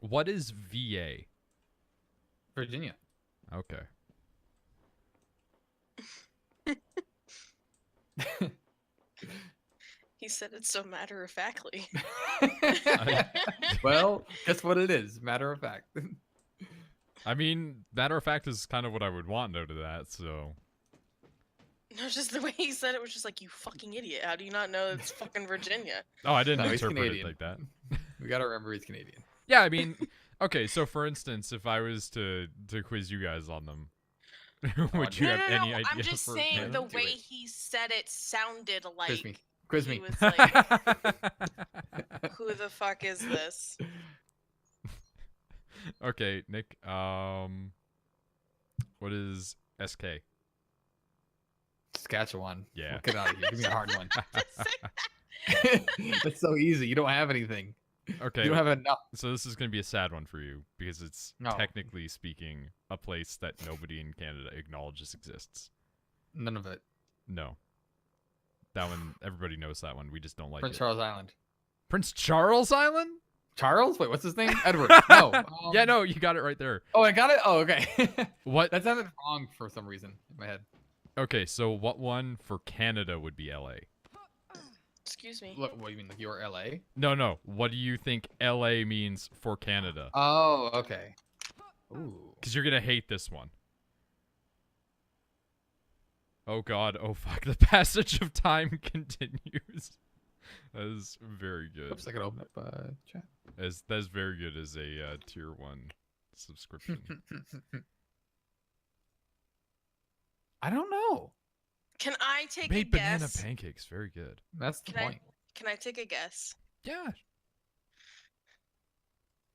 What is VA? Virginia. Okay. He said it so matter-of-factly. Well, guess what it is? Matter of fact. I mean, matter of fact is kind of what I would want out of that, so... No, just the way he said it was just like, you fucking idiot. How do you not know it's fucking Virginia? Oh, I didn't No, he's interpret it Canadian. like that. We gotta remember he's Canadian. Yeah, I mean, okay, so for instance, if I was to quiz you guys on them, would you No, have no, any no. idea? I'm just for saying Canada? the Do way it. he said it sounded like Quiz me. Quiz me. he was like, who the fuck is this? Okay, Nick. What is SK? Saskatchewan. Yeah. Get out of here. Give me a hard one. Just say that. That's so easy. You don't have anything. Okay, You don't have enough. so this is gonna be a sad one for you because it's No. technically speaking a place that nobody in Canada acknowledges exists. None of it. No. That one, everybody knows that one. We just don't like Prince it. Charles Island. Prince Charles Island? Charles? Wait, what's his name? Edward. No. Yeah, no, you got it right there. Oh, I got it? Oh, okay. What? That sounded wrong for some reason in my head. Okay, so what one for Canada would be LA? Excuse me. Look, what do you mean? Like you're LA? No. What do you think LA means for Canada? Oh, okay. Ooh. Because you're gonna hate this one. Oh god, oh fuck, the passage of time continues. That is very good. Oops, I could open up chat. That's very good as a tier 1 subscription. I don't know. Can I take Made a banana guess? pancakes, very good. That's the Can point. Can I take a guess? Yeah.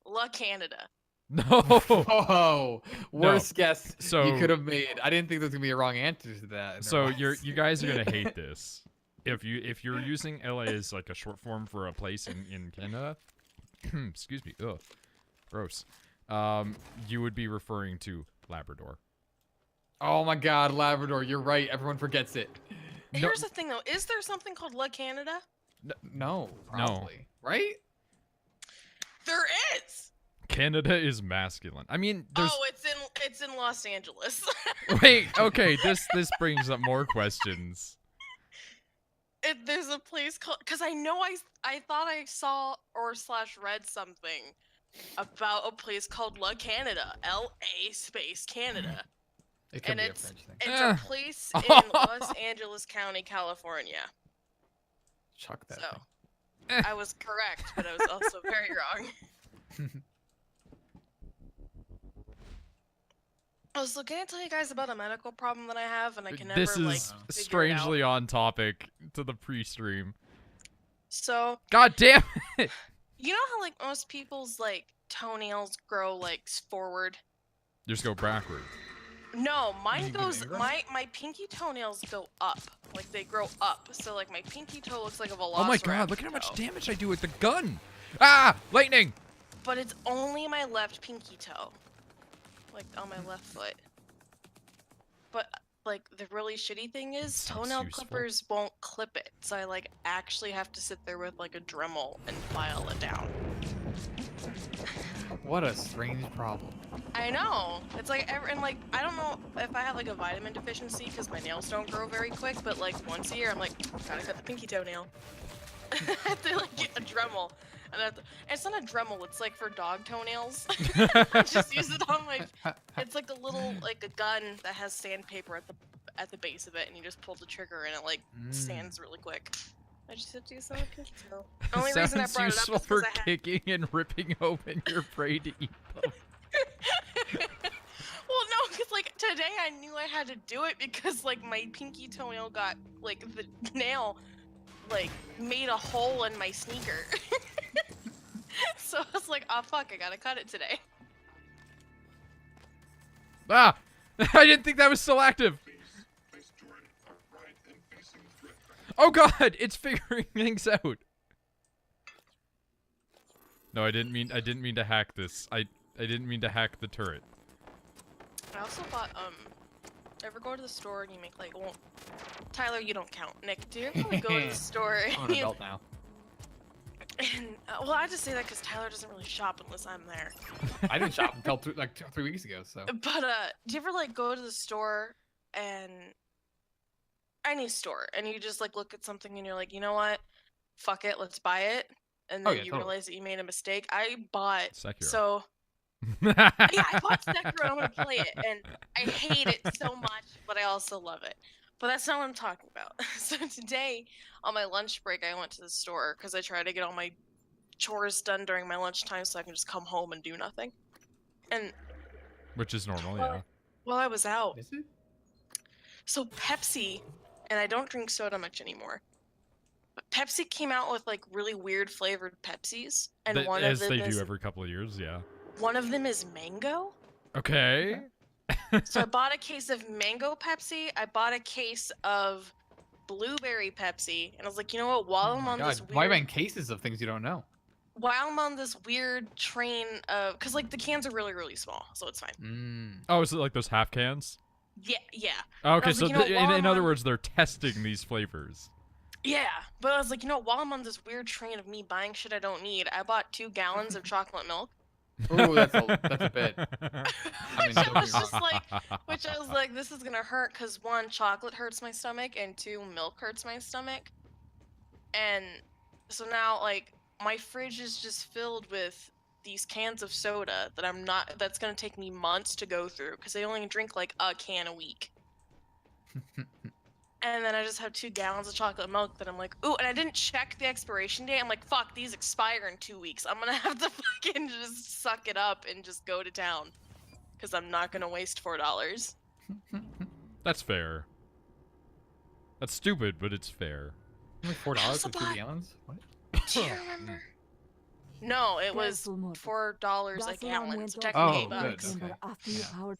La Canada. No. Oh, worst guess So- you could have made. I didn't think there was gonna be a wrong answer to that. So you guys are gonna hate this. If you're using LA as like a short form for a place in Canada, excuse me, ugh, gross. You would be referring to Labrador. Oh my God, Labrador. You're right. Everyone forgets it. Here's the thing though, is there something called La Canada? No, probably. Right? There is! Canada is masculine. I mean, there's. Oh, it's in Los Angeles. Wait, okay, this brings up more questions. There's a place called, because I know I thought I saw or / read something about a place called La Canada, LA space Canada. It could And be a it's French thing. it's a place in Los Angeles County, California. Chuck that So thing. I was correct, but I was also very wrong. So can I tell you guys about a medical problem that I have, and I can never This like is figure it strangely out. on topic to the pre-stream. So God damn it! you know how like most people's like toenails grow like forward? Just go backwards. No, mine You get goes. ingrown? My pinky toenails go up, like they grow up. So like my pinky toe looks like a velociraptor. Oh my god! Look at how much toe. damage I do with the gun. Ah! Lightning! But it's only my left pinky toe, like on my left foot. But like the really shitty thing is, Sounds toenail useful. clippers won't clip it, so I like actually have to sit there with like a Dremel and file it down. What a strange problem. I know. It's like and like I don't know if I have like a vitamin deficiency because my nails don't grow very quick, but like once a year I'm like, gotta cut the pinky toenail. I have to like get a Dremel. And it's not a Dremel, it's like for dog toenails. I just use it on my. It's like a little like a gun that has sandpaper at the base of it, and you just pull the trigger and it like sands really quick. I just have to use my pinky toe. Only reason I Sounds brought it up useful is for because I had. kicking and ripping open your prey to eat them. Well, no, because like today I knew I had to do it because like my pinky toenail got like the nail like made a hole in my sneaker. So I was like, oh fuck, I gotta cut it today. Ah! I didn't think that was still active. Oh god, it's figuring things out. No, I didn't mean to hack this. I didn't mean to hack the turret. I also bought ever go to the store and you make like, well, Tyler, you don't count. Nick, do you ever like, go to the store I'm and an you, adult now. And well, I just say that because Tyler doesn't really shop unless I'm there. I didn't shop until 3 weeks ago, so. But do you ever like go to the store and any store and you just like look at something and you're like, you know what? Fuck it, let's buy it. And Oh, then yeah, you totally. realize that you made a mistake. I bought Sekiro. so yeah, I bought Sekiro and I'm gonna play it, and I hate it so much, but I also love it. But that's not what I'm talking about. So today, on my lunch break, I went to the store because I try to get all my chores done during my lunchtime so I can just come home and do nothing. And Which is normal, Well, yeah. while I was out, Is it? so Pepsi, and I don't drink soda much anymore, but Pepsi came out with like really weird flavored Pepsis, and one of As them they is do every couple of years, yeah. one of them is mango. Okay. So I bought a case of mango Pepsi. I bought a case of blueberry Pepsi, and I was like, you know what? While Oh I'm my on God. this Why weird, ban cases of things you don't know? while I'm on this weird train of, cause like the cans are really really small, so it's fine. Mm. Oh, is it like those half cans? Yeah, yeah. Oh, okay, was so like, you know, while in I'm other on- words, they're testing these flavors. Yeah, but I was like, you know, while I'm on this weird train of me buying shit I don't need, I bought 2 gallons of chocolate milk. Ooh, that's a bit. I mean, Which I don't get was me just wrong. which I was like, this is gonna hurt because 1, chocolate hurts my stomach, and 2, milk hurts my stomach. And so now, like, my fridge is just filled with these cans of soda that's gonna take me months to go through because I only drink like a can a week. And then I just have 2 gallons of chocolate milk that I'm like, ooh, and I didn't check the expiration date. I'm like, fuck, these expire in 2 weeks. I'm gonna have to fucking just suck it up and just go to town. Because I'm not gonna waste $4. That's fair. That's stupid, but it's fair. Only $4 also for 2 bought- gallons? What? Do you remember? No, it was Careful, Morgan. $4 a Gasoline gallon, went so off technically Oh, $8. good, bucks. okay. After you Yeah. powered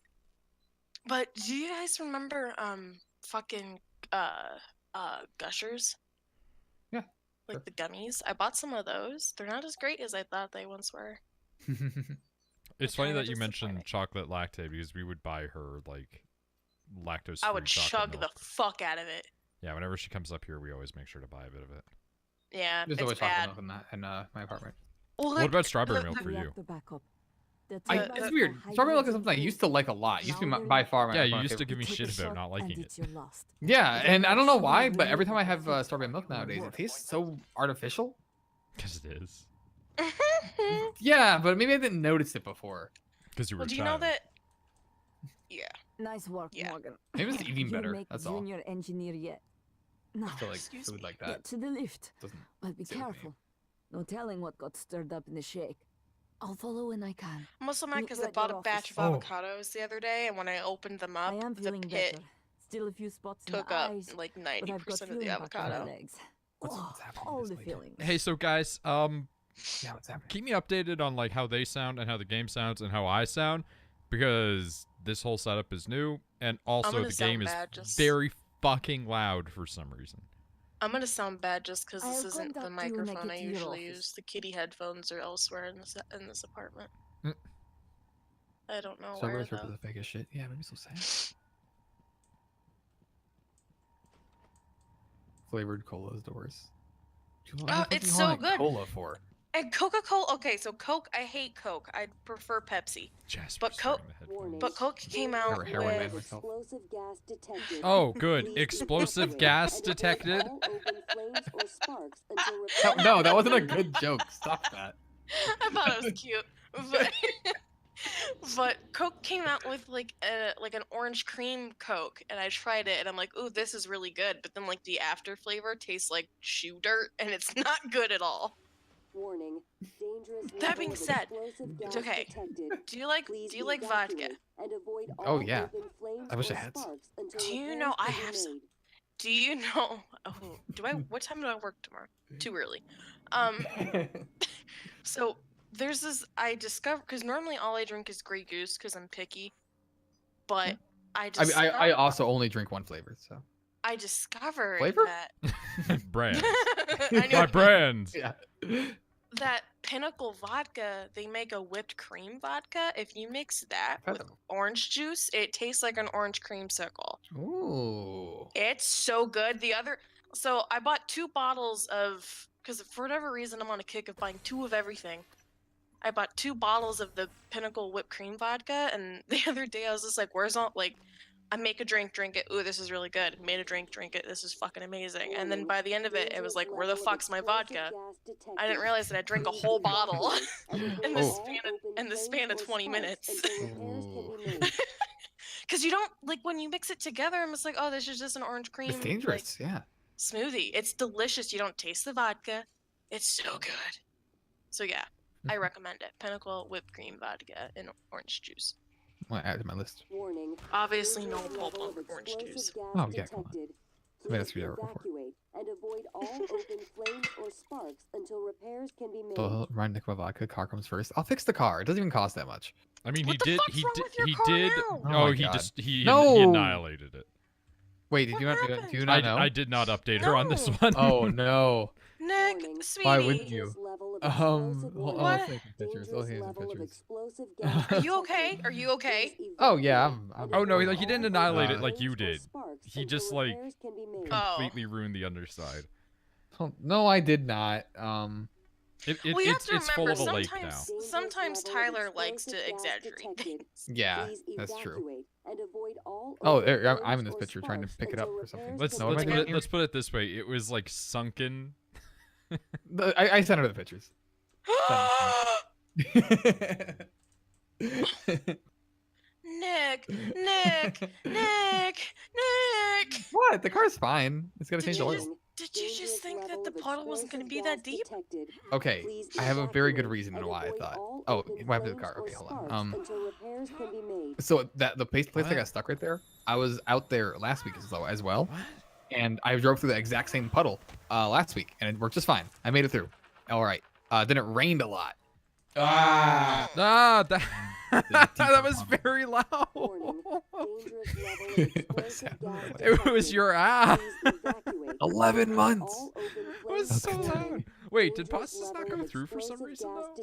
But do you guys remember fucking Gushers? Yeah, Like sure. the gummies? I bought some of those. They're not as great as I thought they once were. It's They're funny kinda that you mentioned disappointing. chocolate lactate because we would buy her like lactose-free I would chocolate chug milk. the fuck out of it. Yeah, whenever she comes up here, we always make sure to buy a bit of it. Yeah, There's it's always bad. chocolate milk in my apartment. Well, What like, about strawberry the- milk for you? reactor backup. The It's turbines weird. are Strawberry milk is hydrogen something I fuel. used to like a lot. It used to be Now by far my Yeah, you my used to favorite. give me You take shit a about shot not and liking it. it's your last. Yeah, It and I don't know works why, really but every well time I with have the strawberry milk nowadays, it tastes so artificial. Because it is. Yeah, but maybe I didn't notice it before. Because you were Well, a do you know child. that? Yeah. Nice work, Yeah. Morgan. Maybe it's eating You better. make That's all. junior engineer yet. Now, So like Excuse food me. like get that to the lift. doesn't. But be sit with me. careful. No telling what got stirred up in the shake. I'll follow when I can. I'm also mad Meet because you I at bought your a batch of office. Oh. avocados the other day, and when I opened them up, I am the feeling pit better. Still a few spots in took the up eyes, like but I've got 90% of feeling the back in my avocado. legs. What's Oh, happening all this the late? feelings. Hey, so guys, Yeah, what's happening? keep me updated on like how they sound and how the game sounds and how I sound, because this whole setup is new, and also gonna the sound game is bad, just- very fucking loud for some reason. I'm gonna sound bad just because this I'll isn't the contact you when I microphone get I to your usually office. use. The kitty headphones are elsewhere in this apartment. Mm. I don't know where Strawberries are though. the fakest shit. Yeah, maybe so sad. Flavored cola's the worst. Dude, what Oh, the fuck it's you so want good. Cola for. And Coca-Cola. Okay, so Coke. I hate Coke. I prefer Pepsi. Jasper's But Coke- wearing the Warning. headphones. But Coke came Or out heroin man with. myself. Explosive gas detected. Oh, good. Please Explosive evacuate gas and avoid detected. all open flames or sparks until No, repaired. no, that wasn't a good joke. Stop that. I thought it was cute, but but Coke came out with like an orange cream Coke, and I tried it, and I'm like, ooh, this is really good. But then like the after flavor tastes like shoe dirt, and it's not good at all. Warning. Dangerous That level being of said, explosive gas okay. detected. Do you like Please vodka? evacuate and avoid Oh, all yeah. open flames I wish or I had some. sparks until Do you repairs know I can be have some? made. Do you know? Oh, what time do I work tomorrow? Too early. So there's this I discovered because normally all I drink is Grey Goose because I'm picky, but I I mean, discovered I also only drink one flavor, so. I discovered Flavor? that Brands. I knew My brands. Yeah. that Pinnacle vodka, they make a whipped cream vodka. If you mix that I've had with orange juice, it tastes like an orange creamsicle. Ooh. It's so good. So I bought 2 bottles of, because for whatever reason I'm on a kick of buying 2 of everything. I bought 2 bottles of the Pinnacle whipped cream vodka, and the other day I was just like, where's all, like, I make a drink, drink it, ooh, this is really good. Made a drink, drink it, this is fucking amazing. And then by the end of it, it was like, where the fuck's my vodka? I didn't realize that I drank a whole bottle in the span of 20 minutes. Because you don't, like, when you mix it together, I'm just like, oh, this is just an orange cream. It's dangerous, yeah. Smoothie. It's delicious. You don't taste the vodka. It's so good. So yeah, I recommend it. Pinnacle whipped cream vodka and orange juice. I'll add it to my list. Warning. Obviously no pulp on orange juice. Oh, yeah, come on. Detected. I mean, that's Please what you're looking for. evacuate and avoid all open flames or sparks until repairs can be made. So, Ryan Nick vodka, car comes first. I'll fix the car. It doesn't even cost that much. I mean, What the fuck's wrong with your he car did. now? Oh Oh, my he God. just he No! annihilated it. Wait, did What you not? happened? Do you not know? I did not update her on this No. one. Oh no. Nick, Warning. sweetie. Why wouldn't you? Dangerous level of Hold explosive on, What? I'll take some pictures. I'll Dangerous take some level of pictures. explosive gas Are you okay? detected. Are you okay? Please Oh yeah, evacuate I'm and Oh, no, avoid like, he didn't all annihilate open it like you flames or did. sparks He until just, like, repairs can be made. Oh. Completely ruined the underside. No, I did not. Well, you have to It's full remember, of a lake now. sometimes Tyler likes to exaggerate things. Yeah, Please that's true. evacuate and avoid all Oh, open there, I'm flames in this or picture trying to sparks pick it up until or something. repairs Let's can No, be am I made. doing let's put it this way. It was like sunken. I sent her the pictures. Nick, Nick, Nick, Nick. What? The car's fine. It's gonna Did change you oil. just- Did you just think that the puddle wasn't going to be that deep? Okay, I have a very good reason why I thought. Oh, what happened to the car? Okay, hold on. So the place that got stuck right there, I was out there last week as well, and I drove through the exact same puddle last week, and it worked just fine. I made it through. All right. Then it rained a lot. Ah, that that was very loud. It was your ass. 11 months. It was so loud. Wait, did pastas not come through for some reason though?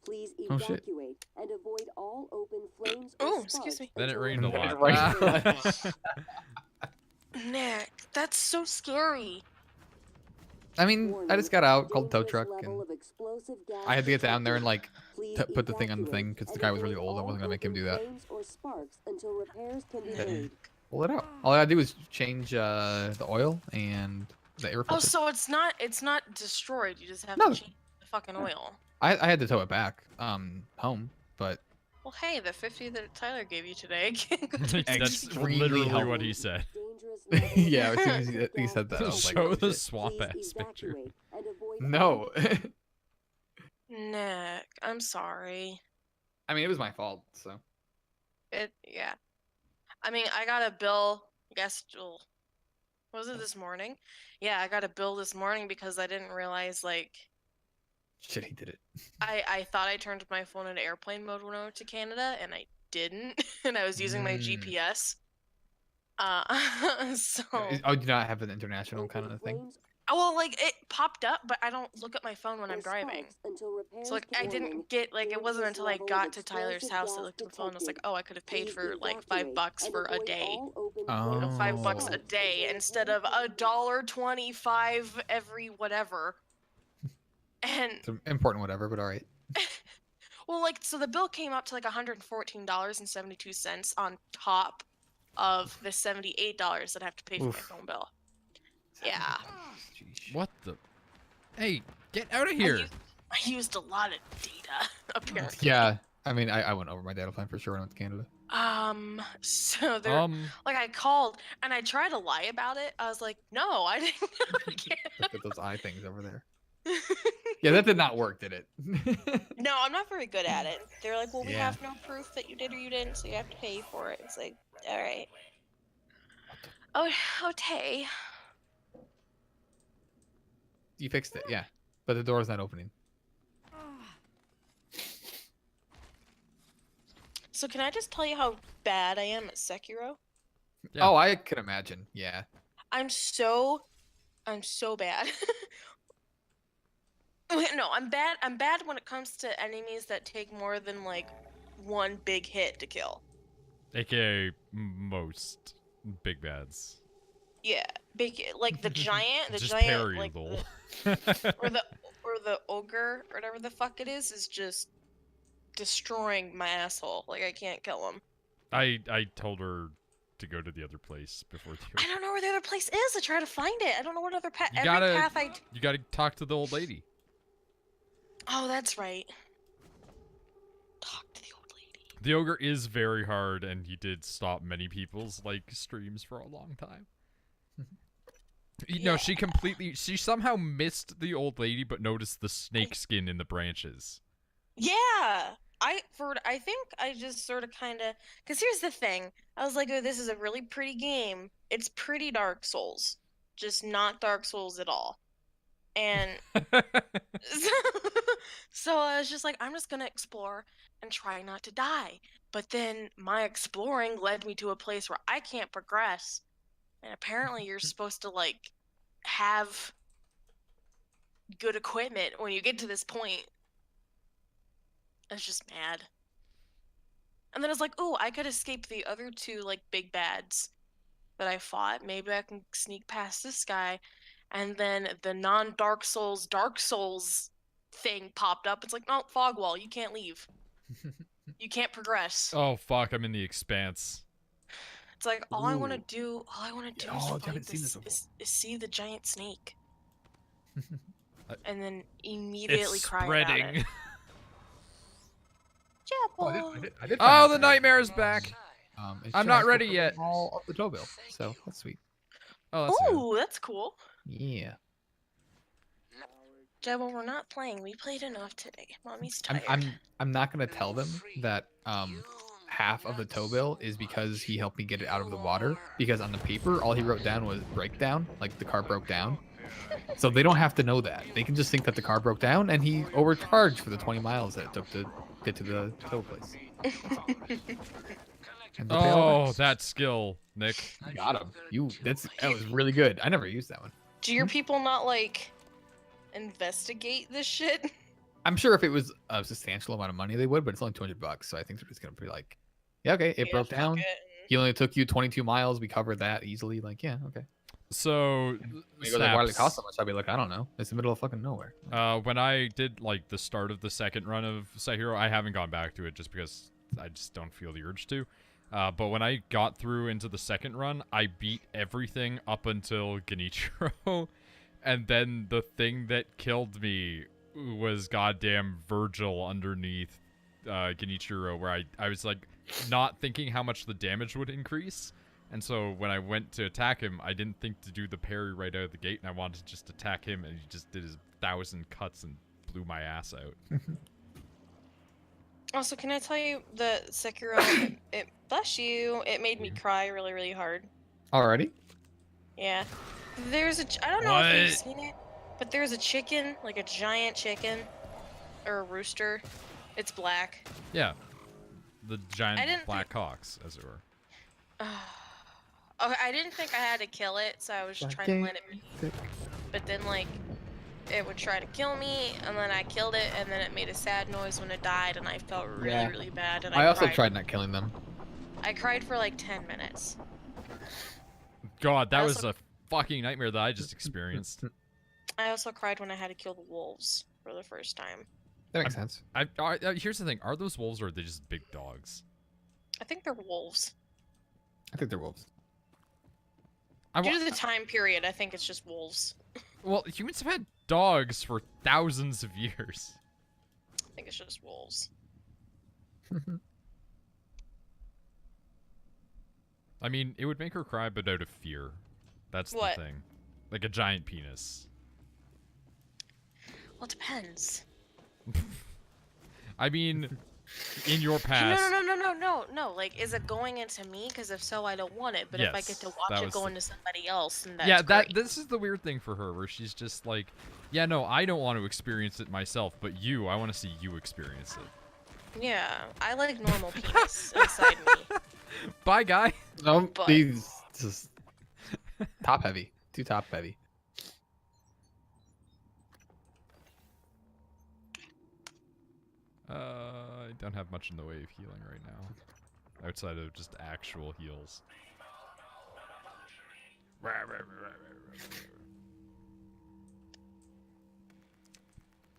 Please Oh, shit. evacuate and avoid all open flames Oh, or excuse me. Then it sparks rained a Then it lot. rained a lot. Nick, that's so scary. I mean, I just got out, called the tow truck, and I had to get down there and like put the thing on the thing because the guy was really old. I wasn't gonna make him do that. Pull it out. All I gotta do is change the oil and the air Oh, filter. so it's not destroyed. You just have No. to change the fucking oil. I had to tow it back home, but Well, hey, the 50 that Tyler gave you today. That's Extremely literally helpful. what he said. yeah, as soon as he said that, I was like, Show oh, the shit. swamp ass picture. No. Nick, I'm sorry. I mean, it was my fault, so. Yeah. I mean, I got a bill, was it this morning? Yeah, I got a bill this morning because I didn't realize, like, Shit, he did it. I thought I turned my phone into airplane mode when I went to Canada, and I didn't, and I was using my GPS. So... Oh, do you not have an international kind of thing? Well, like, it popped up, but I don't look at my phone when I'm driving. So, like, I didn't get, like, it wasn't until I got to Tyler's house that I looked at the phone and was like, oh, I could have paid for, like, $5 for a day. You know, $5 a day instead of $1.25 every whatever. And, It's an important whatever, but all right. well, like, so the bill came up to, like, $114.72 on top of the $78 that I have to pay for my Oof. phone bill. Yeah. Jeez. What the? Hey, get out of here! I used a lot of data, apparently. Yeah, I mean, I went over my data plan for sure when I went to Canada. So there, like, I called and I tried to lie about it. I was like, no, I didn't go to Canada. Look at those eye things over there. Yeah, that did not work, did it? No, I'm not very good at it. They're like, well, we Yeah. have no proof that you did or you didn't, so you have to pay for it. It's like, all right. Oh, okay. You fixed it, yeah. But the door's not opening. So can I just tell you how bad I am at Sekiro? Yeah. Oh, I can imagine, yeah. I'm so bad. Wait, no, I'm bad when it comes to enemies that take more than, like, one big hit to kill. AKA most big bads. Yeah, big like the giant, Just giant parry, like lol. or the ogre or whatever the fuck it is just destroying my asshole. Like I can't kill him. I told her to go to the other place before the I don't know where the other place is. I try to find it. I don't know what other path. You Every gotta, path you gotta talk to the old lady. Oh, that's right. Talk to the old lady. The ogre is very hard, and he did stop many people's like streams for a long time. No, she somehow missed the old lady, but noticed the snake skin in the branches. Yeah. I think I just sort of kind of, because here's the thing. I was like, oh, this is a really pretty game. It's pretty Dark Souls, just not Dark Souls at all. And so I was just like, I'm just gonna explore and try not to die. But then my exploring led me to a place where I can't progress. And apparently you're supposed to like have good equipment when you get to this point. I was just mad. And then I was like, oh, I could escape the other two like big bads that I fought. Maybe I can sneak past this guy. And then the non-Dark Souls Dark Souls thing popped up. It's like, no, fog wall, you can't leave. You can't progress. Oh fuck, I'm in the expanse. It's like all I want to Ooh. do is Oh, I fight haven't seen this, this before. is see the giant snake. And then immediately It's cry about spreading. it. Yeah, Oh, boy. I did Oh, find the out nightmare is back. it's I'm not just ready yet. All of the tow bill, so that's sweet. Oh, that's good. Ooh, that's cool. Yeah. Jebel, we're not playing. We played enough today. Mommy's I'm tired. I'm not gonna tell them that half of the tow bill is because he helped me get it out of the water, because on the paper all he wrote down was breakdown, like the car broke down. So they don't have to know that. They can just think that the car broke down and he overcharged for the 20 miles that it took to get to the tow place. And they'll pay all Oh, back. that skill, Nick. You got him. That was really good. I never used that one. Do your people not like investigate this shit? I'm sure if it was a substantial amount of money they would, but it's only $200, so I think they're just gonna be like, yeah, okay, it Yeah, broke fuck down. it. He only took you 22 miles. We covered that easily. Like, yeah, okay. So, When he goes like, why did it Snaps. cost so much? I'll be like, I don't know. It's the middle of fucking nowhere. When I did like the start of the second run of Sekiro, I haven't gone back to it just because I just don't feel the urge to. But when I got through into the second run, I beat everything up until Genichiro, and then the thing that killed me was goddamn Virgil underneath Genichiro, where I was like not thinking how much the damage would increase. And so when I went to attack him, I didn't think to do the parry right out of the gate, and I wanted to just attack him, and he just did his 1,000 cuts and blew my ass out. Also, can I tell you the Sekiro? Bless you. It made me cry really, really hard. Already? Yeah. I don't know if you've What? seen it, but there's a chicken, like a giant chicken, or a rooster. It's black. Yeah. The I giant didn't black cocks, as it were. Okay, I didn't think I had to kill it, so I was just trying to let it be. But then, like, it would try to kill me, and then I killed it, and then it made a sad noise when it died, and I felt really, Yeah. really bad. And I also cried. tried not killing them. I cried for like 10 minutes. God, that I was also- a fucking nightmare that I just experienced. I also cried when I had to kill the wolves for the first time. That makes sense. Here's the thing: are those wolves or are they just big dogs? I think they're wolves. I think they're wolves. Due to the time period, I think it's just wolves. Well, humans have had dogs for thousands of years. I think it's just wolves. I mean, it would make her cry, but out of fear. That's What? the thing. Like a giant penis. Well, it depends. I mean, in your past. No. Like, is it going into me? Because if so, I don't want it. But if I Yes, get to that watch it was go the- into somebody else, then that's Yeah, great. this is the weird thing for her, where she's just like, yeah, no, I don't want to experience it myself, but I want to see you experience it. Yeah, I like normal penis inside me. Bye, guy. No, But- these just top heavy. Too top heavy. I don't have much in the way of healing right now, outside of just actual heals.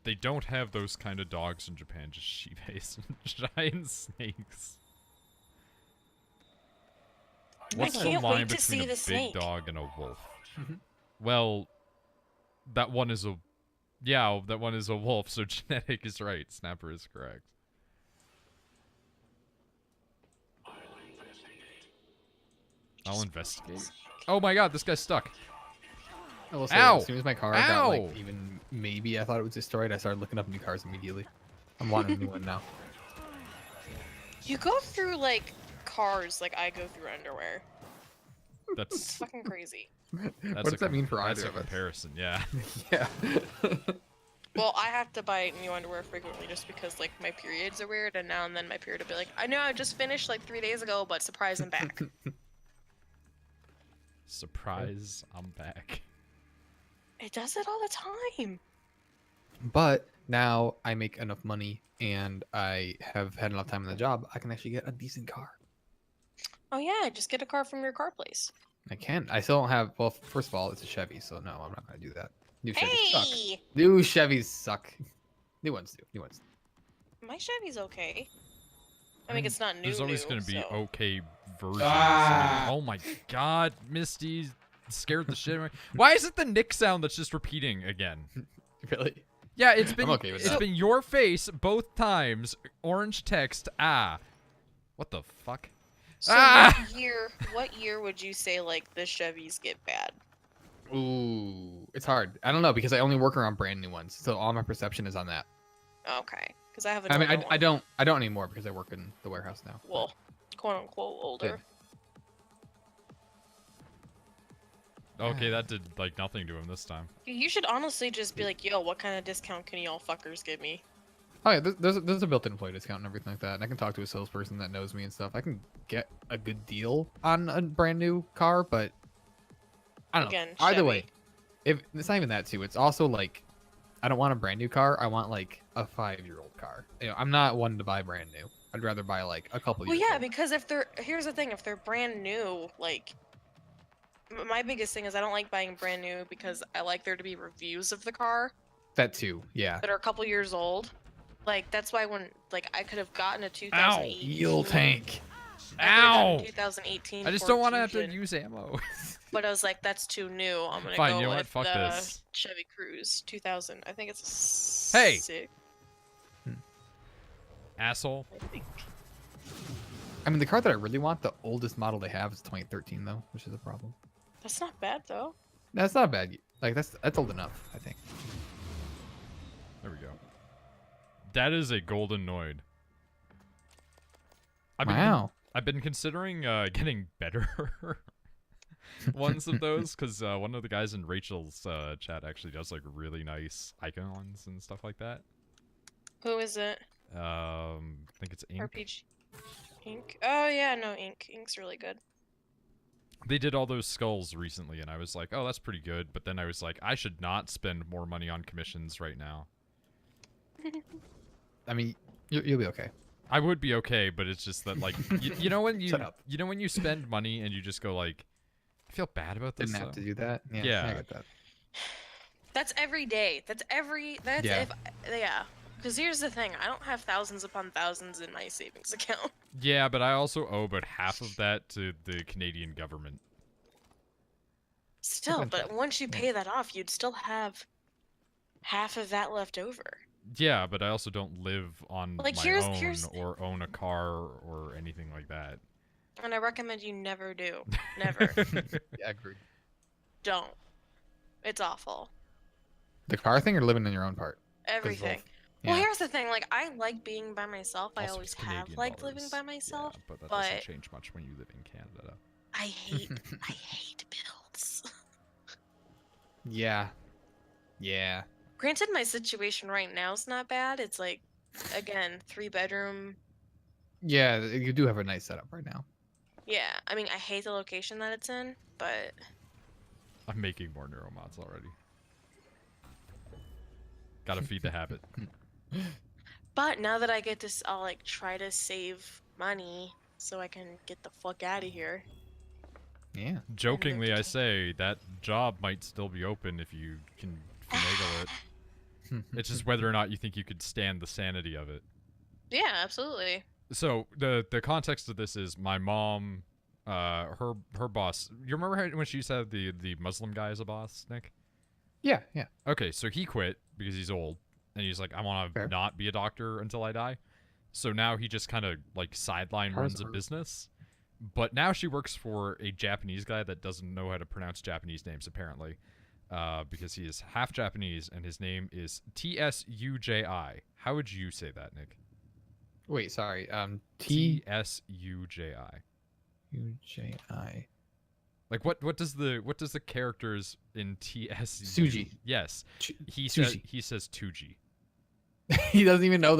They don't have those kind of dogs in Japan, just sheep-faced giant snakes. What's the can't line wait to between see a the big snake. dog and a wolf? Well, that one is a... Yeah, that one is a wolf, so genetic is right. Snapper is correct. I'll investigate. Oh my god, this guy's stuck. I will say, Ow! as soon as my car Ow! got like even maybe I thought it was destroyed, I started looking up new cars immediately. I'm wanting a new one now. You go through like cars like I go through underwear. It's That's fucking crazy. What does that mean for that's either a of us? comparison, yeah. Yeah. Well, I have to buy new underwear frequently just because like my periods are weird, and now and then my period will be like, I know I just finished like 3 days ago, but surprise, I'm back. Surprise, I'm back. It does it all the time. But now I make enough money and I have had enough time in the job, I can actually get a decent car. Oh yeah, just get a car from your car place. I can. I still don't have. Well, first of all, it's a Chevy, so no, I'm not gonna do that. New Chevys suck. Hey, New Chevys suck. New ones do. New ones. my Chevy's okay. I mean, it's not new. There's always going gonna to be okay versions. Ah! Oh my god, Misty scared the shit out of me. Why is it the Nick sound that's just repeating again? Really? Yeah, it's been okay with it's that. been your face both times. Orange text. Ah, what the fuck? So Ah! what year would you say like the Chevys get bad? Ooh, it's hard. I don't know because I only work around brand new ones, so all my perception is on that. Okay, because I have a I mean, older I one. don't anymore because I work in the warehouse now. Well, quote unquote older. Okay, that did like nothing to him this time. You should honestly just be like, yo, what kind of discount can y'all fuckers give me? Oh yeah, there's a built-in employee discount and everything like that. And I can talk to a salesperson that knows me and stuff. I can get a good deal on a brand new car, but I don't Again, know. Either Chevy. way, if it's not even that too. It's also like I don't want a brand new car. I want like a 5-year-old car. You know, I'm not one to buy brand new. I'd rather buy like a couple Well, years yeah, old. because here's the thing, if they're brand new, like, my biggest thing is I don't like buying brand new because I like there to be reviews of the car That too. Yeah. that are a couple years old. Like, that's why when, like, I could have gotten a Ow! 2018. Fuel tank. I could have gotten Ow! a 2018 I just Ford don't want to have to Fusion, use ammo. But I was like, that's too new. I'm gonna Fine, go you know what? with Fuck the this. Chevy Cruze 2000. I think it's Hey! sick. Asshole. I think. I mean, the car that I really want, the oldest model they have is 2013 though, which is a problem. That's not bad though. That's not bad. Like that's old enough, I think. There we go. That is a golden Noid. I've been considering getting better ones of those because one of the guys in Rachel's chat actually does like really nice icons and stuff like that. Who is it? I think it's Ink. RPG. Ink. Oh yeah, no, Ink. Ink's really good. They did all those skulls recently, and I was like, oh, that's pretty good. But then I was like, I should not spend more money on commissions right now. I mean, you'll be okay. I would be okay, but it's just that like you know when Shut up. you know when you spend money and you just go like, I feel bad about this. Didn't have though. to do that. Yeah, Yeah. I get that. That's every day. That's Yeah. yeah. Because here's the thing, I don't have thousands upon thousands in my savings account. Yeah, but I also owe about half of that to the Canadian government. Still, Okay. but once you pay that off, you'd still have half of that left over. Yeah, but I also don't live on Like, my here's- own or own a car or anything like that. And I recommend you never do. Never. Yeah, agreed. Don't. It's awful. The car thing or living in your own part? 'Cause Everything. both. Well, Yeah. here's the thing, like, I like being by myself. I Also, always it's have Canadian liked dollars. living by myself. Yeah, but that but- doesn't change much when you live in Canada. I hate builds. Yeah. Yeah. Granted, my situation right now is not bad. It's like, again, 3-bedroom. Yeah, you do have a nice setup right now. Yeah, I mean, I hate the location that it's in, but I'm making more neuromods already. Gotta feed the habit. now that I get this, I'll like try to save money so I can get the fuck out of here. Yeah. Jokingly, I say that job might still be open if you can finagle it. It's just whether or not you think you could stand the sanity of it. Yeah, absolutely. So the context of this is my mom, her boss. You remember when she used to have the Muslim guy as a boss, Nick? Yeah, yeah. Okay, so he quit because he's old, and he's like, I want to Fair. not be a doctor until I die. So now he just kind of like sideline runs a business. But now she works for a Japanese guy that doesn't know how to pronounce Japanese names apparently, because he is half Japanese and his name is Tsuji. How would you say that, Nick? Wait, sorry. Tsuji. Uji. Like what does the characters in TSU? Suji. Yes. He Suji. says Tuji. He doesn't even know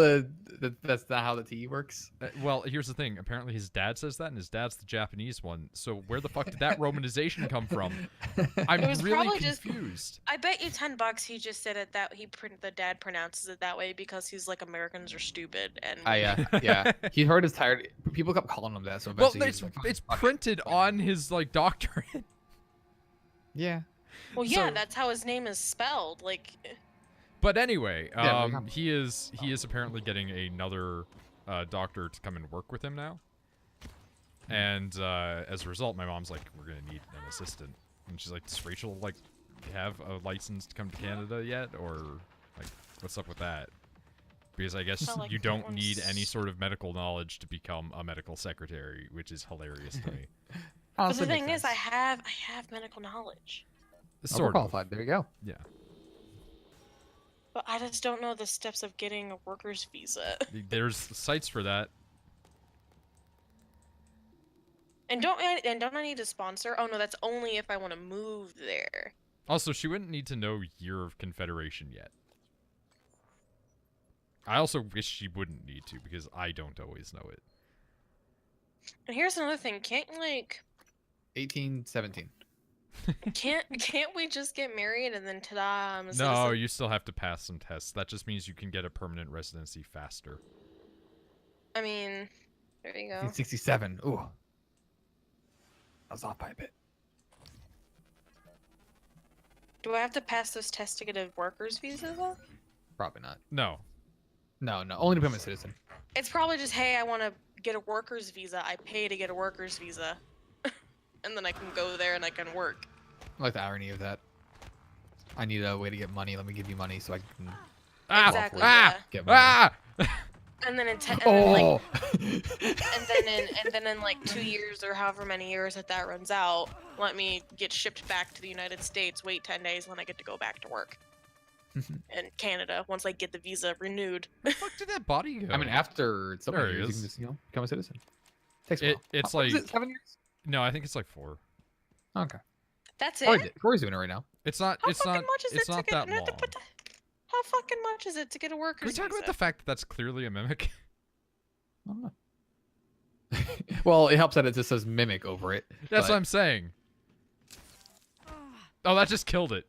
that's not how the T works. Well, here's the thing. Apparently his dad says that, and his dad's the Japanese one. So where the fuck did that romanization come from? I'm It was really probably just- confused. I bet you $10 he just said it that the dad pronounces it that way because he's like Americans are stupid and Yeah. He heard his tired. People kept calling him that, so Well, eventually he was like, it's "Fuck it." printed on his like doctorate. Yeah. well yeah, So- that's how his name is spelled. Like But anyway, Yeah, no he is apparently getting another doctor to come and work with him now. And as a result, my mom's like, we're gonna need an assistant, and she's like, does Rachel like have a license to come to Canada yet, or like what's up with that? Because I guess Well, like, you don't need once- any sort of medical knowledge to become a medical secretary, which is hilarious to me. but Honestly, the makes thing is I sense. have medical knowledge. Sort of. Overqualified. There you go. Yeah. But I just don't know the steps of getting a worker's visa. There's sites for that. And don't I need a sponsor? Oh no, that's only if I want to move there. Also, she wouldn't need to know year of Confederation yet. I also wish she wouldn't need to, because I don't always know it. And here's another thing, can't like 1817. can't we just get married and then ta-da, I'm a No, citizen? you still have to pass some tests. That just means you can get a permanent residency faster. I mean, there you go. 1867. Ooh. I was off by a bit. Do I have to pass those tests to get a worker's visa though? Probably not. No. No. Only to become a citizen. It's probably just, hey, I want to get a worker's visa. I pay to get a worker's visa. And then I can go there and I can work. I like the irony of that. I need a way to get money. Let me give you money so I can Ah! Exactly, Ah! get money. Ah! And then and then, like, Oh! and then in like 2 years or however many years that runs out, let me get shipped back to the United States, wait 10 days, and then I get to go back to work. In Canada, once I get the visa renewed. Where the fuck did that body go? I mean, after so There many he years, you is. can just, become a citizen. Takes a It- while. it's What is like- it, 7 years? No, I think it's like 4. Okay. That's it? Corey's doing it right now. It's not. How It's fucking not. much is It's it not to get that long. How fucking much is it to get a worker's Can we talk visa? about the fact that that's clearly a mimic? I don't know. Well, it helps that it just says mimic over it. That's but- what I'm saying. Oh, that just killed it.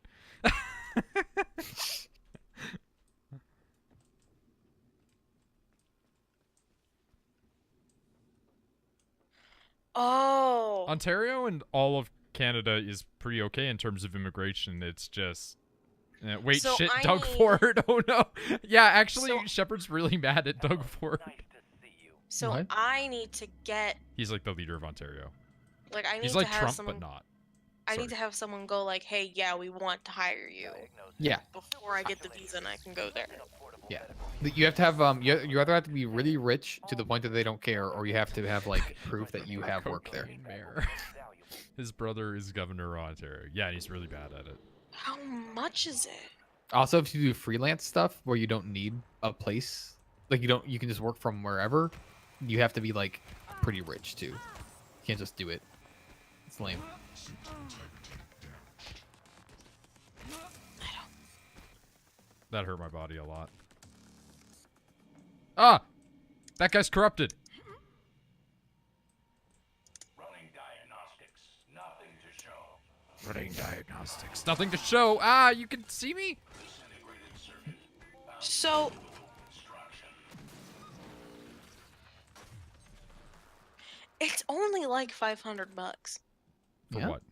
Oh. Ontario and all of Canada is pretty okay in terms of immigration. It's just. Wait, So shit, I Doug need- Ford. Oh no. Yeah, actually, So- Shepard's really mad at Doug Ford. So What? I need to get He's like the leader of Ontario. like I need He's to like have Trump, someone but not. I Sorry. need to have someone go like, "Hey, yeah, we want to hire you." Yeah. Before I get the visa and I can go there. Yeah. You have to have you either have to be really rich to the point that they don't care, or you have to have like proof that you have worked there. Cocaine mayor. His brother is governor of Ontario. Yeah, and he's really bad at it. How much is it? Also, if you do freelance stuff where you don't need a place, like you can just work from wherever, you have to be like pretty rich too. You can't just do it. It's lame. That hurt my body a lot. Ah! That guy's corrupted. Running diagnostics, nothing to show. Running diagnostics. Nothing to show. Ah, you can see me? Disintegrated circuit. So Construction. it's only like $500. For Yeah. what?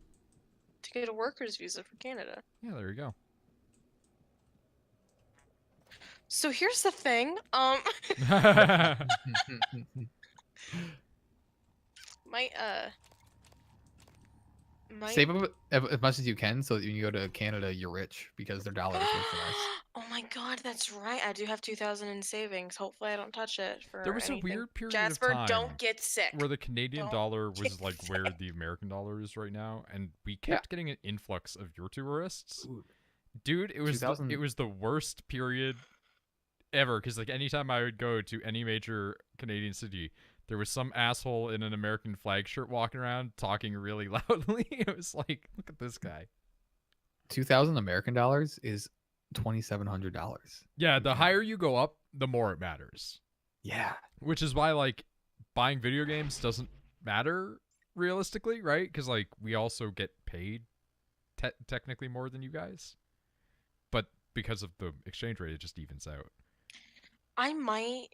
To get a worker's visa for Canada. Yeah, there you go. So here's the thing. My my Save up as much as you can so that when you go to Canada, you're rich because their dollar is worth less. Oh my god, that's right. I do have 2,000 in savings. Hopefully I don't touch it for There was a anything. weird period Jasper, of time don't get sick. where the Canadian Don't dollar was get like where sick. the American dollar is right now, and we Yeah. kept getting an influx of your tourists. Ooh. Dude, it was 2000 it was the worst period ever, because like anytime I would go to any major Canadian city, there was some asshole in an American flag shirt walking around talking really loudly. It was like, look at this guy. 2,000 American dollars is $2,700. Yeah, the higher you go up, the more it matters. Yeah. Which is why like buying video games doesn't matter realistically, right? Because like we also get paid technically more than you guys, but because of the exchange rate, it just evens out. I might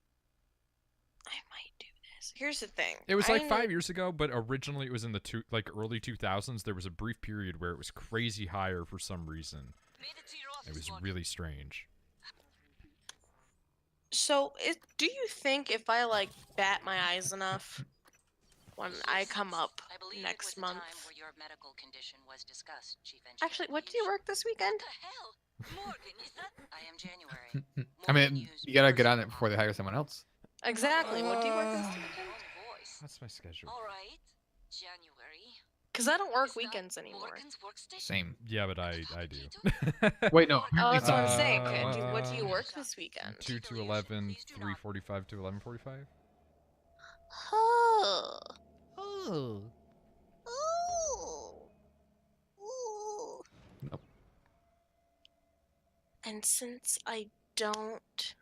do this. Here's the thing. It was like 5 years ago, but originally it was in the early 2000s. There was a brief period where it was crazy higher for some reason. It was really strange. So, do you think if I like bat my eyes enough when I come up next month? Actually, what do you work this weekend? I am January. I mean, you gotta get on it before they hire someone else. Exactly. What do you work this weekend? That's my schedule. All right, January. Because I don't work weekends anymore. Same. Yeah, but I do. Wait, no. Oh, that's what I'm saying. Uh, What do you work this weekend? 2 to 11, 3:45 to 11:45. Oh. Oh. Ooh. Nope. And since I don't...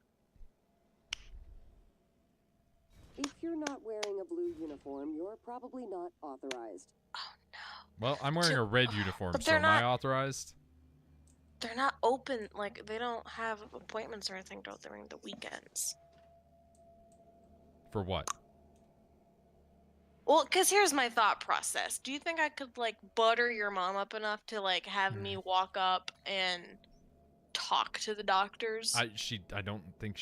If you're not wearing a blue uniform, you're probably not authorized. Oh no. Well, I'm wearing a red uniform, But so they're am I not- authorized? They're not open, like, they don't have appointments or anything during the weekends. For what? Well, because here's my thought process. Do you think I could, like, butter your mom up enough to, like, have me walk up and talk to the doctors? I don't think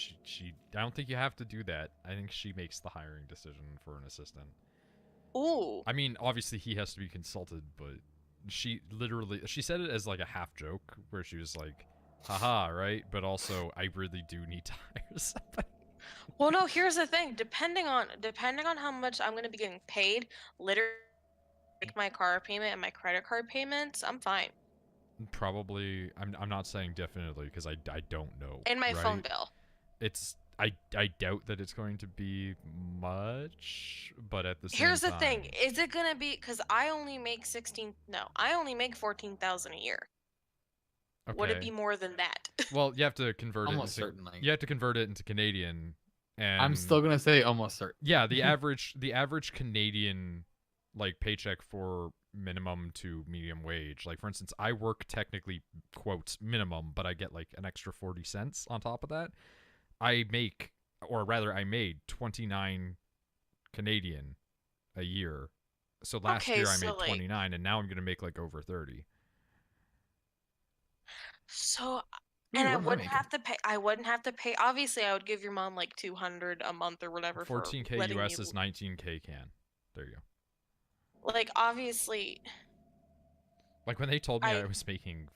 I don't think you have to do that. I think she makes the hiring decision for an assistant. Ooh. I mean, obviously he has to be consulted, but she said it as like a half joke where she was like, haha, right? But also I really do need to hire somebody. Well, no, here's the thing. Depending on how much I'm going to be getting paid, literally like my car payment and my credit card payments, I'm fine. Probably, I'm not saying definitely because I don't know. And my phone right? bill. It's I doubt that it's going to be much, but at the same Here's the time, thing. Is it going to be, because I only make 14,000 a year. okay. Would it be more than that? Well, you have to convert Almost it into, certainly. you have to convert it into Canadian, and I'm still gonna say almost certain. yeah, the average Canadian like paycheck for minimum to medium wage. Like for instance, I work technically quotes minimum, but I get like an extra 40 cents on top of that. I made 29 Canadian a year. So last Okay, year I so, made like- 29, and now I'm gonna make like over 30. So, Ooh, and I what am I wouldn't making? have to pay. I wouldn't have to pay. Obviously, I would give your mom like 200 a month or whatever for 14K letting US me, is 19K can. There you go. like, obviously. Like when they told me I I- was making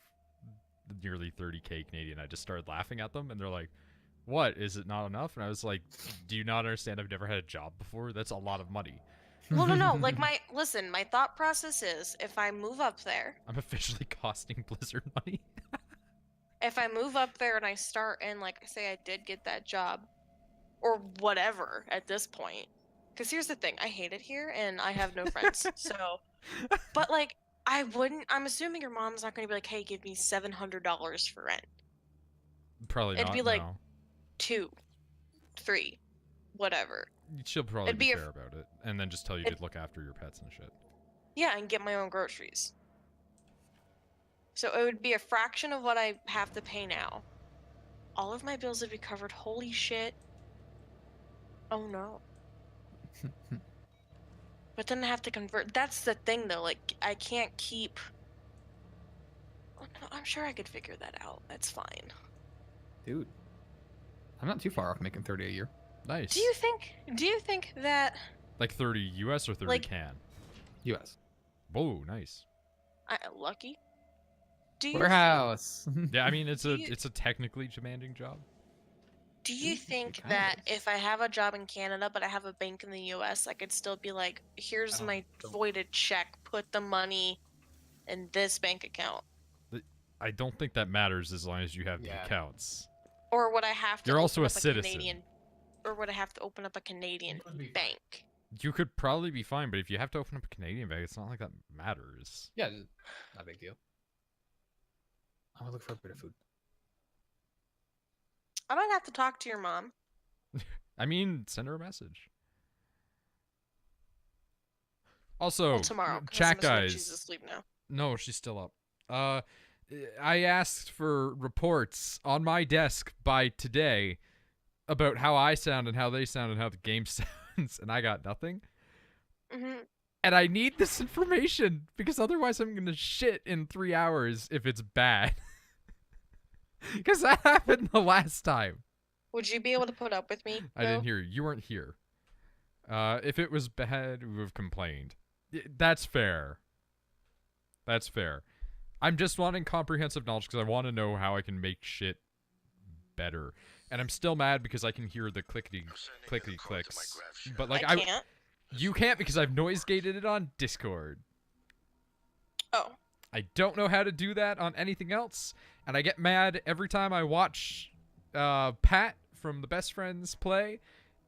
nearly 30K Canadian, I just started laughing at them, and they're like, "What? Is it not enough?" And I was like, "Do you not understand? I've never had a job before. That's a lot of money. Well, no. Like my thought process is, if I move up there, I'm officially costing Blizzard money." if I move up there and I start and like say I did get that job, or whatever at this point, because here's the thing, I hate it here and I have no friends. So, but like I'm assuming your mom's not gonna be like, hey, give me $700 for rent. Probably It'd not. be like- no. 2, 3, whatever. She'll probably it'd be be a- fair about it, and then just tell you it- to look after your pets and shit. Yeah, and get my own groceries. So it would be a fraction of what I have to pay now. All of my bills would be covered. Holy shit. Oh no. But then I have to convert. That's the thing, though. Like, I can't keep. Oh, no, I'm sure I could figure that out. That's fine. Dude, I'm not too far off making 30 a year. Nice. Do you think that Like 30 US or 30 Like- can? U.S. Whoa, nice. lucky? Do you Warehouse. Yeah, I mean it's Do a you- it's a technically demanding job. Do you It think kinda that is. if I have a job in Canada but I have a bank in the US, I could still be like, here's Oh, my don't- voided check, put the money in this bank account? I don't think that matters as long as you have the Yeah. accounts. Or would I have to You're open also a up citizen. Canadian, or would I have to open up a Canadian Would be fine. bank? You could probably be fine, but if you have to open up a Canadian bank, it's not like that matters. Yeah, not a big deal. I'm gonna look for a bit of food. I might have to talk to your mom. I mean, send her a message. Also, Well, tomorrow. 'cause chat I'm assuming guys. She's asleep now. No, she's still up. I asked for reports on my desk by today about how I sound and how they sound and how the game sounds, and I got nothing. Mhm. And I need this information because otherwise I'm gonna shit in 3 hours if it's bad. Because that happened the last time. Would you be able to put up with me? I didn't though? hear you. You weren't here. If it was bad, we would have complained. That's fair. That's fair. I'm just wanting comprehensive knowledge because I want to know how I can make shit better. And I'm still mad because I can hear the clickety clicks. But like I can't. you can't because I've noise gated it on Discord. Oh. I don't know how to do that on anything else, and I get mad every time I watch Pat from the Best Friends play,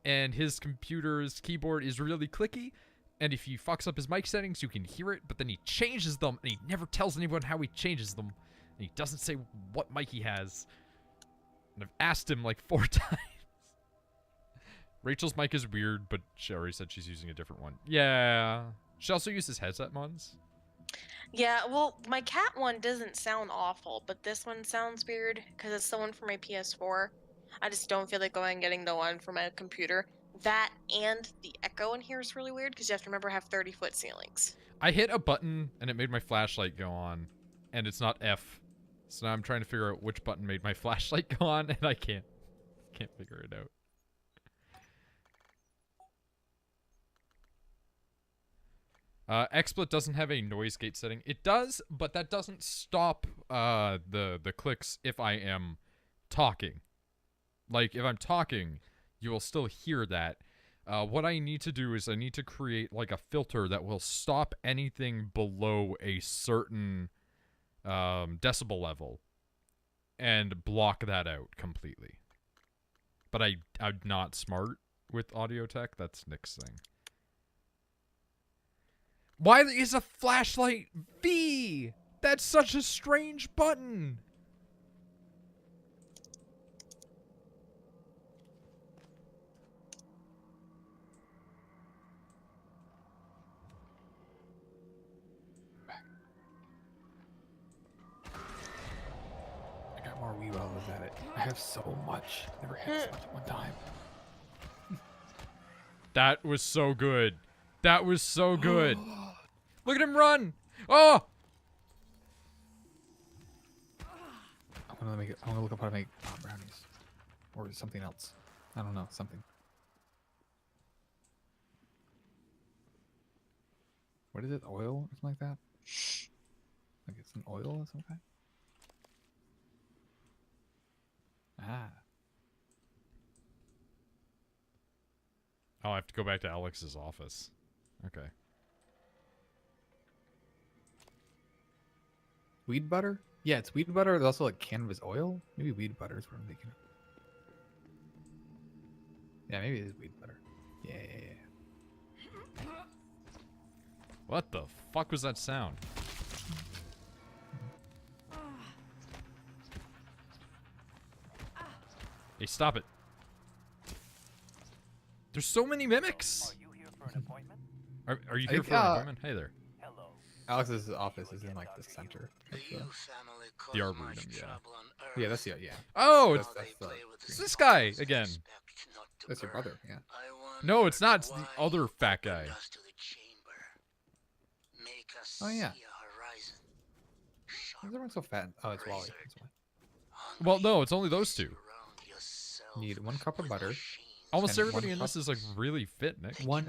and his computer's keyboard is really clicky, and if he fucks up his mic settings, you can hear it, but then he changes them, and he never tells anyone how he changes them, and he doesn't say what mic he has. And I've asked him like 4 times. Rachel's mic is weird, but she already said she's using a different one. Yeah. She also uses headset mods. Yeah, well, my cat one doesn't sound awful, but this one sounds weird because it's the one for my PS4. I just don't feel like going and getting the one for my computer. That and the echo in here is really weird because you have to remember I have 30-foot ceilings. I hit a button and it made my flashlight go on, and it's not F. So now I'm trying to figure out which button made my flashlight go on, and I can't figure it out. XSplit doesn't have a noise gate setting. It does, but that doesn't stop the clicks if I am talking. Like, if I'm talking, you will still hear that. What I need to do is I need to create, like, a filter that will stop anything below a certain decibel level and block that out completely. But I'm not smart with audio tech. That's Nick's thing. Why is a flashlight V? That's such a strange button. I got more Wii Wells at it. I have so much. Never had so much at one time. That was so good. That was so good. Look at him run. Oh! I'm gonna look up how to make brownies. Or something else. I don't know, something. What is it? Oil or something like that? Like it's an oil or something? Ah. Oh, I have to go back to Alex's office. Okay. Weed butter? Yeah, it's weed butter. There's also like canvas oil. Maybe weed butter is what I'm thinking. Yeah, maybe it is weed butter. Yeah. What the fuck was that sound? Hey, stop it. There's so many mimics. Are you here for an appointment? Are you I here think, for an appointment? Hey there. Hello. Alex's office is in like the center. The Arboretum, yeah. Yeah, that's yeah. Oh, That's it's this guy again. That's your brother. Yeah. No, it's not. It's the other fat guy. Oh, yeah. see a horizon. Why is everyone so fat? Oh, it's Wally. That's why. Well, no, it's only those two. Surround yourself Need 1 cup of butter. machines. Almost And everybody one in this cup- is like really fit, Nick. 1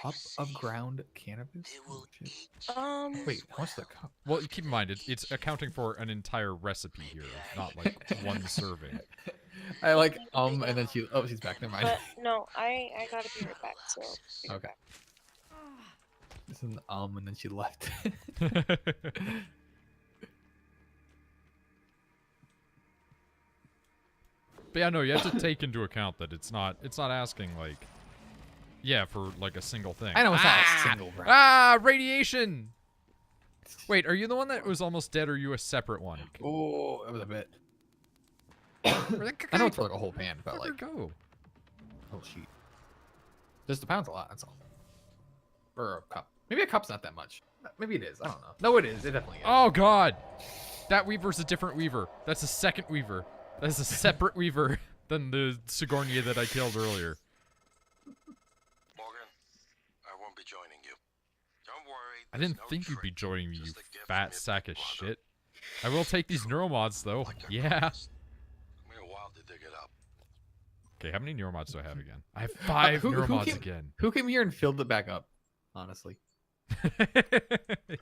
cup of ground cannabis. They Oh, will shit. eat Wait, how much is the cup? Well, keep in mind, it's accounting for an entire recipe here, not like one serving. I like and then she's back. Never mind. But no, I gotta be right back. So Okay. This is an and then she left. But yeah, no, you have to take into account that it's not asking like, yeah, for like a single thing. I know it's not a single round. Ah, radiation. Wait, are you the one that was almost dead, or are you a separate one? Oh, that was a bit. Where'd that I know it's for like a whole pan, but fucker like, go? oh sheet. Just a pound's a lot. That's all. Or a cup. Maybe a cup's not that much. Maybe it is. I don't know. No, it is. It definitely is. Oh God, that weaver's a different weaver. That's a second weaver. That's a separate weaver than the Sigourney that I killed earlier. Morgan, I won't be joining you. Don't worry. I didn't think you'd be joining me, you fat sack of shit. I will take these neuromods though. Yeah. Took me a while to dig it up. Okay, how many neuromods do I have again? I have 5 neuromods came, again. Who came here and filled it back up? Honestly,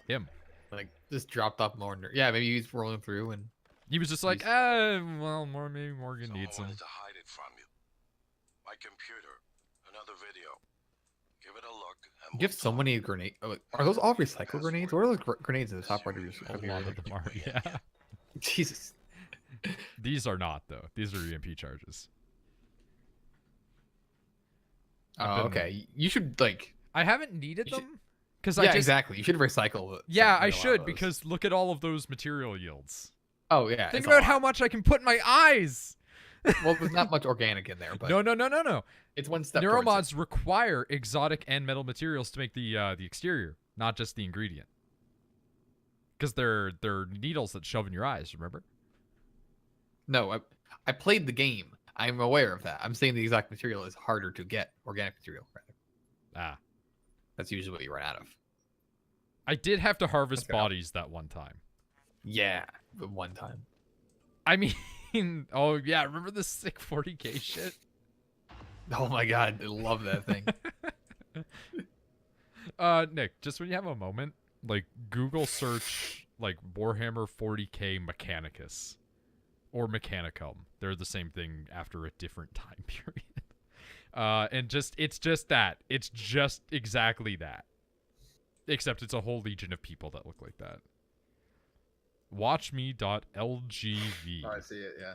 Him. like just dropped off more. Yeah, maybe he's rolling through and. He was just like, well, maybe Morgan Someone needs him. wanted to hide it from you. My computer, another video. Give it a look. And Give so many grenades. Are those all recycled grenades? What are those grenades in the top right of your A lot of them are, yeah. Jesus. These are not, though. These are EMP charges. Oh, I've been- okay. You should like. I haven't needed You should- them. Because Yeah, I just, exactly. You should recycle it. Yeah, some- I a lot of should, those. because look at all of those material yields. Oh yeah. Think it's a about lot. how much I can put in my eyes. Well, there's not much organic in there, but No. it's one step. towards it. Neuromods require exotic and metal materials to make the exterior, not just the ingredient. Because they're needles that shove in your eyes. Remember? No, I played the game. I'm aware of that. I'm saying the exact material is harder to get. Organic material, rather. Ah, That's usually what you run out of. I did have to harvest That's right. bodies that one time. Yeah, the one time. I mean, oh yeah, remember the sick 40k shit? Oh my god, I love that thing. Nick, just when you have a moment, like Google search like Warhammer 40k Mechanicus or Mechanicum. They're the same thing after a different time period. And it's just that. It's just exactly that. Except it's a whole legion of people that look like that. Watchme.lgv. Oh, I see it. Yeah.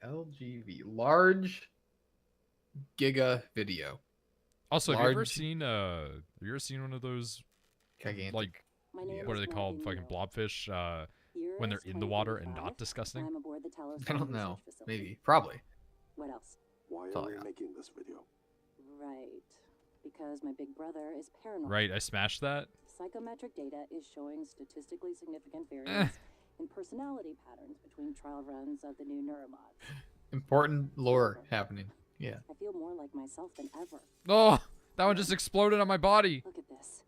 LGV, large giga video. Also, have you ever large- seen one of those Gigantic. like My name what are is they called? Morgan Fucking Neal. blobfish Year when they're is in the water and 2025, not disgusting? I'm aboard the Talos I I don't know. research facility. Maybe. Probably. What else? Why That's all are I we got. making this video? Right. Because my big brother is paranoid. Right, I smashed that. Psychometric data is showing statistically significant Eh. variance in personality patterns between trial runs of the new neuromods. Important lore happening. Yeah. I feel more like myself than ever. Oh, that one just exploded on my body. Look at this.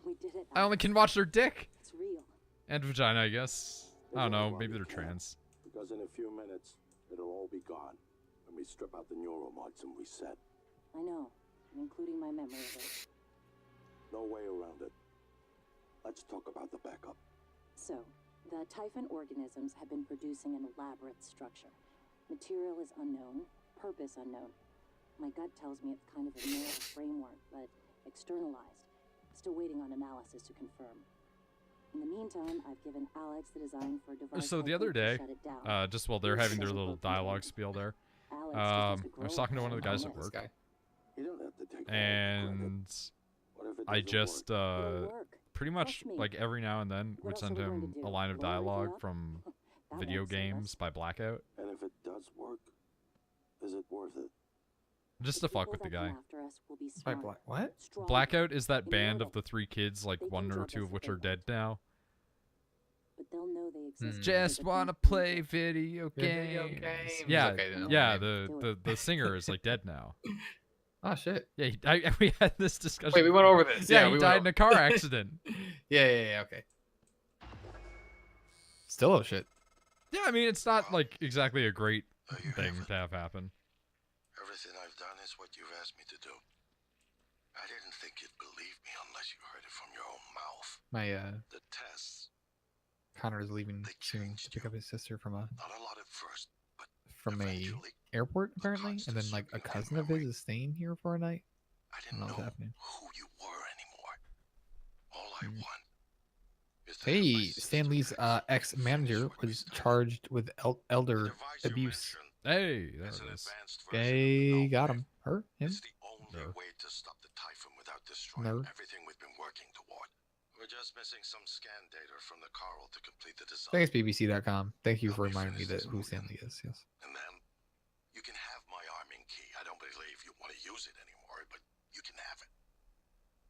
We did it. I only Alex. can watch their dick It's real. and vagina, I guess. I don't know. Maybe they're trans. Because in a few minutes, it'll all be gone. When we strip out the neuromods and reset. I know, including my memory of it. No way around it. Let's talk about the backup. So, the Typhon organisms have been producing an elaborate structure. Material is unknown, purpose unknown. My gut tells me it's kind of a neural framework, but externalized. Still waiting on analysis to confirm. In the meantime, I've given Alex the design for a device. So the I other think will day, shut it down. just while they're having their little dialogue spiel there, Alex just has to I grow was talking to up one of the guys at This work, guy. You don't have to take all the credit. and What if it I doesn't just work? It'll work. pretty much Trust me. like every now and then What would else are send we going him to do? a line of Blow everything dialogue up? from That video won't save games us. by Blackout, And if it does work, is it worth it? just to The fuck people with the that come guy. after us will be By smart, Black. What? strong, Blackout is that band immortal. of the 3 kids, like They can 1 or drop 2 us of if which they are want. dead now. but they'll know they exist. because Just of wanna these play people. video Video games. games. Yeah, Okay, then yeah. maybe. The singer is like dead now. Oh shit. Yeah, we had this discussion. Wait, we went over this. Yeah, we he died in a car accident. Yeah. Okay. Still oh shit. Yeah, I mean, it's not like exactly a great You thing have it. to have happen. Everything I've done is what you've asked me to do. I didn't think you'd believe me unless you heard it from your own mouth. My The tests, Connor is leaving They soon to changed pick you. up his sister from a not a lot at first, but a eventually, airport apparently, and constant then like a slipping in cousin of memory. his is staying here for a night. I I didn't don't know know what's happening. who you were anymore. All I want is to have my Hey, sister Stanley's back and ex-manager finish what we was started. charged with elder The device you abuse. mentioned Hey, there is it an is. advanced version of the Gay got TheNoidBag. him. Her? Him? It's the only Her. way to stop the Typhon without destroying Never. everything we've been working toward. We're just missing some scan data from the Coral to complete the design. Thanks, BBC.com. Thank you for Help me reminding me finish that this who movie. Stanley is. Yes. And then you can have my arming key. I don't believe you want to use it anymore, but you can have it.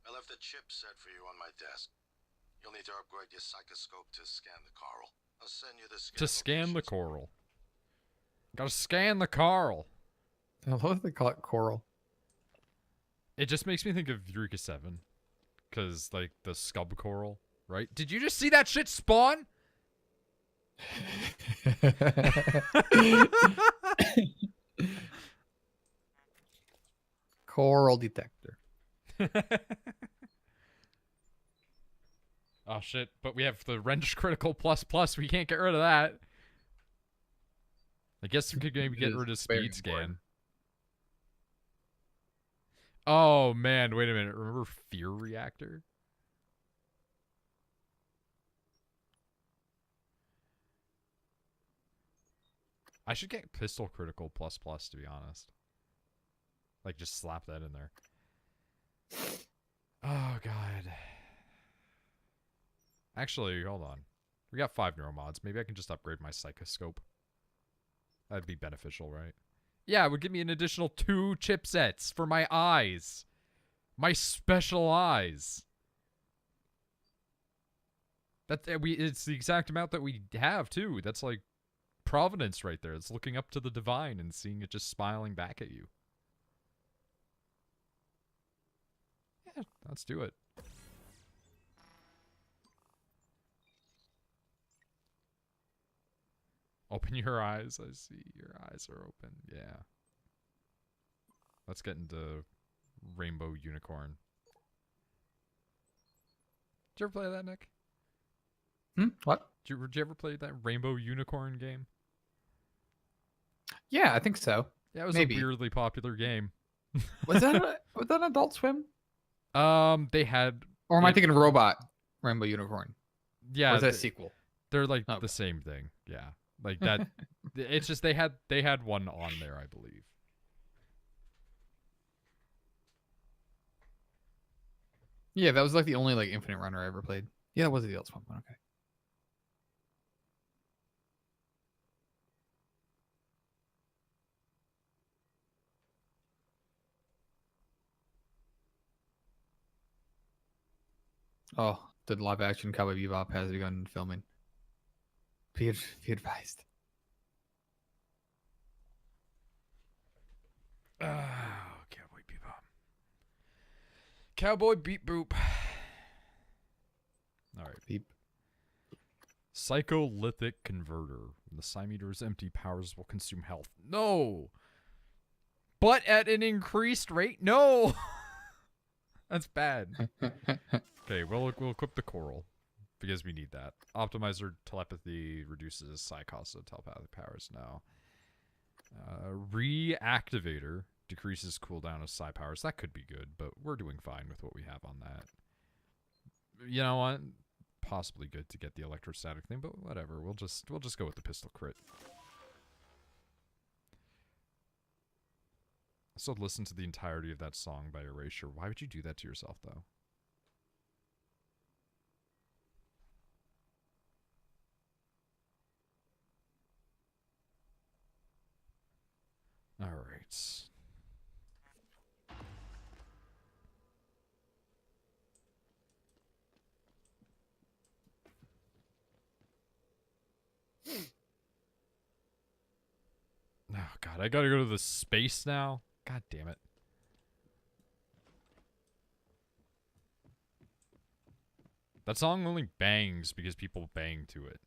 I left a chip set for you on my desk. You'll need to upgrade your psychoscope to scan the Coral. I'll send you the To scan the locations. coral. Gotta scan the coral. I love they call it coral. It just makes me think of Eureka 7. Because, like, the scub coral, right? Did you just see that shit spawn? Coral detector. Oh, shit. But we have the wrench critical plus plus. We can't get rid of that. I guess we could maybe get It is rid of very speed scan. important. Oh, man. Wait a minute. Remember fear reactor? I should get pistol critical plus plus, to be honest. Like, just slap that in there. Oh, God. Actually, hold on. We got 5 neuromods. Maybe I can just upgrade my psychoscope. That'd be beneficial, right? Yeah, it would give me an additional 2 chipsets for my eyes. My special eyes. It's the exact amount that we have, too. That's like providence right there. It's looking up to the divine and seeing it just smiling back at you. Yeah, let's do it. Open your eyes. I see your eyes are open. Yeah. Let's get into Rainbow Unicorn. Did you ever play that, Nick? What? Did you ever play that Rainbow Unicorn game? Yeah, I think so. Yeah, it was Maybe. a weirdly popular game. Was that an Adult Swim? They had... Or am I thinking Robot Rainbow Unicorn? Yeah, Or is that a sequel? they're like Okay. the same thing. Yeah. Like that... It's just they had one on there, I believe. Yeah, that was like the only like Infinite Runner I ever played. Yeah, that was the Adult Swim one. Okay. Oh, the live action Cowboy Bebop has begun filming. Be advised. Oh, Cowboy Bebop. Cowboy Beep Boop. Alright. Beep. Psycholithic Converter. When the psi meter's empty, powers will consume health. No! But at an increased rate? No! That's bad. Okay, we'll equip the coral. Because we need that. Optimizer telepathy reduces psi cost of telepathic powers now. Reactivator decreases cooldown of psi powers. That could be good, but we're doing fine with what we have on that. You know what? Possibly good to get the electrostatic thing, but whatever. We'll just go with the pistol crit. So listen to the entirety of that song by Erasure. Why would you do that to yourself, though? All right. Oh, God. I gotta go to the space now? God damn it. That song only bangs because people bang to it.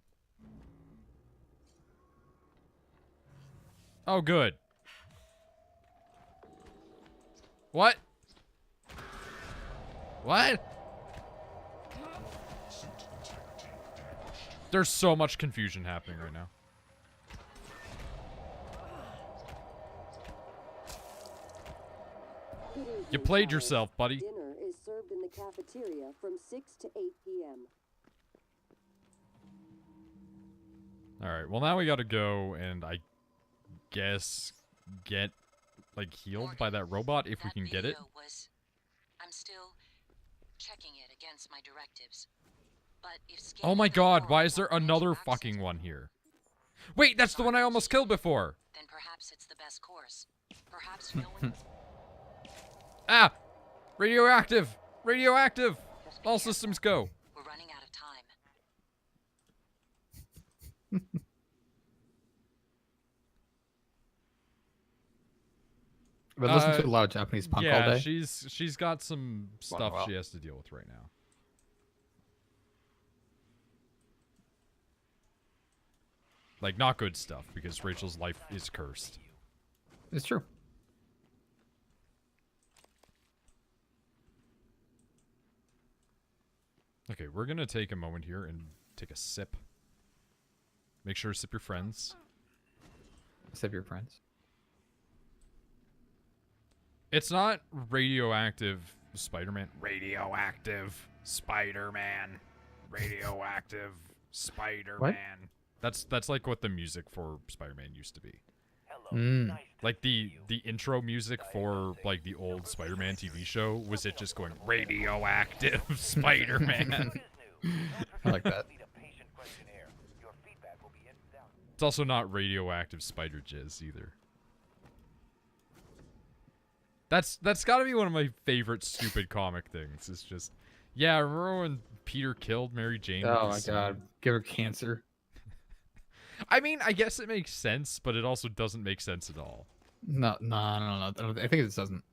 Oh, good. What? What? There's so much confusion happening right now. You played yourself, buddy. Dinner is served in the cafeteria from 6 to 8 p.m. Alright, well now we gotta go and I guess get, like, healed by that robot if we can get it. I'm still checking it against my directives. But if Oh my god, why is there another fucking one here? Wait, that's the one I almost killed before! then perhaps it's the best course. Perhaps no one Ah! Radioactive! Radioactive! All systems go. we're running out of time. But listen to a lot of Japanese punk all Yeah, day. she's got some stuff well. she has to deal with right now. Like, not good stuff, because Rachel's life is cursed. It's true. Okay, we're gonna take a moment here and take a sip. Make sure to sip your friends. Save your friends. It's not radioactive Spider-Man. Radioactive Spider-Man. Radioactive Spider-Man. That's like what the music for Spider-Man used to be. Mm. Like the intro music for like the old Spider-Man TV show was it just going radioactive Spider-Man. I like that. It's also not radioactive spider jizz either. That's got to be one of my favorite stupid comic things. It's just, yeah, remember when Peter killed Mary Jane? Oh with my his god. sword? Give her cancer. I mean, I guess it makes sense, but it also doesn't make sense at all. No. I think it doesn't.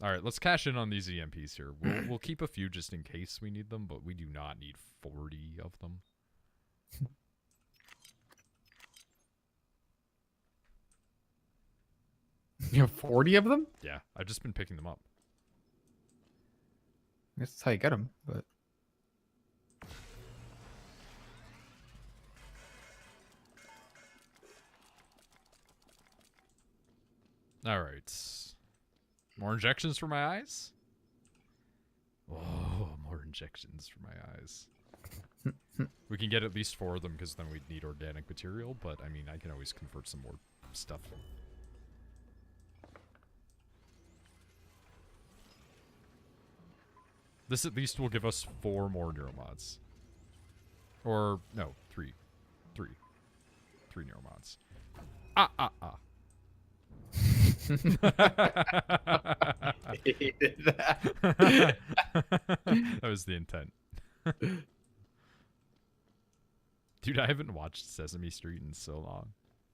All right, let's cash in on these EMPs here. We'll keep a few just in case we need them, but we do not need 40 of them. You have 40 of them? Yeah, I've just been picking them up. I guess that's how you get them, but... All right. More injections for my eyes? Oh, more injections for my eyes. We can get at least 4 of them because then we'd need organic material, but I mean, I can always convert some more stuff. This at least will give us 4 more neuromods. Or, no, 3. 3 neuromods. I hated that. That was the intent. Dude, I haven't watched Sesame Street in so long.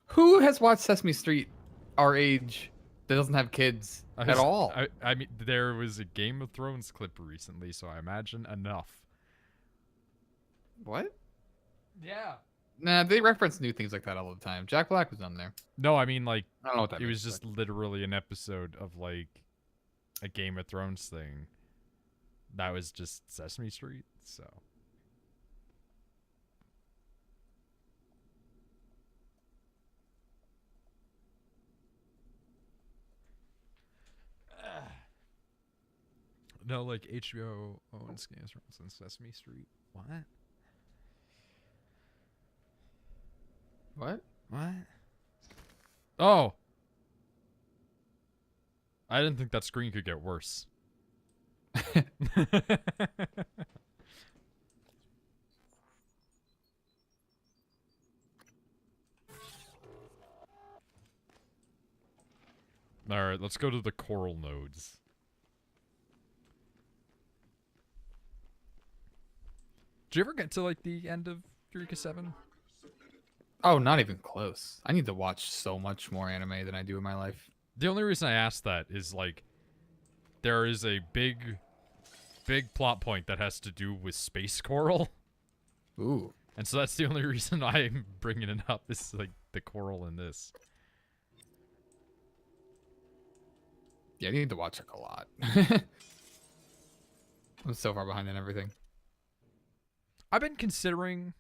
Who has watched Sesame Street our age that doesn't have kids at all? I mean, there was a Game of Thrones clip recently, so I imagine enough. What? Yeah. Nah, they reference new things like that all the time. Jack Black was on there. No, I mean, like, I don't know what that it means. was just literally an episode of, like, a Game of Thrones thing. That was just Sesame Street, so. No, like HBO owns Game of Thrones and Sesame Street. What? What? What? Oh! I didn't think that screen could get worse. Alright, let's go to the coral nodes. Did you ever get to, like, the end of Eureka 7? Oh, not even close. I need to watch so much more anime than I do in my life. The only reason I asked that is, like, there is a big big plot point that has to do with space coral. Ooh. And so that's the only reason I'm bringing it up is like the coral in this. Yeah, you need to watch like a lot. I'm so far behind in everything. I've been considering,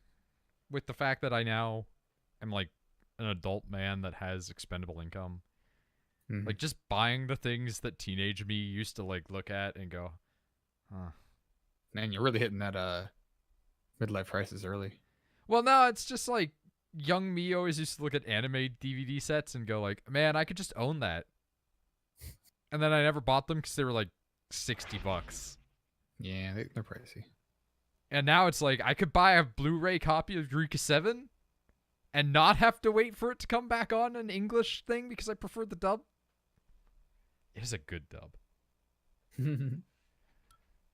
with the fact that I now am like an adult man that has expendable income, like just buying the things that teenage me used to like look at and go, huh. Man, you're really hitting that midlife crisis early. Well, no, it's just like young me always used to look at anime DVD sets and go like, man, I could just own that. And then I never bought them because they were like $60. Yeah, they're pricey. And now it's like I could buy a Blu-ray copy of Eureka 7 and not have to wait for it to come back on an English thing because I prefer the dub. It is a good dub.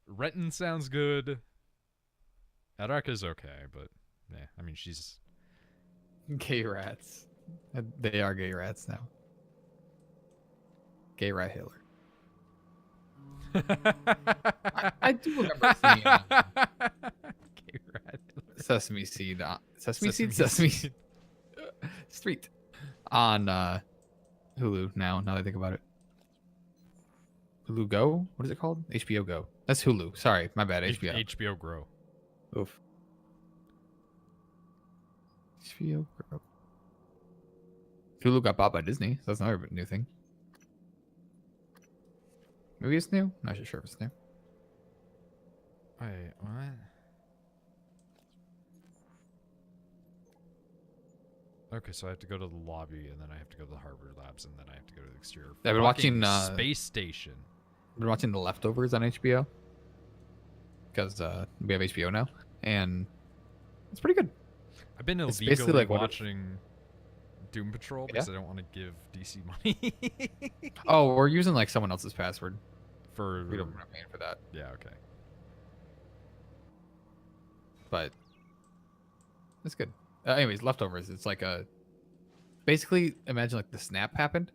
Renton sounds good. Araka's okay, but yeah, I mean she's gay rats. They are gay rats now. Gay rat Hitler. I do remember seeing gay rat Hitler. Sesame Seed. Sesame Seed. Street on Hulu now that I think about it. Hulu Go? What is it called? HBO Go. That's Hulu. Sorry, my bad. HBO. HBO Grow. Oof. HBO Grow. Hulu got bought by Disney, so that's another new thing. Maybe it's new? Not sure if it's new. Wait, what? Okay, so I have to go to the lobby, and then I have to go to the Harvard labs, and then I have to go to the exterior. I've been watching Space Station. I've been watching The Leftovers on HBO because we have HBO now, and it's pretty good. I've been It's illegally basically like watching Doom Patrol because I don't want to give DC money. Oh, we're using like someone else's password. We're not paying for that. Yeah, okay. But it's good. Anyways, Leftovers. It's like basically imagine like the snap happened.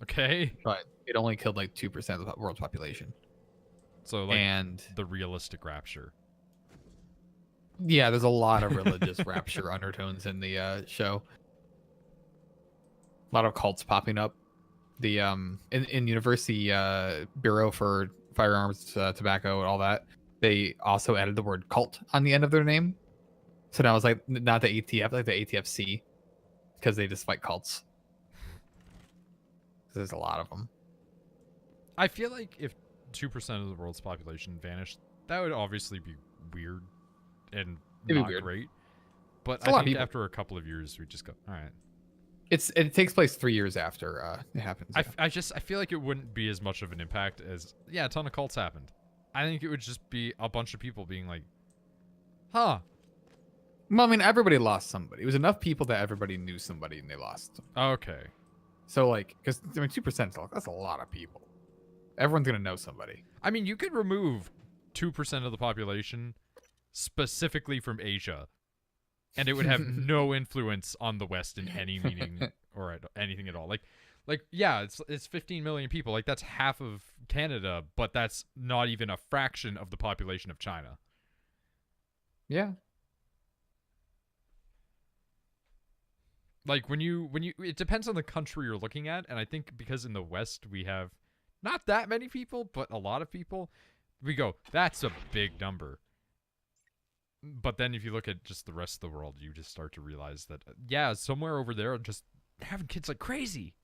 Okay. But it only killed like 2% of the world's population. So like and the realistic rapture. Yeah, there's a lot of religious rapture undertones in the show. A lot of cults popping up. The in University Bureau for Firearms, Tobacco, and all that, they also added the word cult on the end of their name. So now it's like not the ATF, like the ATFC, because they just fight cults. There's a lot of them. I feel like if 2% of the world's population vanished, that would obviously be weird and not great. But I think after a couple of years, we just go, all right. It takes place 3 years after it happens. Yeah. I feel like it wouldn't be as much of an impact as a ton of cults happened. I think it would just be a bunch of people being like, huh. Well, I mean, everybody lost somebody. It was enough people that everybody knew somebody and they lost. Okay. So like, because I mean, 2%, that's a lot of people. Everyone's gonna know somebody. I mean, you could remove 2% of the population specifically from Asia, and it would have no influence on the West in any meaning or anything at all. Like yeah, it's 15 million people. Like that's half of Canada, but that's not even a fraction of the population of China. Yeah. Like when you it depends on the country you're looking at, and I think because in the West we have not that many people, but a lot of people, we go, that's a big number. But then if you look at just the rest of the world, you just start to realize that, yeah, somewhere over there just having kids like crazy.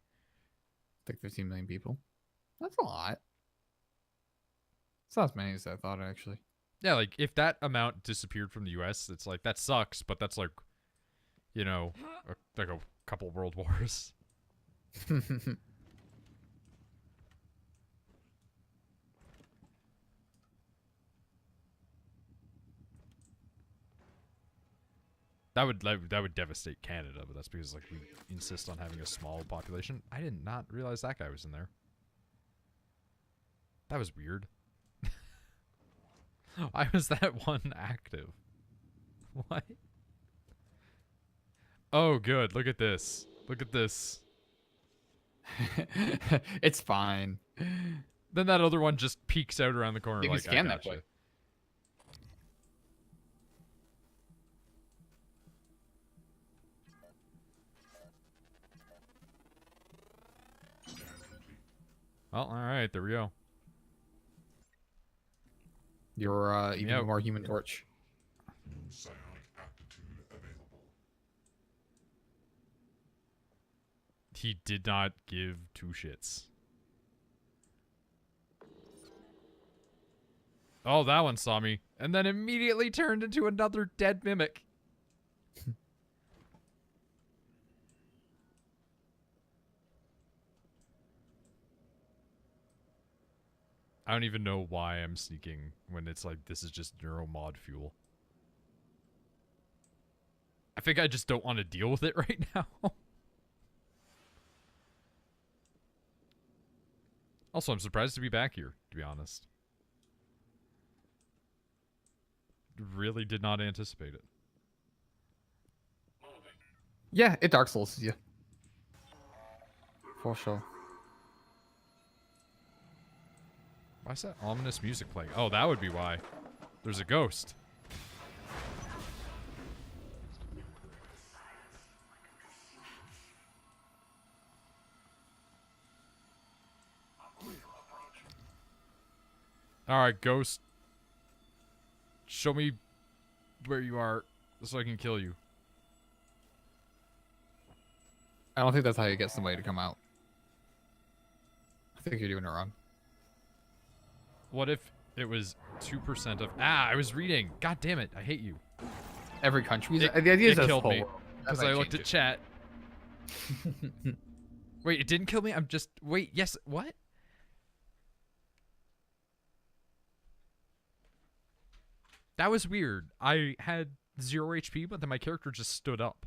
Like 15 million people. That's a lot. It's not as many as I thought, actually. Yeah, like if that amount disappeared from the U.S., it's like, that sucks, but that's like, you know, like a couple world wars. That would devastate Canada, but that's because like we insist on having a small population. I did not realize that guy was in there. That was weird. Why was that one active? What? Oh, good. Look at this. Look at this. It's fine. Then that other one just peeks out around the corner. You can like, scan I that gotcha. way. Well, all right, there we go. You're even Yep. more Human Torch. He did not give two shits. Oh, that one saw me, and then immediately turned into another dead mimic. I don't even know why I'm sneaking when it's like, this is just neuromod fuel. I think I just don't want to deal with it right now. Also, I'm surprised to be back here, to be honest. Really did not anticipate it. Yeah, it Dark Souls you. For sure. Why is that ominous music playing? Oh, that would be why. There's a ghost. Alright, ghost. Show me where you are so I can kill you. I don't think that's how you get somebody to come out. I think you're doing it wrong. What if it was 2% of... Ah, I was reading. God damn it. I hate you. Every country. It, the idea is it that's killed full me. world. That Because might I looked change at chat. Wait, it didn't kill me? I'm just... Wait, yes. What? That was weird. I had 0 HP, but then my character just stood up.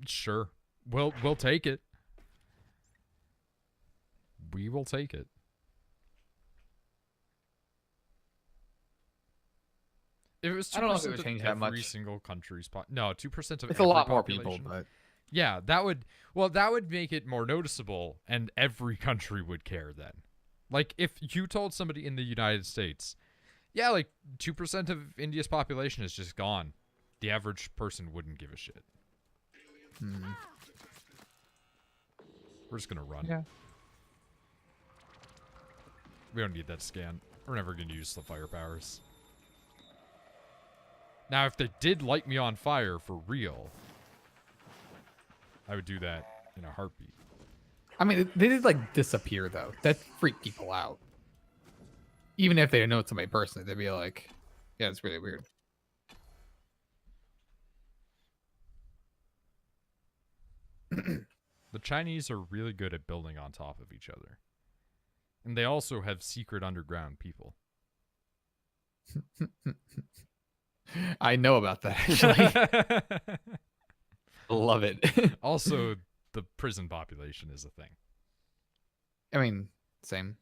Sure. We'll take it. We will take it. If it was 2% I don't know if it would of change that every much. single country's no, 2% of It's a every lot more people, population. but Yeah, that would make it more noticeable, and every country would care then. Like, if you told somebody in the United States, yeah, like 2% of India's population is just gone, the average person wouldn't give a shit. We're just gonna run. Yeah. We don't need that scan. We're never gonna use the fire powers. Now, if they did light me on fire for real, I would do that in a heartbeat. I mean, they did like disappear though. That freaked people out. Even if they didn't know it's somebody personally, they'd be like, "Yeah, it's really weird." The Chinese are really good at building on top of each other. And they also have secret underground people. I know about that actually. Love it. Also, the prison population is a thing. I mean, same.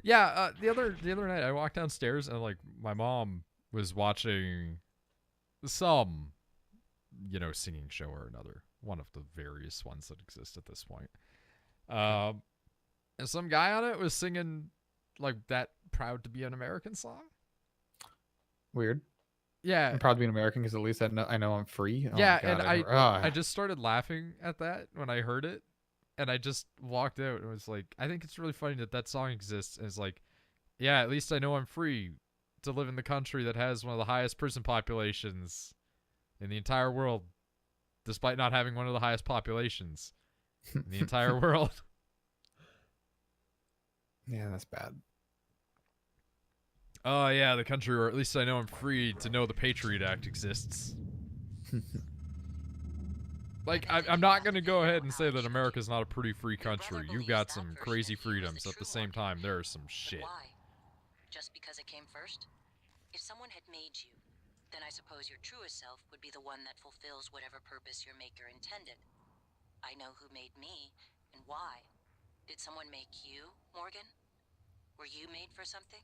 Yeah, the other night I walked downstairs and like my mom was watching some, singing show or another, one of the various ones that exist at this point. And some guy on it was singing like that "Proud to Be an American" song. Weird. Yeah, I'm proud to be an American because at least I know I'm free. Oh yeah, my God, and I just started laughing at that when I heard it, and I just walked out and was like, I think it's really funny that song exists. And it's like, yeah, at least I know I'm free to live in the country that has one of the highest prison populations in the entire world, despite not having one of the highest populations in the entire world. Yeah, that's bad. Oh yeah, the country where at least I know I'm free to know the Patriot Act exists. Like, I'm not going to go ahead and say that America's not a pretty free country. You've got some crazy freedoms. At the same time, there is some shit. Why? Just because it came first? If someone had made you, then I suppose your truest self would be the one that fulfills whatever purpose your maker intended. I know who made me, and why. Did someone make you, Morgan? Were you made for something?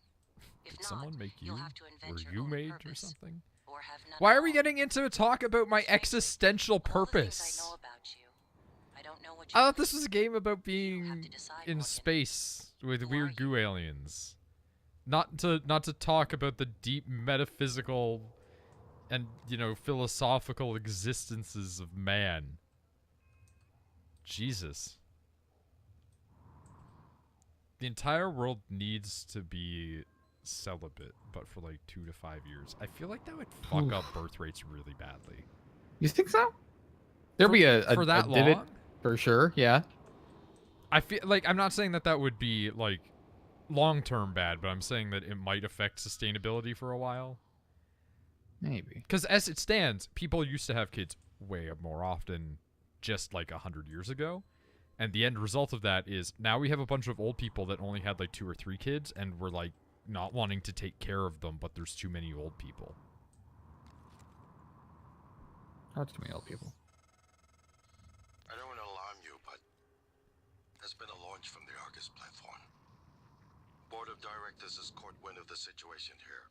If not, Someone make you? you'll have to invent Were your you own made purpose. or something? or have none. Why at are we all. getting into a talk about my Frankly, existential of all the things purpose? I know about you, I don't know what I you thought this believe. was a game about You have being to decide, in Morgan. space with Who are weird you? goo aliens. Not to talk about the deep metaphysical and, you know, philosophical existences of man. Jesus. The entire world needs to be celibate, but for like 2 to 5 years. I feel like that would fuck up birth rates really badly. You think so? There'll be a For that divot long? for sure. Yeah. I feel like, I'm not saying that that would be like long-term bad, but I'm saying that it might affect sustainability for a while. Maybe. Because as it stands, people used to have kids way more often just like 100 years ago. And the end result of that is now we have a bunch of old people that only had like 2 or 3 kids and we're like not wanting to take care of them, but there's too many old people. Not too many old people. I don't want to alarm you, but there's been a launch from the Argus platform. Board of Directors has caught wind of the situation here.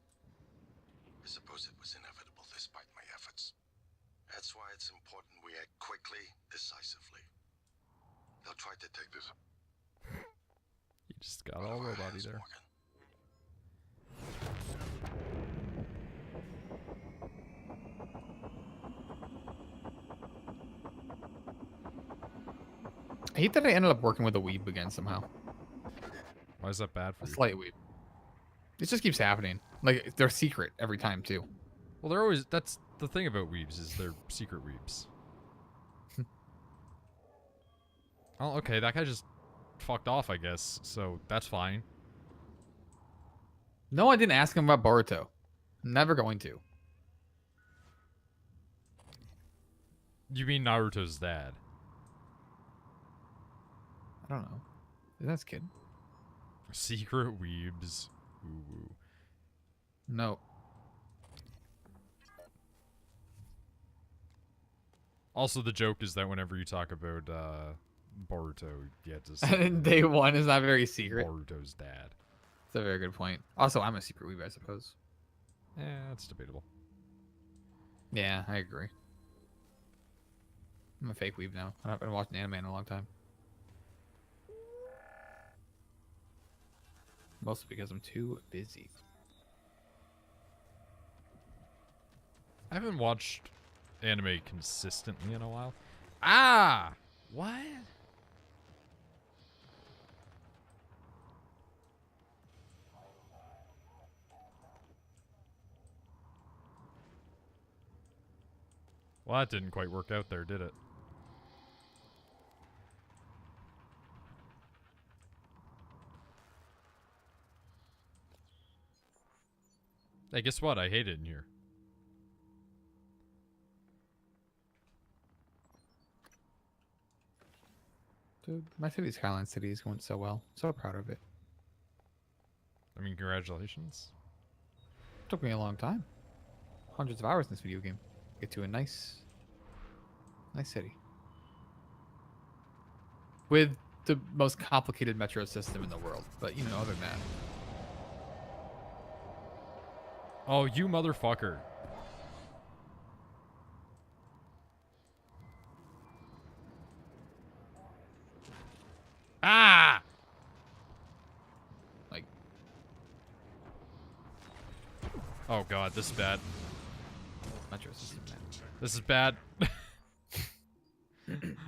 I suppose it was inevitable despite my efforts. That's why it's important we act quickly, decisively. They'll try to take this You just got out all of our robot hands, there. Morgan. I hate that I ended up working with a weeb again somehow. Why is that bad for A you? slight weeb. It just keeps happening. Like, they're secret every time, too. Well, they're always, that's the thing about weebs, is they're secret weebs. Oh, okay, that guy just fucked off, I guess, so that's fine. No, I didn't ask him about Boruto. Never going to. You mean Naruto's dad? I don't know. That's kid. Secret weebs. Ooh, woo. No. Also, the joke is that whenever you talk about Boruto, you have to say And day one is not very secret. Boruto's dad. That's a very good point. Also, I'm a secret weeb, I suppose. Eh, that's debatable. Yeah, I agree. I'm a fake weeb now. I've been watching anime in a long time. Mostly because I'm too busy. I haven't watched anime consistently in a while. Ah! What? Well, that didn't quite work out there, did it? Hey, guess what? I hate it in here. Dude, my City Skyline City is going so well. So proud of it. I mean, congratulations. Took me a long time. Hundreds of hours in this video game. Get to a nice city. With the most complicated metro system in the world. But, you know, other than that. Oh, you motherfucker. Ah! Like, Oh god, this is bad. metro system, man. This is bad.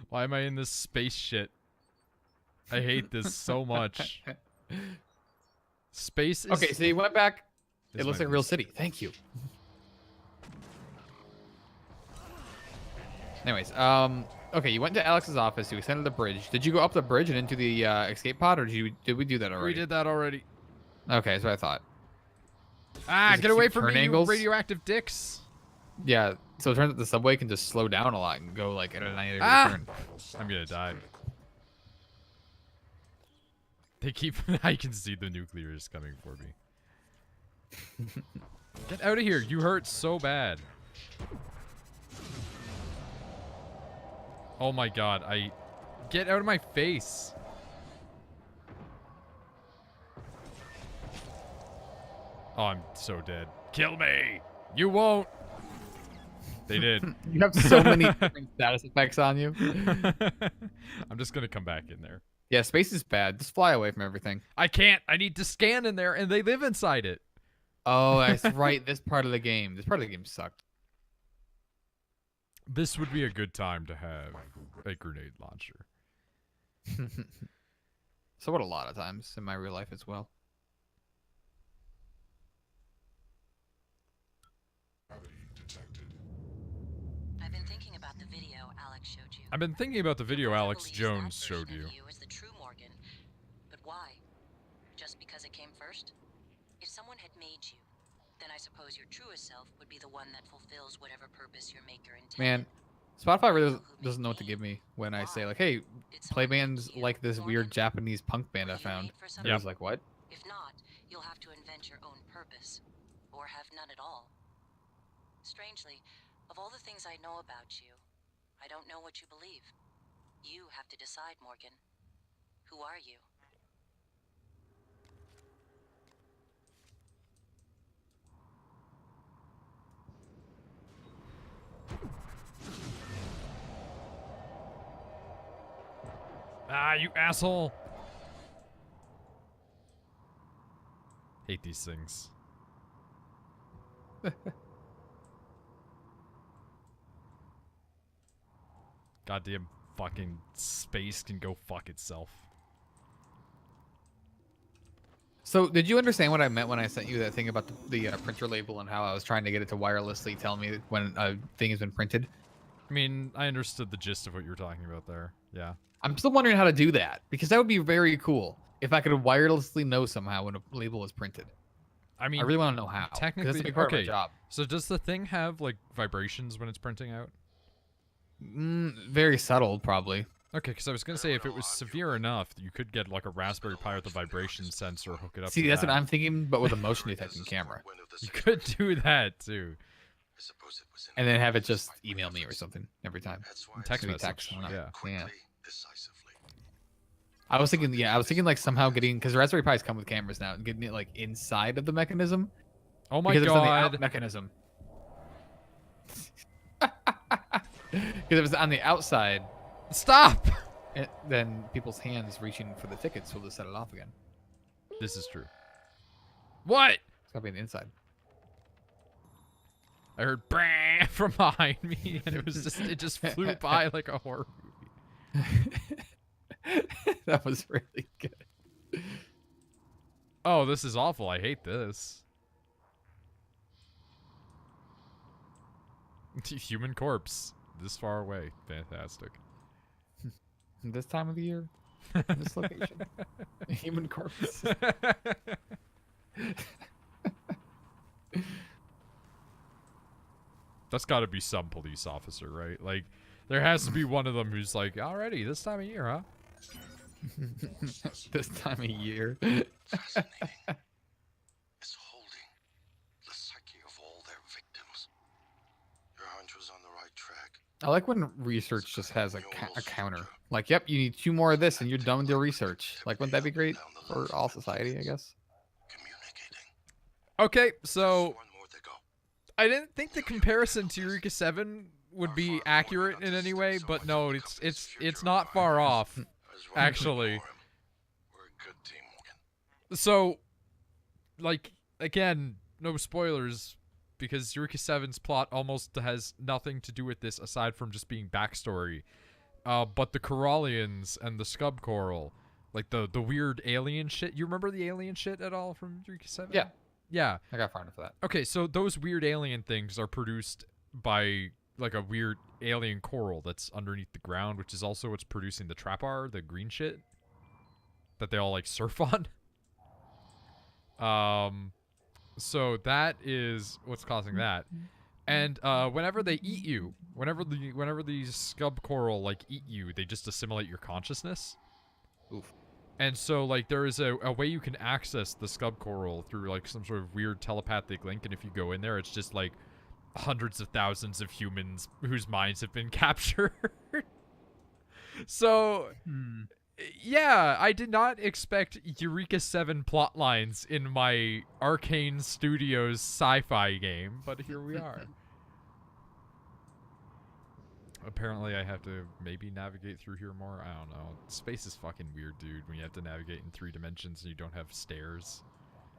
Why am I in this space shit? I hate this so much. Space is... Okay, so you went back. is It looks my like a real least- city. Thank you. Anyways, okay, you went to Alex's office. You ascended the bridge. Did you go up the bridge and into the escape pod, or did we do that already? We did that already. Okay, that's what I thought. Ah, Does it get away keep from turn me, angles? you radioactive dicks. Yeah, so it turns out the subway can just slow down a lot and go like at a 90-degree Ah! turn. I'm gonna die. They keep... I can see the nuclears coming for me. Get out of here. You hurt so bad. Oh my god, Get out of my face. Oh, I'm so dead. Kill me. You won't. They did. You have so many different status effects on you. I'm just gonna come back in there. Yeah, space is bad. Just fly away from everything. I can't. I need to scan in there, and they live inside it. Oh, that's right. This part of the game. This part of the game sucked. This would be a good time to have a grenade launcher. So what a lot of times in my real life as well. I've been thinking about the video Alex showed you. I've been thinking about the video Everyone Alex believes Jones that showed version you. of is the true Morgan. But why? Just because it came first? If someone had made you, then I suppose your truest self would be the one that fulfills whatever purpose your maker intended. Man, Spotify really doesn't know what to give me when I say like, "Hey, play bands like this weird Japanese punk band I found." I was like, "What?" If not, you'll have to invent your own purpose, or have none at all. Strangely, of all the things I know about you, I don't know what you believe. You have to decide, Morgan. Who are you? Ah, you asshole! Hate these things. Goddamn fucking space can go fuck itself. So, did you understand what I meant when I sent you that thing about the printer label and how I was trying to get it to wirelessly tell me when a thing has been printed? I mean, I understood the gist of what you were talking about there. Yeah. I'm still wondering how to do that because that would be very cool if I could wirelessly know somehow when a label is printed. I mean, I really want to know how. 'cause technically, that's a big part of my okay. job. So does the thing have like vibrations when it's printing out? Very subtle, probably. Okay, because I was gonna say if it was severe enough, you could get like a Raspberry Pi with a vibration sensor, hook it up. See, to that's that. what I'm thinking, but with a motion detecting camera, You could do that too. and then have it just email me or something every time. Text Maybe message. text, I don't know. Yeah. Yeah. I was thinking like somehow getting, because Raspberry Pis come with cameras now, and getting it like inside of the mechanism. Oh my because It's on the god. out mechanism. Because if it's on the outside, Stop! then people's hands reaching for the tickets will just set it off again. This is true. What? It's gotta be on the inside. I heard "brah" from behind me, and it just flew by like a horror movie. That was really good. Oh, this is awful. I hate this. Human corpse this far away. Fantastic. This time of the year, this location, human corpse. That's got to be some police officer, right? Like, there has to be one of them who's like, "Alrighty, this time of year, huh?" This time of year. Fascinating. It's holding the psyche of all their victims. Your hunch was on the right track. I like when research just has a counter. Like, yep, you need 2 more of this and you're done with your research. Like, wouldn't that be great for all society, I guess? Communicating. Okay, so One more to go. I didn't think the comparison to Eureka 7 would be accurate in any way, but no, it's not far off, actually. We're a good team, Morgan. So, like, again, no spoilers, because Eureka 7's plot almost has nothing to do with this aside from just being backstory. But the Corallians and the Scub Coral, like the weird alien shit. You remember the alien shit at all from Eureka 7? Yeah. Yeah. I got far enough for that. Okay, so those weird alien things are produced by like a weird alien coral that's underneath the ground, which is also what's producing the trapar, the green shit that they all like surf on. So that is what's causing that. And whenever they eat you, whenever these scub coral like eat you, they just assimilate your consciousness. Oof. And so like there is a way you can access the scub coral through like some sort of weird telepathic link, and if you go in there, it's just like hundreds of thousands of humans whose minds have been captured. So yeah, I did not expect Eureka 7 plot lines in my Arcane Studios sci-fi game, but here we are. apparently I have to maybe navigate through here more. I don't know. Space is fucking weird, dude, when you have to navigate in 3 dimensions and you don't have stairs.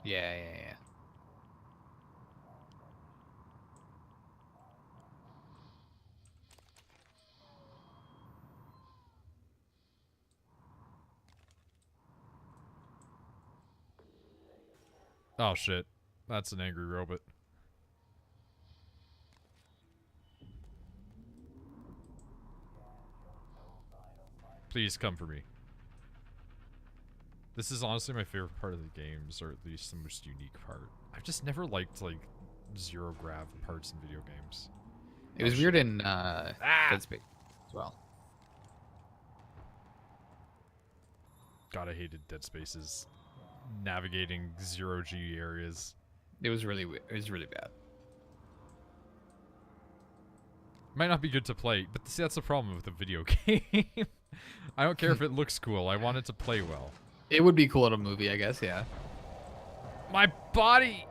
Yeah. Oh shit. That's an angry robot. Please come for me. This is honestly my favorite part of the games, or at least the most unique part. I've just never liked, like, zero grav parts in video games. It was weird in Dead Space as well. God, I hated Dead Space's navigating zero G areas. It was really weird. It was really bad. Might not be good to play, but see, that's the problem with a video game. I don't care if it looks cool. I want it to play well. It would be cool in a movie, I guess. Yeah. My body!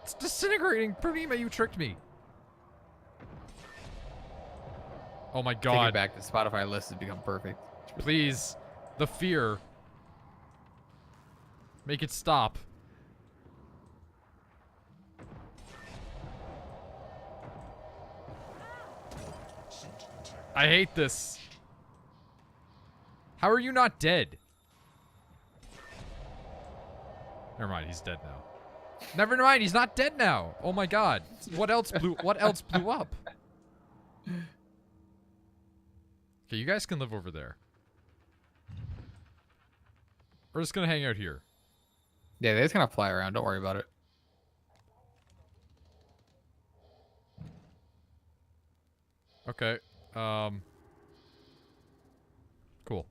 It's disintegrating. Purnima, you tricked me. Oh my god. Take it back. The Spotify list has become perfect. Please. The fear. Make it stop. I hate this. How are you not dead? Never mind, he's dead now. Never mind, he's not dead now. Oh my god. What else blew up? Okay, you guys can live over there. We're just gonna hang out here. Yeah, they're just gonna fly around. Don't worry about it. Okay. Cool.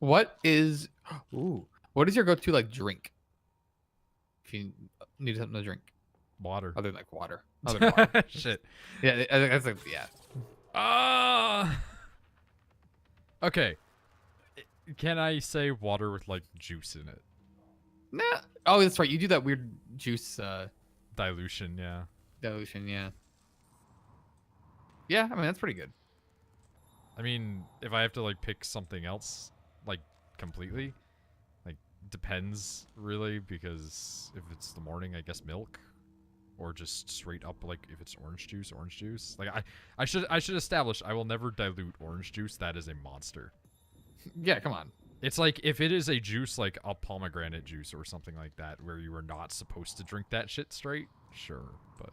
What is your go-to like drink? If you need something to drink, Water. other than like water. Other than water. Shit. Yeah, that's like yeah. Okay. Can I say water with like juice in it? Nah. Oh, that's right. You do that weird juice Dilution, yeah. dilution. Yeah. Yeah, I mean that's pretty good. I mean, if I have to like pick something else, like completely, like depends really, because if it's the morning, I guess milk, or just straight up like if it's orange juice. Like I should establish I will never dilute orange juice. That is a monster. Yeah, come on. It's like if it is a juice like a pomegranate juice or something like that, where you are not supposed to drink that shit straight. Sure, but.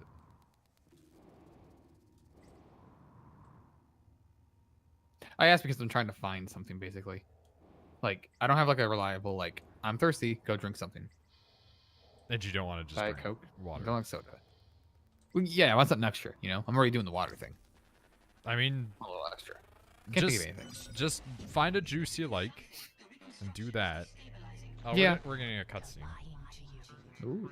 I asked because I'm trying to find something basically. Like I don't have like a reliable like I'm thirsty, go drink something. And you don't want to just Diet drink Coke, water. don't like soda. Well, yeah, I want something extra. You know, I'm already doing the water thing. I mean, A little extra. Can't think of anything. just find a juice you like and do that. Oh, Yeah. we're getting a cutscene. Ooh.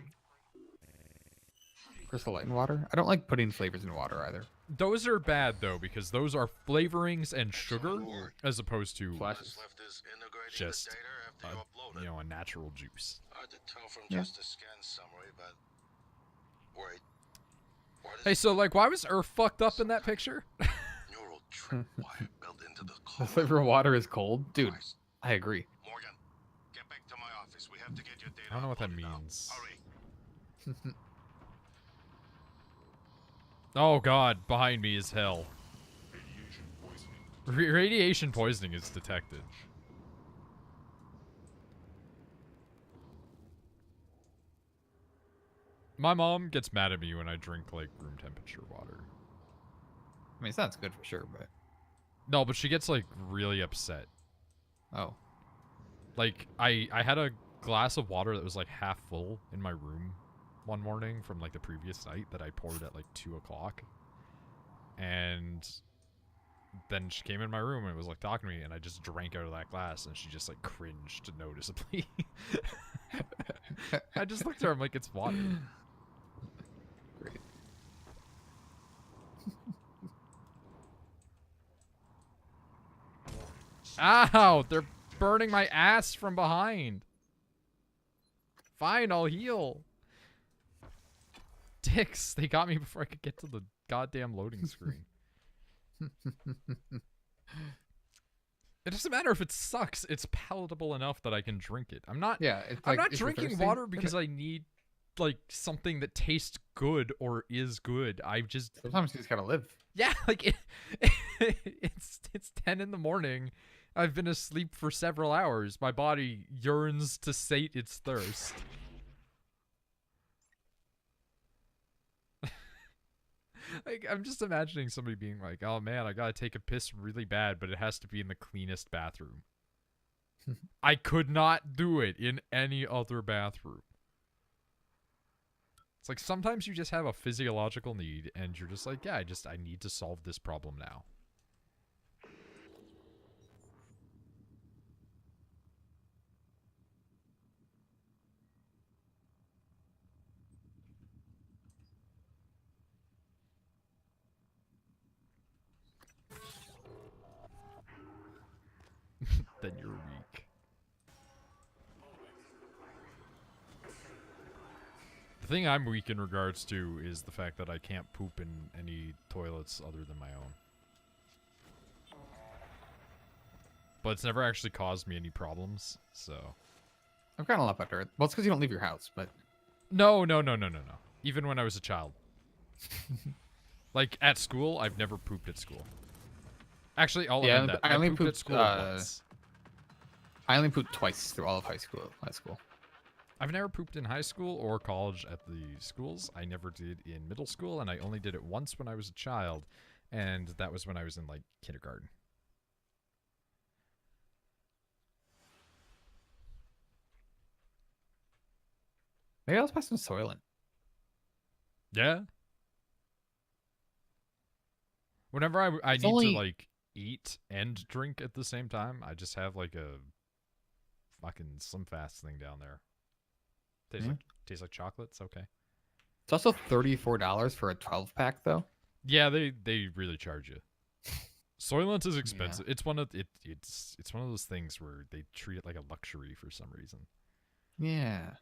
Crystal Light and water. I don't like putting flavors in water either. Those are bad though, because those are flavorings and sugar as opposed to Flashes. Left is integrating just the data after you upload it. you know, a natural juice. Hard to tell from Yeah. just a scan summary, but wait. What is Hey, so like, why was Earth fucked up in that picture? neural tripwire built into the The core? flavor of water is cold, dude. Christ. I agree. Morgan, get back to my office. We have to get your data. I don't know what that uploaded now. means. Hurry. Oh god, behind me is hell. Radiation poisoning is detected. My mom gets mad at me when I drink like room temperature water. I mean, it sounds good for sure, but No, but she gets like really upset. oh, Like I had a glass of water that was like half full in my room one morning from like the previous night that I poured at like 2 o'clock. And then she came in my room and was like talking to me, and I just drank out of that glass, and she just like cringed noticeably. I just looked at her, I'm like, it's water. great. Ow! They're burning my ass from behind. Fine, I'll heal. dicks. They got me before I could get to the goddamn loading screen. It doesn't matter if it sucks. It's palatable enough that I can drink it. I'm not. Yeah, it's I'm like, not if you're drinking thirsty, water then because I need like something that tastes good or is good. I just sometimes you just gotta live. yeah, like it's 10 in the morning. I've been asleep for several hours. My body yearns to sate its thirst. Like, I'm just imagining somebody being like, "Oh man, I gotta take a piss really bad, but it has to be in the cleanest bathroom." I could not do it in any other bathroom. It's like sometimes you just have a physiological need, and you're just like, "Yeah, I need to solve this problem now." Then you're weak. The thing I'm weak in regards to is the fact that I can't poop in any toilets other than my own. But it's never actually caused me any problems, so. I've gotten a lot better. Well, it's because you don't leave your house, but No. Even when I was a child. Like, at school, I've never pooped at school. Actually, I'll Yeah, admit that. I only pooped at pooped, school once. I only pooped twice through all of high school. I've never pooped in high school or college at the schools. I never did in middle school, and I only did it once when I was a child, and that was when I was in, like, kindergarten. Maybe I was passing Soylent. Yeah. Whenever I need only- to, like, eat and drink at the same time, I just have, like, a fucking Slim Fast thing down there. Tastes like chocolate. It's okay. It's also $34 for a 12-pack, though. Yeah, they really charge you. Soylent is expensive. It's one of it's one of those things where they treat it like a luxury for some reason. Yeah.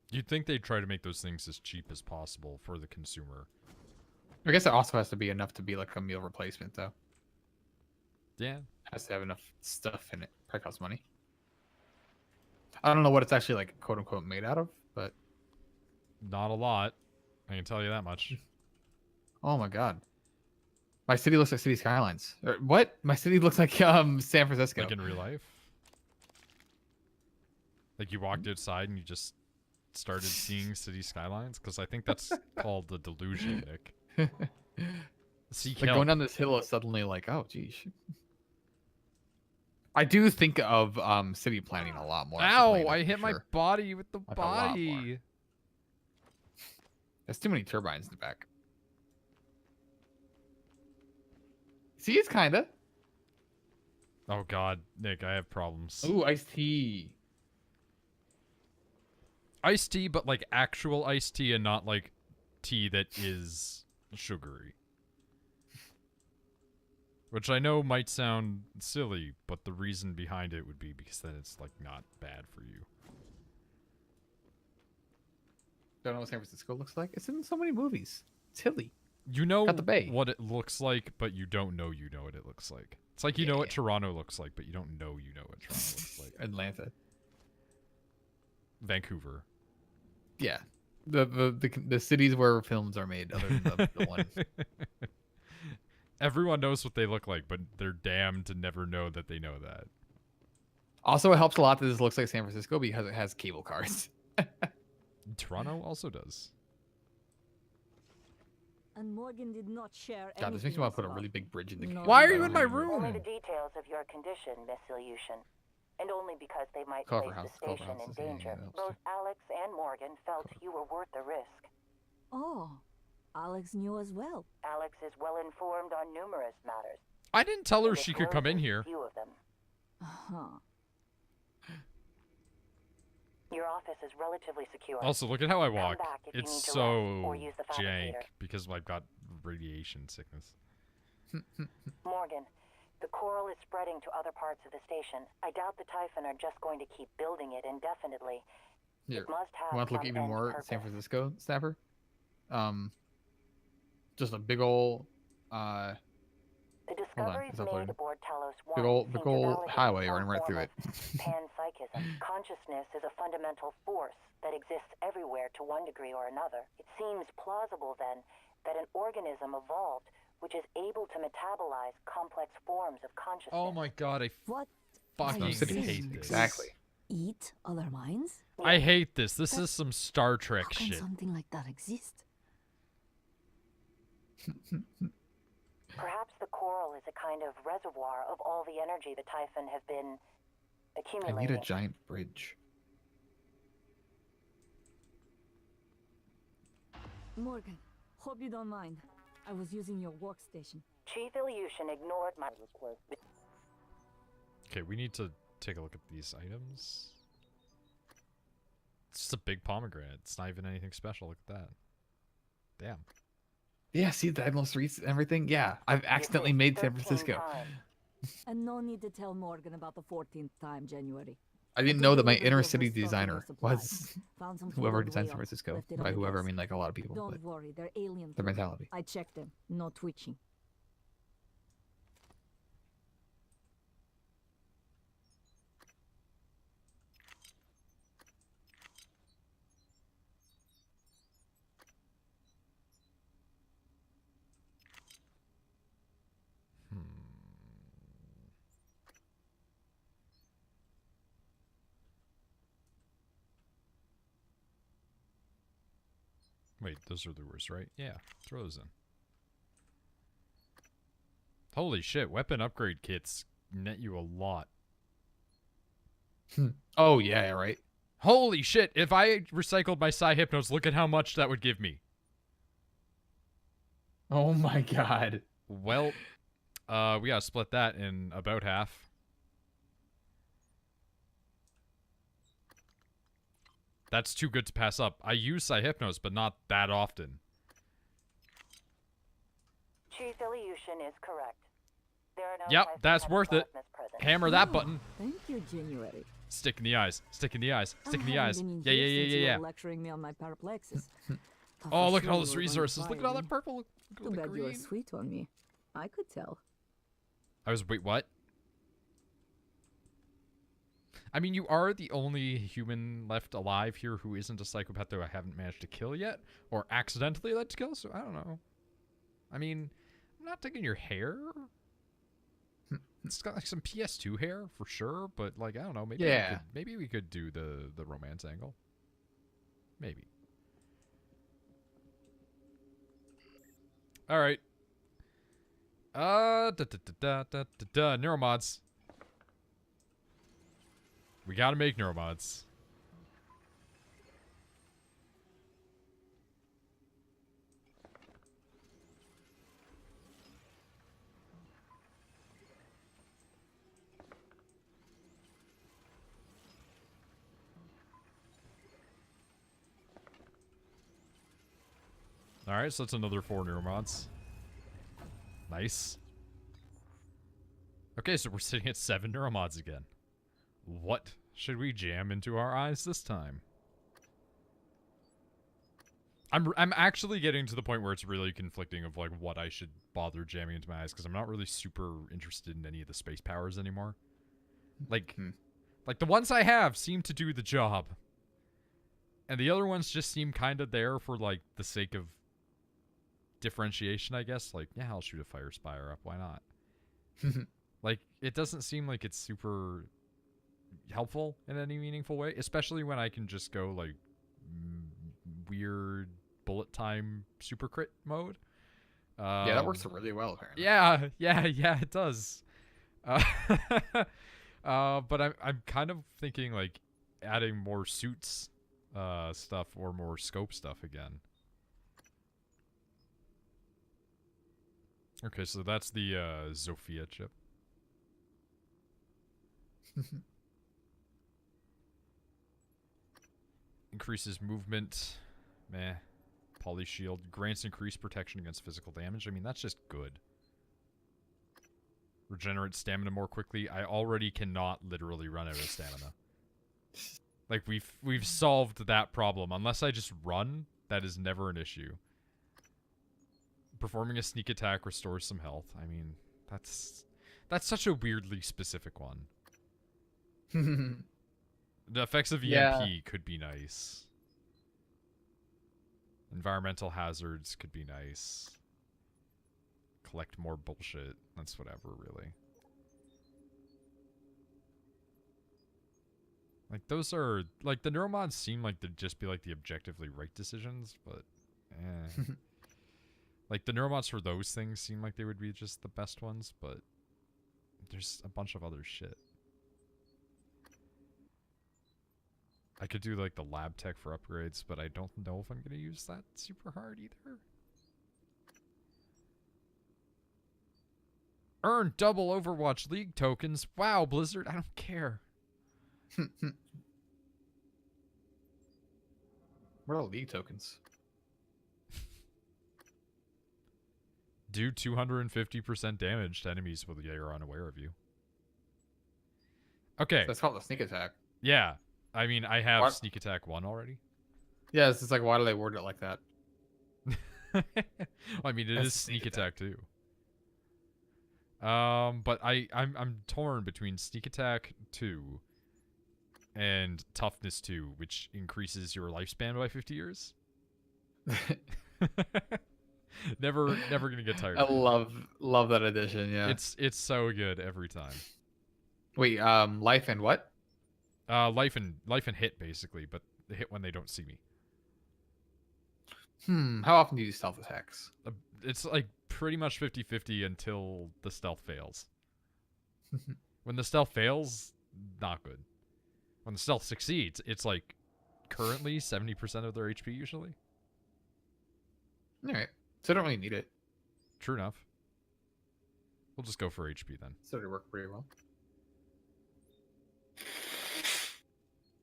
You'd think they'd try to make those things as cheap as possible for the consumer. I guess it also has to be enough to be like a meal replacement, though. Yeah. It has to have enough stuff in it. Probably costs money. I don't know what it's actually like, quote unquote, made out of, but Not a lot. I can tell you that much. oh my god, my city looks like City Skylines. What? My city looks like San Francisco. Like in real life? Like you walked outside and you just started seeing city skylines? Because I think that's called the delusion, Nick. See, Like going down this hill is suddenly like, oh geez. I do think of city planning a lot more. as a Ow! planet, I for hit my sure. body with the Like a lot more. body. There's too many turbines in the back. See, it's kinda. Oh god, Nick, I have problems. Ooh, iced tea. Iced tea, but like actual iced tea and not like tea that is sugary. Which I know might sound silly, but the reason behind it would be because then it's like not bad for you. Don't know what San Francisco looks like. It's in so many movies. It's hilly. You know Got the bay. what it looks like, but you don't know you know what it looks like. It's like you know what Toronto looks like, but you don't know you know what Toronto looks like. Atlanta. Vancouver. Yeah. The cities where films are made, other than the one. Everyone knows what they look like, but they're damned to never know that they know that. Also, it helps a lot that this looks like San Francisco because it has cable cars. Toronto also does. And Morgan did not share God, this makes me want to put a really big bridge in the. No. Why are you in my Only room? the details of your condition, Miss Ilyushin. And only because they might Culver place House, the Culver station House in is- yeah, danger. that helps Both Alex and Morgan felt you were worth the risk. Oh, Alex knew as well. Alex is well informed on numerous matters. I didn't tell her and she could come in discloses here. Few of them. Uh-huh. Your office is relatively secure. Also, look at how I Come walk. back if you It's need to so rest or use the jank fabricator. because I've got radiation sickness. Morgan, the coral is spreading to other parts of the station. I doubt the Typhon are just going to keep building it indefinitely. Here, It must have want to look some even end more purpose. San Francisco, Snapper? Just a big ol' The hold on, discoveries it's made uploading. aboard Talos I Big seem to ol' validate highway some running right form through it. of panpsychism. Consciousness is a fundamental force that exists everywhere to one degree or another. It seems plausible, then, that an organism evolved which is able to metabolize complex forms of consciousness. Oh my god, I What? fucking are you saying? hate this. Exactly. Eat other minds? I hate this. This is some Star Trek How can shit. something like that exist? Perhaps the coral is a kind of reservoir of all the energy the Typhon have been I accumulating. need a giant bridge. Morgan, hope you don't mind. I was using your workstation. Chief Ilyushin ignored my request. Okay, we need to take a look at these items. It's just a big pomegranate. It's not even anything special. Look at that. Damn. Yeah, see the Diagonal Streets and everything? Yeah, I've accidentally made San 13 Francisco. times. And no need to tell Morgan about the 14th time, January. I didn't I know that my delivered inner your city restocking designer your supplies. was Found some whoever food on the designed way San up. Francisco. Left it on By the whoever, I desk. mean like a lot of people. Don't But worry, they're alien. their food. mentality. I checked them. No twitching. Wait, those are lures, right? Yeah, throw those in. Holy shit, weapon upgrade kits net you a lot. Oh, yeah, right. Holy shit, if I recycled my Psy-Hypnos, look at how much that would give me. Oh my god. Well, we gotta split that in about half. That's too good to pass up. I use Psy-Hypnos, but not that often. Chief Ilyushin is correct. There are no Yep, Typhon that's worth it. cataplasmas present. Hammer that button. Thank you, January. Stick in the eyes. Stick in the eyes. Stick in the I eyes. haven't Yeah, been yeah, in yeah, here since yeah, you yeah. were lecturing me on my paraplexis. Thought Oh, for look at sure all you those were going to resources. Look at all fire that purple. Look at me. all Too the bad you were green. sweet on me. I could tell. Wait, what? I mean, you are the only human left alive here who isn't a psychopath that I haven't managed to kill yet, or accidentally let to kill, so I don't know. I mean, I'm not taking your hair. It's got like some PS2 hair for sure, but like I don't know, maybe we could do the romance angle. Maybe. All right. Neuromods. We gotta make neuromods. Alright, so that's another 4 neuromods. Nice. Okay, so we're sitting at 7 neuromods again. What should we jam into our eyes this time? I'm actually getting to the point where it's really conflicting of like what I should bother jamming into my eyes, because I'm not really super interested in any of the space powers anymore. Like the ones I have seem to do the job. And the other ones just seem kind of there for like the sake of differentiation, I guess. Like, yeah, I'll shoot a fire spire up, why not? Like, it doesn't seem like it's super helpful in any meaningful way, especially when I can just go like weird bullet time super crit mode. Yeah, that works really well, apparently. Yeah, it does. But I'm kind of thinking like adding more suits stuff or more scope stuff again. Okay, so that's the Zofia chip. Increases movement. Meh. Poly shield. Grants increased protection against physical damage. I mean, that's just good. regenerate stamina more quickly. I already cannot literally run out of stamina. Like we've solved that problem. Unless I just run, that is never an issue. Performing a sneak attack restores some health. I mean, that's such a weirdly specific one. The effects of EMP could be nice. Environmental hazards could be nice. Collect more bullshit. That's whatever, really. Like, those are... Like, the neuromods seem like they'd just be, like, the objectively right decisions, but... Eh. Like, the neuromods for those things seem like they would be just the best ones, but... There's a bunch of other shit. I could do, like, the lab tech for upgrades, but I don't know if I'm going to use that super hard either. Earn double Overwatch League tokens. Wow, Blizzard, I don't care. What are League tokens? Do 250% damage to enemies while they are unaware of you. Okay. So that's called a sneak attack. Yeah. I mean, I have What? Sneak Attack 1 already. Yeah, it's just like, why do they word it like that? Well, I mean, it That's is Sneak Attack 2. But I'm torn between Sneak Attack 2 and Toughness 2, which increases your lifespan by 50 years. Never gonna get tired. I love that addition. Yeah, It's so good every time. Wait, life and what? Life and hit basically, but hit when they don't see me. How often do you do stealth attacks? It's like pretty much 50-50 until the stealth fails. When the stealth fails, not good. When the stealth succeeds, it's like currently 70% of their HP usually. All right, so I don't really need it. True enough. We'll just go for HP then. So it worked pretty well.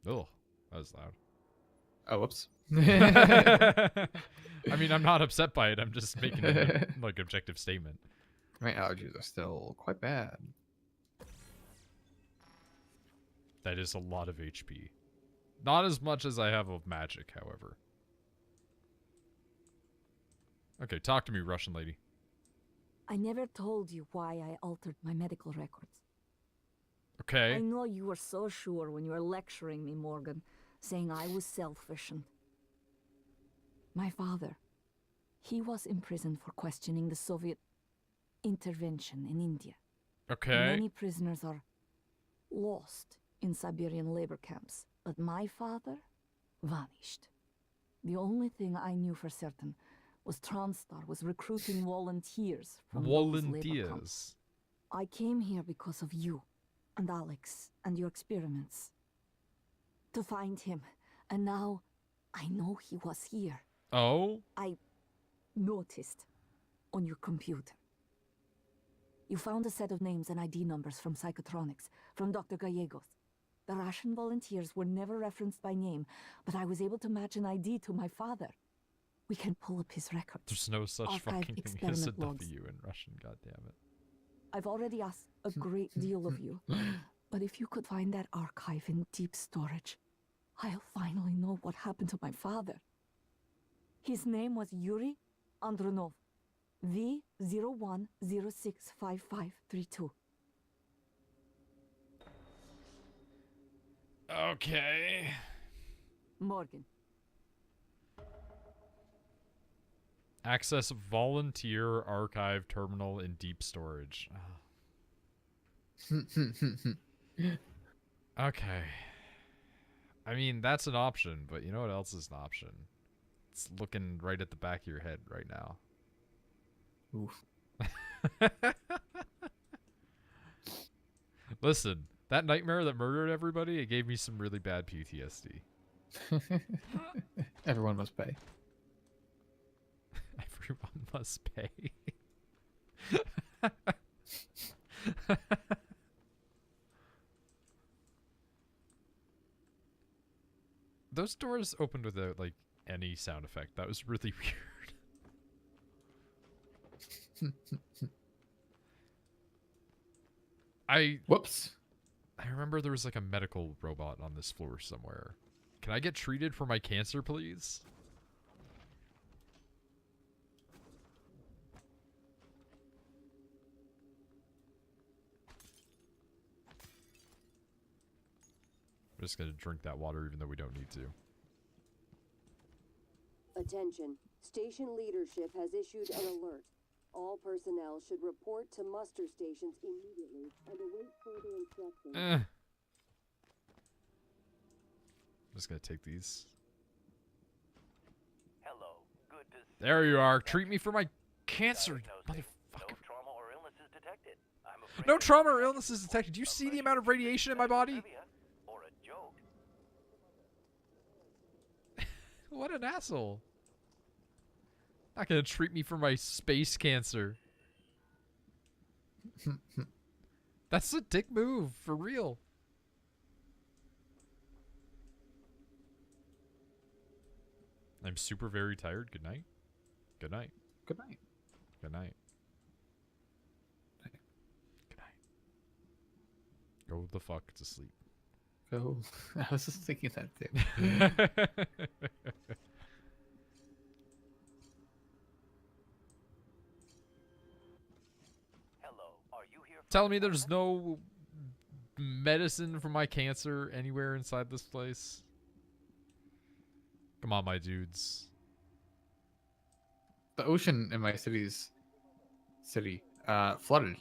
Oh, that was loud. Oh, whoops. I mean, I'm not upset by it. I'm just making a like objective statement. My allergies are still quite bad. That is a lot of HP. Not as much as I have of magic, however. Okay, talk to me, Russian lady. I never told you why I altered my medical records. Okay. I know you were so sure when you were lecturing me, Morgan, saying I was selfish and... My father, he was imprisoned for questioning the Soviet intervention in India. Okay. Many prisoners are lost in Siberian labor camps, but my father vanished. The only thing I knew for certain was TranStar was recruiting volunteers from those labor camps. I came here because of you and Alex and your experiments. To find him, and now I know he was here. Oh? I noticed on your computer. You found a set of names and ID numbers from Psychotronics, from Dr. Gallegos. The Russian volunteers were never referenced by name, but I was able to match an ID to my father. We can pull up his records. There's no such archive fucking thing as a experiment logs. W in Russian, goddammit. I've already asked a great deal of you, but if you could find that archive in deep storage, I'll finally know what happened to my father. His name was Yuri Andronov, V01065532. Okay. Morgan. Access volunteer archive terminal in deep storage. Okay. I mean, that's an option, but you know what else is an option? It's looking right at the back of your head right now. Oof. Listen, that nightmare that murdered everybody, it gave me some really bad PTSD. Everyone must pay. Everyone must pay. Those doors opened without, like, any sound effect. That was really weird. Whoops. I remember there was like a medical robot on this floor somewhere. Can I get treated for my cancer, please? I'm just gonna drink that water even though we don't need to. Attention. Station leadership has issued an alert. All personnel should report to muster stations immediately and await further instructions. I'm just gonna take these. Hello. Good to see There you are. Treat me for my cancer, Diagnosing. motherfucker. No trauma or illness is detected. I'm afraid No there's trauma or nothing illness is detected. Do you see the amount of radiation in my body? trivia or a joke. What an asshole. Not gonna treat me for my space cancer. That's a dick move, for real. I'm super very tired. Good night. Good night. Good night. Good night. Good night. Go the fuck to sleep. Go. I was just thinking that too. Hello. Are you here? Telling me there's no medicine for my cancer anywhere inside this place? Come on, my dudes. The ocean in my city flooded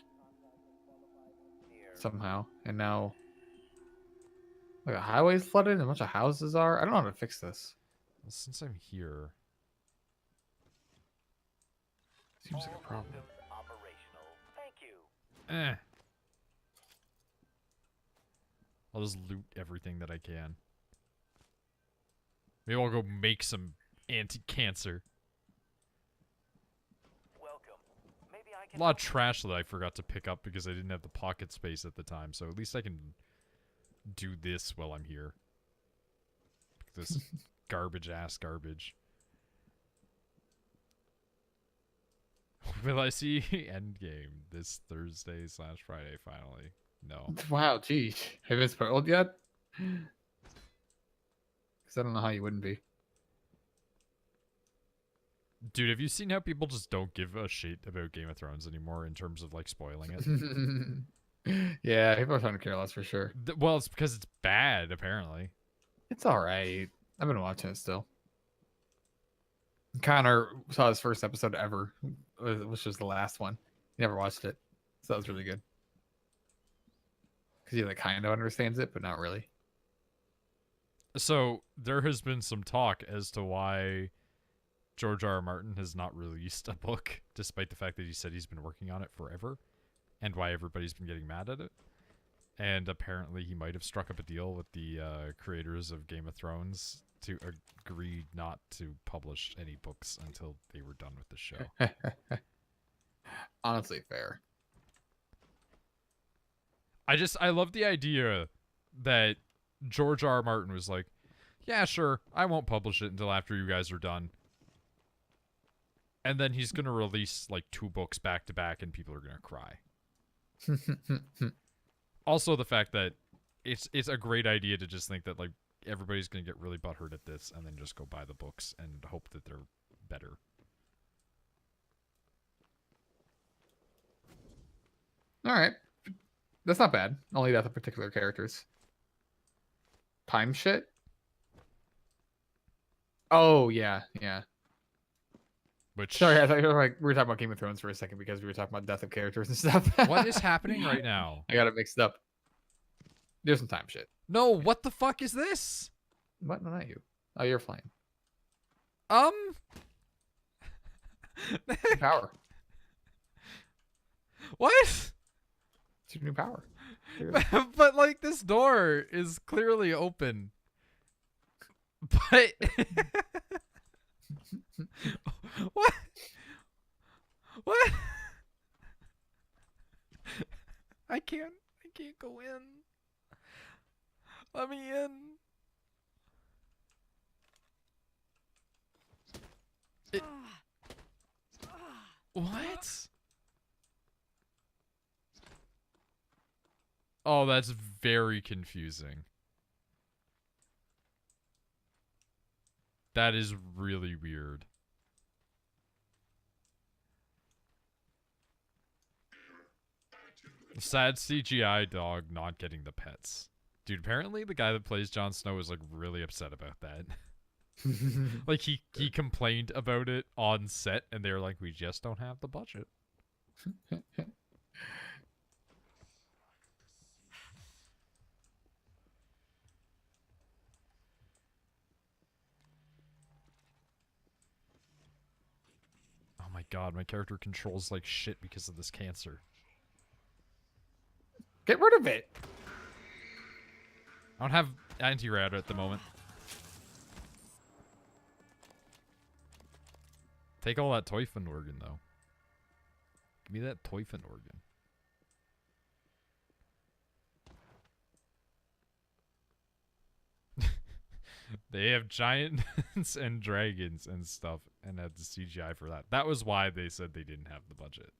somehow, and now like a highway's flooded and a bunch of houses are. I don't know how to fix this. Well, since I'm here, Seems like a problem. Systems operational. Thank you. I'll just loot everything that I can. Maybe I'll go make some anti-cancer. Welcome. Maybe I A can lot of trash that I forgot to pick up because I didn't have the pocket space at the time, so at least I can do this while I'm here. This garbage-ass garbage. Will I see Endgame this Thursday/Friday finally? No. Wow, geez. Have you been spoiled yet? Because I don't know how you wouldn't be. Dude, have you seen how people just don't give a shit about Game of Thrones anymore in terms of, like, spoiling it? Yeah, people are starting to care less for sure. Well, it's because it's bad, apparently. It's alright. I've been watching it still. Connor saw his first episode ever, which was the last one. He never watched it. So that was really good. Because he like kind of understands it, but not really. So, there has been some talk as to why George R. R. Martin has not released a book, despite the fact that he said he's been working on it forever, and why everybody's been getting mad at it. And apparently he might have struck up a deal with the creators of Game of Thrones to agree not to publish any books until they were done with the show. Honestly, fair. I love the idea that George R. R. Martin was like, yeah, sure, I won't publish it until after you guys are done. And then he's going to release like 2 books back to back and people are going to cry. Also the fact that it's a great idea to just think that like everybody's going to get really butthurt at this and then just go buy the books and hope that they're better. All right. That's not bad. Only that the particular characters. Time shit? Oh, yeah, yeah. Which Sorry, I thought you were like, we were talking about Game of Thrones for a second because we were talking about death of characters and stuff. what is happening right now? I got it mixed up. There's some time shit. No, what the fuck is this? What? No, not you. Oh, you're flying. Power. What? It's your new power. But like this door is clearly open. But what? What? I can't go in. Let me in. What? Oh, that's very confusing. That is really weird. Sad CGI dog not getting the pets. Dude, apparently the guy that plays Jon Snow was like really upset about that. Like he complained about it on set and they were like, we just don't have the budget. Oh my god, my character controls like shit because of this cancer. Get rid of it. I don't have anti-rad at the moment. Take all that Teufel organ, though. Give me that Teufel organ. They have giants and dragons and stuff and had the CGI for that. That was why they said they didn't have the budget.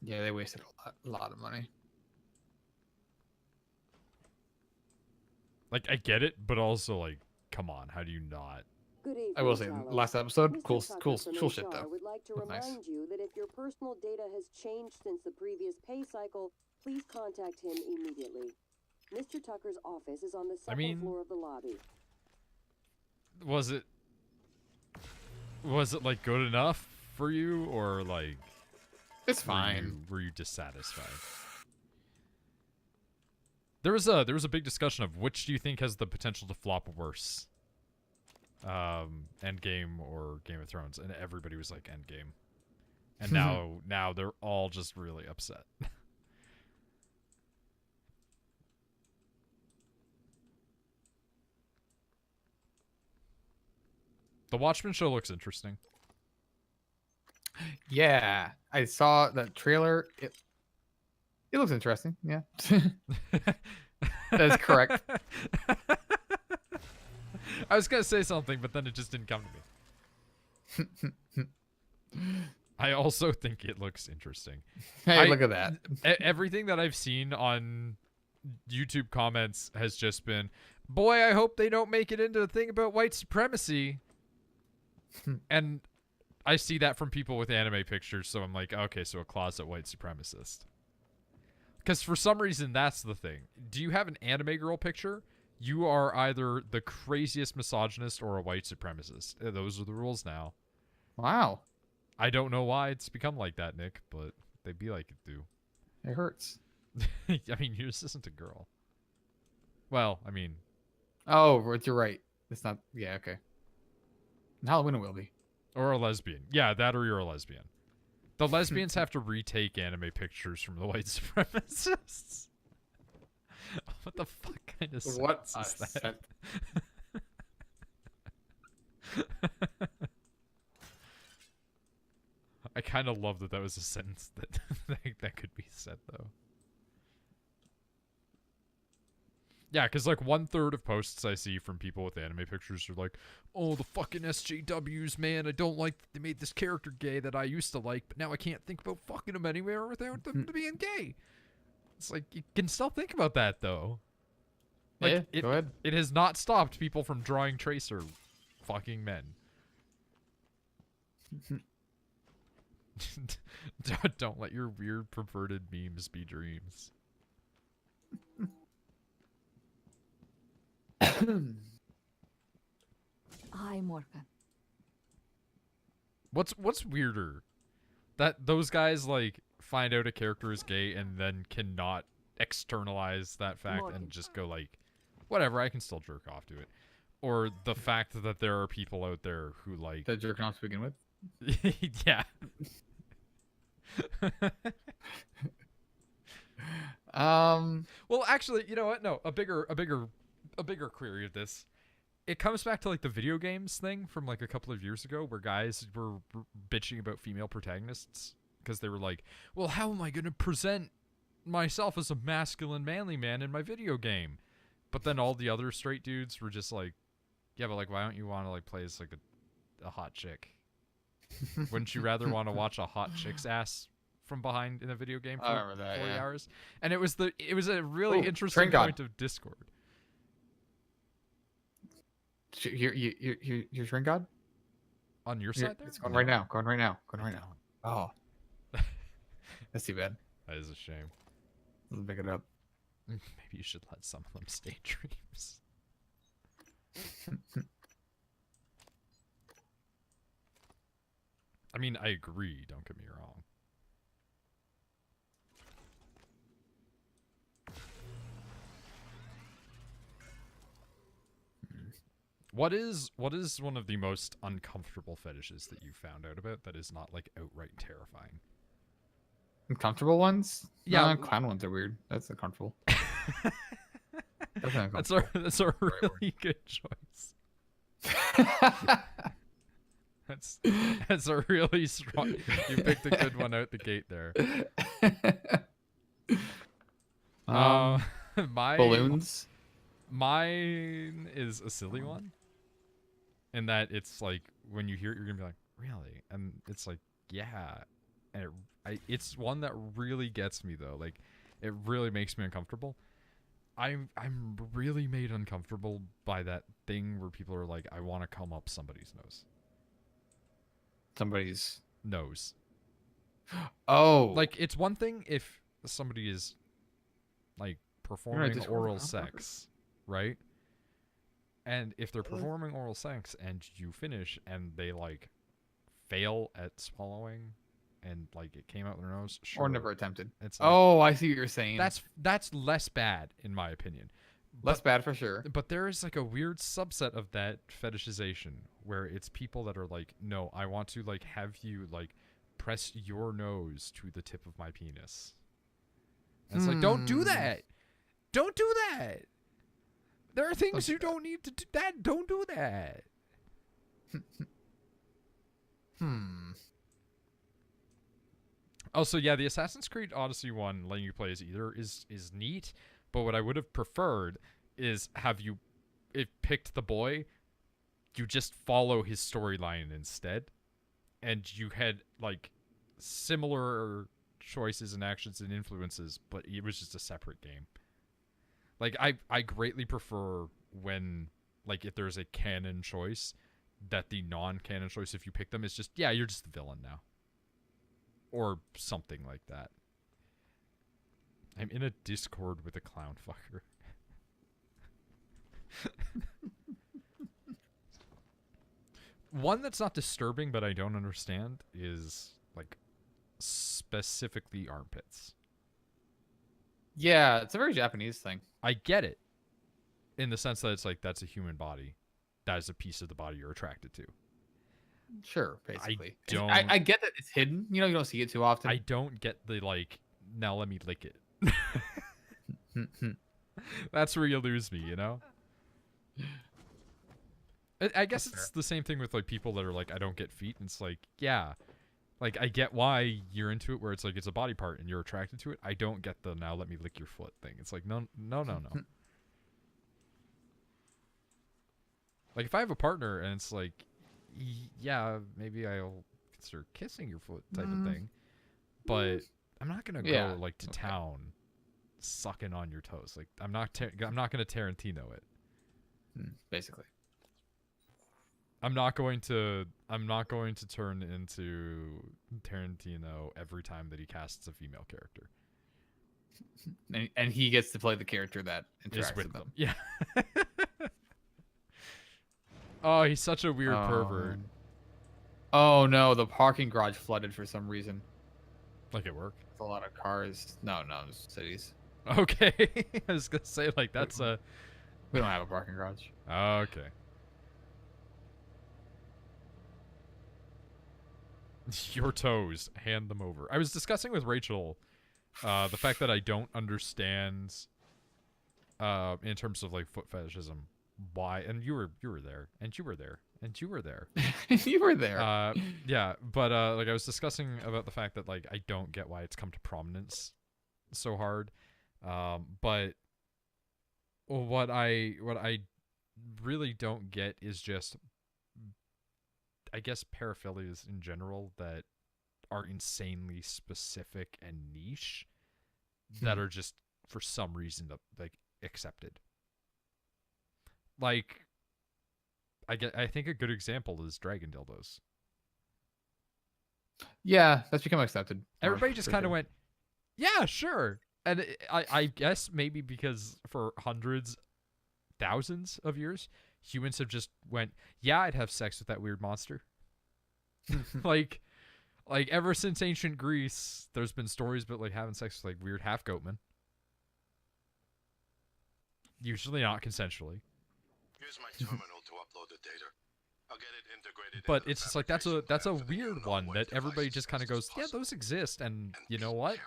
Yeah, they wasted a lot of money. Like, I get it, but also, like, come on, how do you not? Good evening, I will say, Talos. last episode, Mr. cool Tucker from shit HR though. would like to Looked remind nice. you that if your personal data has changed since the previous pay cycle, please contact him immediately. Mr. Tucker's office is on the second floor of the lobby. Was it like good enough for you, or like it's fine? Were you dissatisfied? There was a big discussion of which do you think has the potential to flop worse, Endgame or Game of Thrones, and everybody was like Endgame, and now they're all just really upset. The Watchmen show looks interesting. Yeah, I saw that trailer. It looks interesting. Yeah, that is correct. I was gonna say something, but then it just didn't come to me. I also think it looks interesting. Hey, look at that. Everything that I've seen on YouTube comments has just been, boy, I hope they don't make it into a thing about white supremacy. And I see that from people with anime pictures, so I'm like, okay, so a closet white supremacist. Because for some reason, that's the thing. Do you have an anime girl picture? You are either the craziest misogynist or a white supremacist. Those are the rules now. Wow. I don't know why it's become like that, Nick, but they be like it do. It hurts. I mean, yours isn't a girl. Well, I mean... Oh, you're right. It's not... Yeah, okay. Halloween it will be. Or a lesbian. Yeah, that or you're a lesbian. The lesbians have to retake anime pictures from the white supremacists. What the fuck kind of sentence is that? I kind of love that was a sentence that that could be said, though. Yeah, because like 1/3 of posts I see from people with anime pictures are like, oh, the fucking SJWs, man, I don't like that they made this character gay that I used to like, but now I can't think about fucking them anywhere without them being gay. It's like, you can still think about that, though. Like, yeah, go ahead. It has not stopped people from drawing Tracer fucking men. Don't let your weird perverted memes be dreams. Hi, Morgan. What's weirder? That those guys like find out a character is gay and then cannot externalize that fact and just go like, whatever, I can still jerk off to it. Or the fact that there are people out there who like that jerk off to begin with. Yeah. Well, actually, you know what? No, a bigger query of this. It comes back to like the video games thing from like a couple of years ago where guys were bitching about female protagonists because they were like, well, how am I going to present myself as a masculine manly man in my video game? But then all the other straight dudes were just like, yeah, but like, why don't you want to like play as like a hot chick? Wouldn't you rather want to watch a hot chick's ass from behind in a video game I for remember that, 40 yeah. hours, and it was a really Ooh, interesting Train God. point of discord. Your shrink god? On your Here, side there? it's going No. right now. Going right now. Going I right now. Oh, that's too bad. That is a shame. Let's pick it up. Maybe you should let some of them stay dreams. I mean, I agree, don't get me wrong. What is one of the most uncomfortable fetishes that you found out about that is not like outright terrifying? Uncomfortable ones? Yeah. Clown ones are weird. That's uncomfortable. That's That's uncomfortable. that's a really good choice. That's a really strong. You picked a good one out the gate there. My balloons. Mine is a silly one, in that it's like when you hear it, you're gonna be like, really, and it's like, yeah, and it's one that really gets me though. Like, it really makes me uncomfortable. I'm really made uncomfortable by that thing where people are like, I want to come up somebody's nose. Somebody's Nose. Oh, Like, it's one thing if somebody is like performing Discord oral on sex, right? And if they're performing oral sex and you finish and they like fail at swallowing and like it came out their nose, sure. or never attempted. It's like, Oh, I see what you're saying. that's less bad in my opinion. less bad for sure. But there is like a weird subset of that fetishization where it's people that are like, no, I want to like have you like press your nose to the tip of my penis. And it's like, don't do that. Don't do that. There are things you don't need to do that. Don't do that. Also, yeah, the Assassin's Creed Odyssey one letting you play as either is neat, but what I would have preferred is have you picked the boy, you just follow his storyline instead, and you had like similar choices and actions and influences, but it was just a separate game. Like, I greatly prefer when, like, if there's a canon choice, that the non-canon choice, if you pick them, is just, yeah, you're just the villain now. Or something like that. I'm in a Discord with a clown fucker. One that's not disturbing, but I don't understand, is, like, specifically armpits. Yeah, it's a very Japanese thing. I get it. In the sense that it's like, that's a human body. That is a piece of the body you're attracted to. Sure, basically. I I get that it's hidden. You know, you don't see it too often. I don't get the, like, now let me lick it. That's where you lose me, you know? I guess it's the same thing with, like, people that are like, I don't get feet. And it's like, yeah. Like, I get why you're into it where it's like, it's a body part and you're attracted to it. I don't get the now let me lick your foot thing. It's like, no. Like, if I have a partner and it's like, yeah, maybe I'll consider kissing your foot type of thing. But I'm not going to go, like, to town sucking on your toes. Like, I'm not going to Tarantino it. Basically. I'm not going to turn into Tarantino every time that he casts a female character. And he gets to play the character that interacts with them. Yeah. Oh, he's such a weird pervert. Man. Oh no, the parking garage flooded for some reason. Like at work? It's a lot of cars. No, cities. Okay. I was gonna say, like, that's a... We don't have a parking garage. Okay. Your toes. Hand them over. I was discussing with Rachel the fact that I don't understand in terms of, like, foot fetishism why, and you were there, and you were there, and you were there. You were there. Yeah, but like, I was discussing about the fact that, like, I don't get why it's come to prominence so hard. But what I really don't get is just, I guess, paraphilias in general that are insanely specific and niche that are just for some reason like accepted. Like, I think a good example is dragon dildos. Yeah, that's become accepted. Everybody just kind of went, yeah, sure. And I guess maybe because for hundreds, thousands of years, humans have just went, yeah, I'd have sex with that weird monster. like ever since ancient Greece, there's been stories about like having sex with like weird half goatmen. Usually not consensually. Use my terminal to upload the data. I'll get it integrated. But it's just like that's a weird one that everybody just kind of goes, yeah, those exist, and you know what?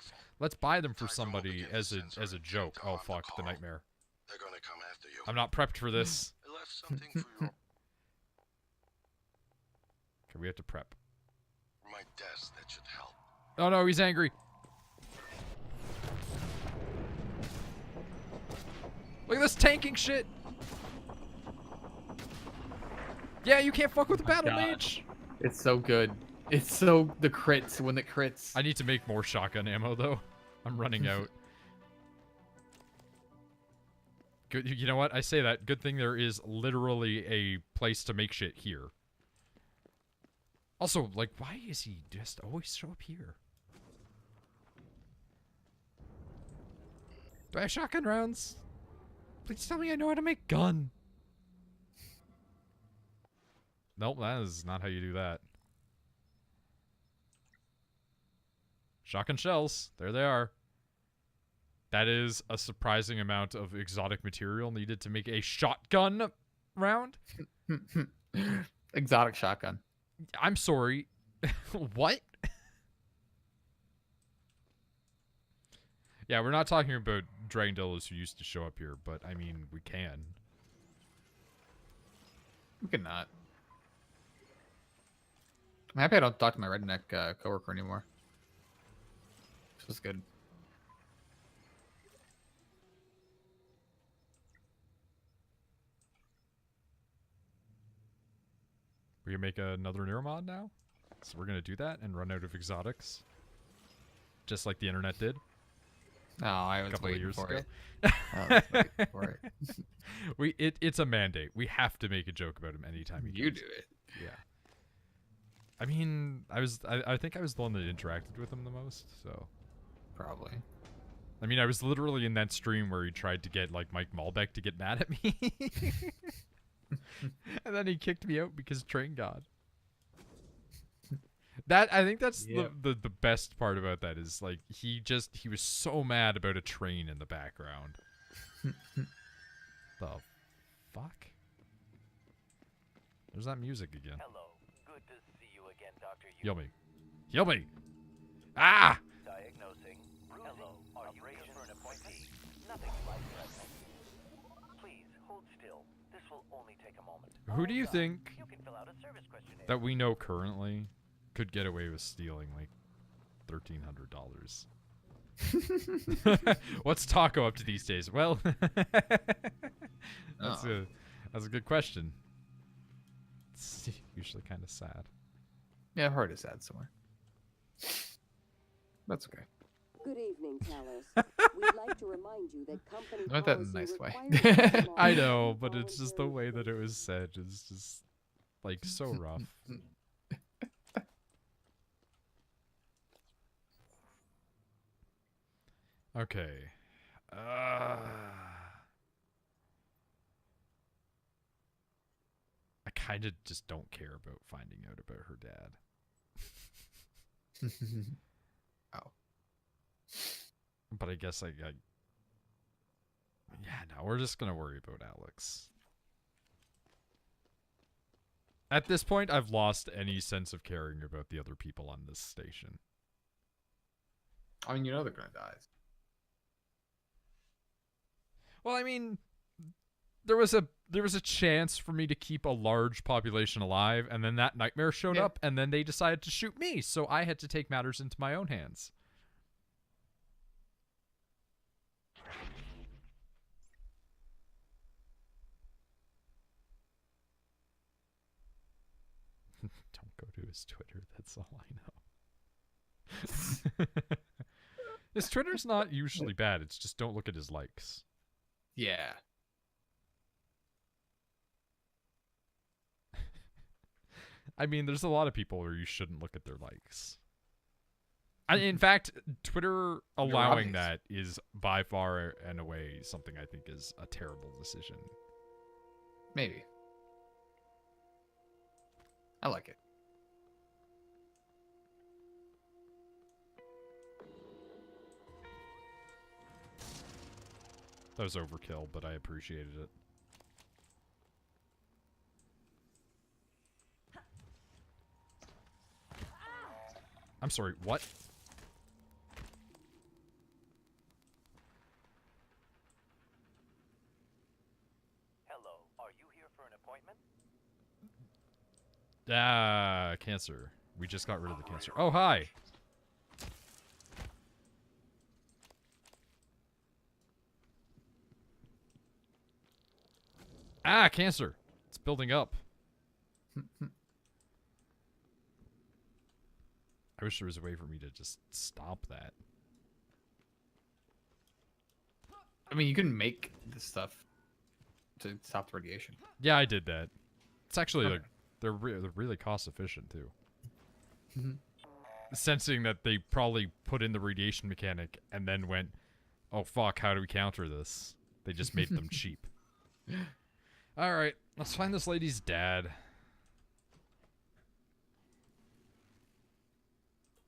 Let's buy them for somebody as a joke. Oh fuck, the nightmare. They're gonna come after you. I'm not prepped for this. I left something for you. Okay, we have to prep. My desk, that should help. Oh no, he's angry. Look at this tanking shit. Yeah, you can't fuck with the battle mage. It's so good. It's so the crits when it crits. I need to make more shotgun ammo though. I'm running out. Good, you know what? I say that. Good thing there is literally a place to make shit here. Also, like, why is he just always show up here? Do I have shotgun rounds? Please tell me I know how to make gun. Nope, that is not how you do that. Shotgun shells. There they are. That is a surprising amount of exotic material needed to make a shotgun round. Exotic shotgun. I'm sorry. What? Yeah, we're not talking about dragon dildos who used to show up here, but I mean, we can. We can not. I'm happy I don't talk to my redneck coworker anymore. This was good. We're gonna make another Neuromod now? So we're gonna do that and run out of exotics. Just like the internet did. No, I was couple of waiting years for ago. it. I was waiting for it. It's a mandate. We have to make a joke about him anytime he You comes. do it. Yeah. I mean, I think I was the one that interacted with him the most, so. Probably. I mean, I was literally in that stream where he tried to get, like, Mike Malbec to get mad at me. And then he kicked me out because Train God. I think that's the best part about that is, like, he was so mad about a train in the background. The fuck? There's that music again. Hello. Good to see you again, Dr. Heal me. Heal me! Ah! Diagnosing. Hello. Are you here for an appointment? Nothing life-threatening. Please, hold still. This will only take a moment. Who do you think You can fill out a service questionnaire. that we know currently could get away with stealing, like, $1,300? What's Taco up to these days? Well, that's a good question. It's usually kind of sad. Yeah, I've heard it's sad somewhere. That's okay. Good evening, Talos. We'd like to remind you that company I meant that in a policy nice way. requires I know, but it's just the way that it was said is just, like, so rough. Okay. I kind of just don't care about finding out about her dad. Oh. But I guess yeah, no, we're just gonna worry about Alex. At this point, I've lost any sense of caring about the other people on this station. I mean, you know they're gonna die. Well, I mean, there was a chance for me to keep a large population alive, and then that nightmare showed up, and then they decided to shoot me, so I had to take matters into my own hands. Don't go to his Twitter, that's all I know. His Twitter's not usually bad. It's just don't look at his likes. Yeah. I mean, there's a lot of people where you shouldn't look at their likes. In fact, Twitter allowing obvious. that is by far and away something I think is a terrible decision. Maybe. I like it. That was overkill, but I appreciated it. I'm sorry, what? Hello, are you here for an appointment? Ah, cancer. We just got rid of the cancer. Oh, hi! Ah, cancer! It's building up. I wish there was a way for me to just stop that. I mean, you can make this stuff to stop the radiation. Yeah, I did that. It's actually Okay. like they're really cost efficient too. Sensing that they probably put in the radiation mechanic and then went, "Oh fuck, how do we counter this?" They just made them cheap. All right, let's find this lady's dad.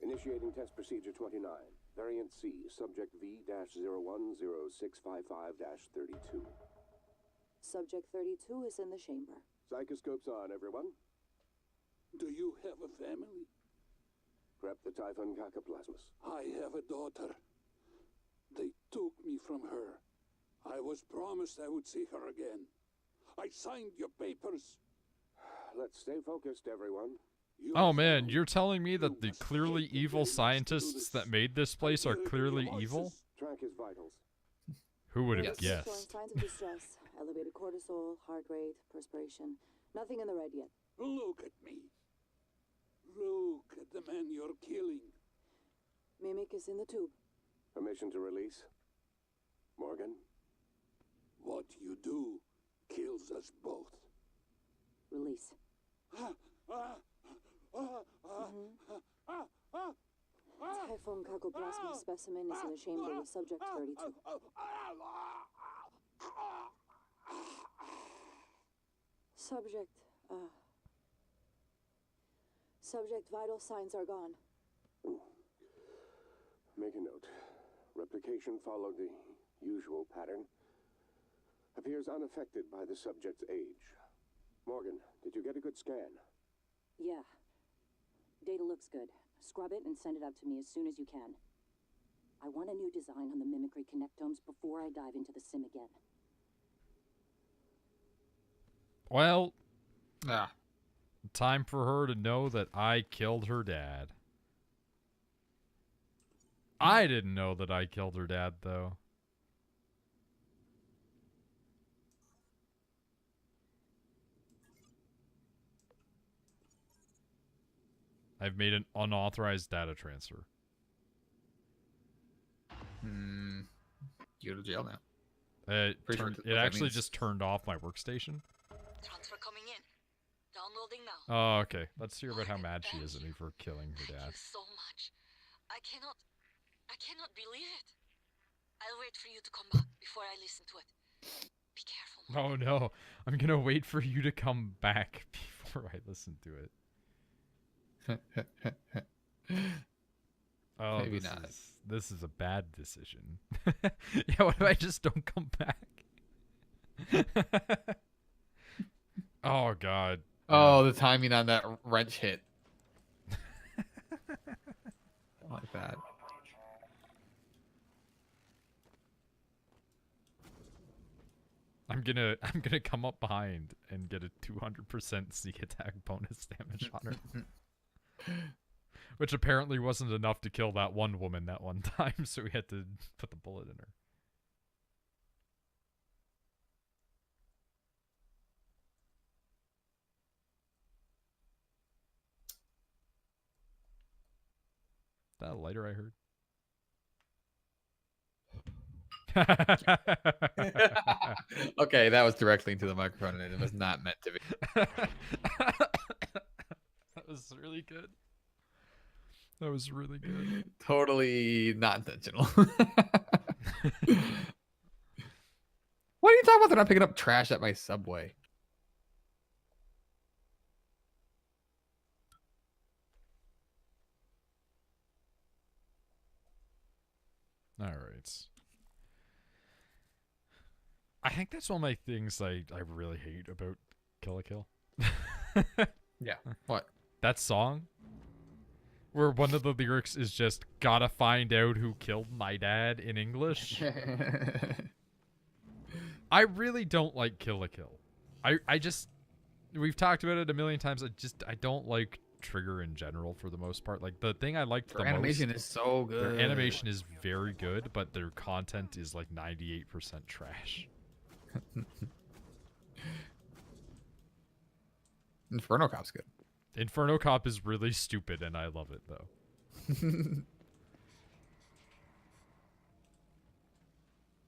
Initiating test procedure 29. Variant C, subject V-010655-32. Subject 32 is in the chamber. Psychoscopes on, everyone. Do you have a family? Prep the Typhon Cacoplasmus. I have a daughter. They took me from her. I was promised I would see her again. I signed your papers. Let's stay focused, everyone. Oh man, you're telling me that the clearly evil scientists that made this place are clearly evil? Track his vitals. Who would have Yes. Showing guessed? signs of distress, elevated cortisol, heart rate, perspiration. Nothing in the red yet. Look at me. Look at the man you're killing. Mimic is in the tube. Permission to release. Morgan? What you do kills us both. Release. Typhon Cacoplasma specimen is in the chamber with subject 32. Subject, Subject vital signs are gone. Make a note. Replication followed the usual pattern. Appears unaffected by the subject's age. Morgan, did you get a good scan? Yeah. Data looks good. Scrub it and send it out to me as soon as you can. I want a new design on the mimicry connectomes before I dive into the sim again. Well, Ah. time for her to know that I killed her dad. I didn't know that I killed her dad, though. I've made an unauthorized data transfer. You go to jail now. It Pretty sure what it that actually means. just turned off my workstation. Transfer coming in. Downloading now. Oh, okay. Let's hear about how mad she is at me for killing her Thank dad. you so much. I cannot believe it. I'll wait for you to come back before I listen to it. Be careful. Oh no, I'm gonna wait for you to come back before I listen to it. Oh, Maybe this not. this is a bad decision. Yeah, what if I just don't come back? Oh god. Oh, the timing on that wrench hit. I like that. I'm gonna come up behind and get a 200% sneak attack bonus damage on her. Which apparently wasn't enough to kill that one woman that one time, so we had to put the bullet in her. that a lighter I heard? Okay, that was directly into the microphone, and it was not meant to be. That was really good. That was really good. Totally not intentional. What are you talking about? They're not picking up trash at my subway. All right. I think that's one of my things I really hate about Kill la Kill. Yeah. What? That song? Where one of the lyrics is just, gotta find out who killed my dad in English. I really don't like Kill la Kill. I just, we've talked about it a million times. I don't like Trigger in general for the most part. Like, the thing I liked the most. Their animation is so good. Their animation is very good, but their content is like 98% trash. Inferno Cop's good. Inferno Cop is really stupid, and I love it, though.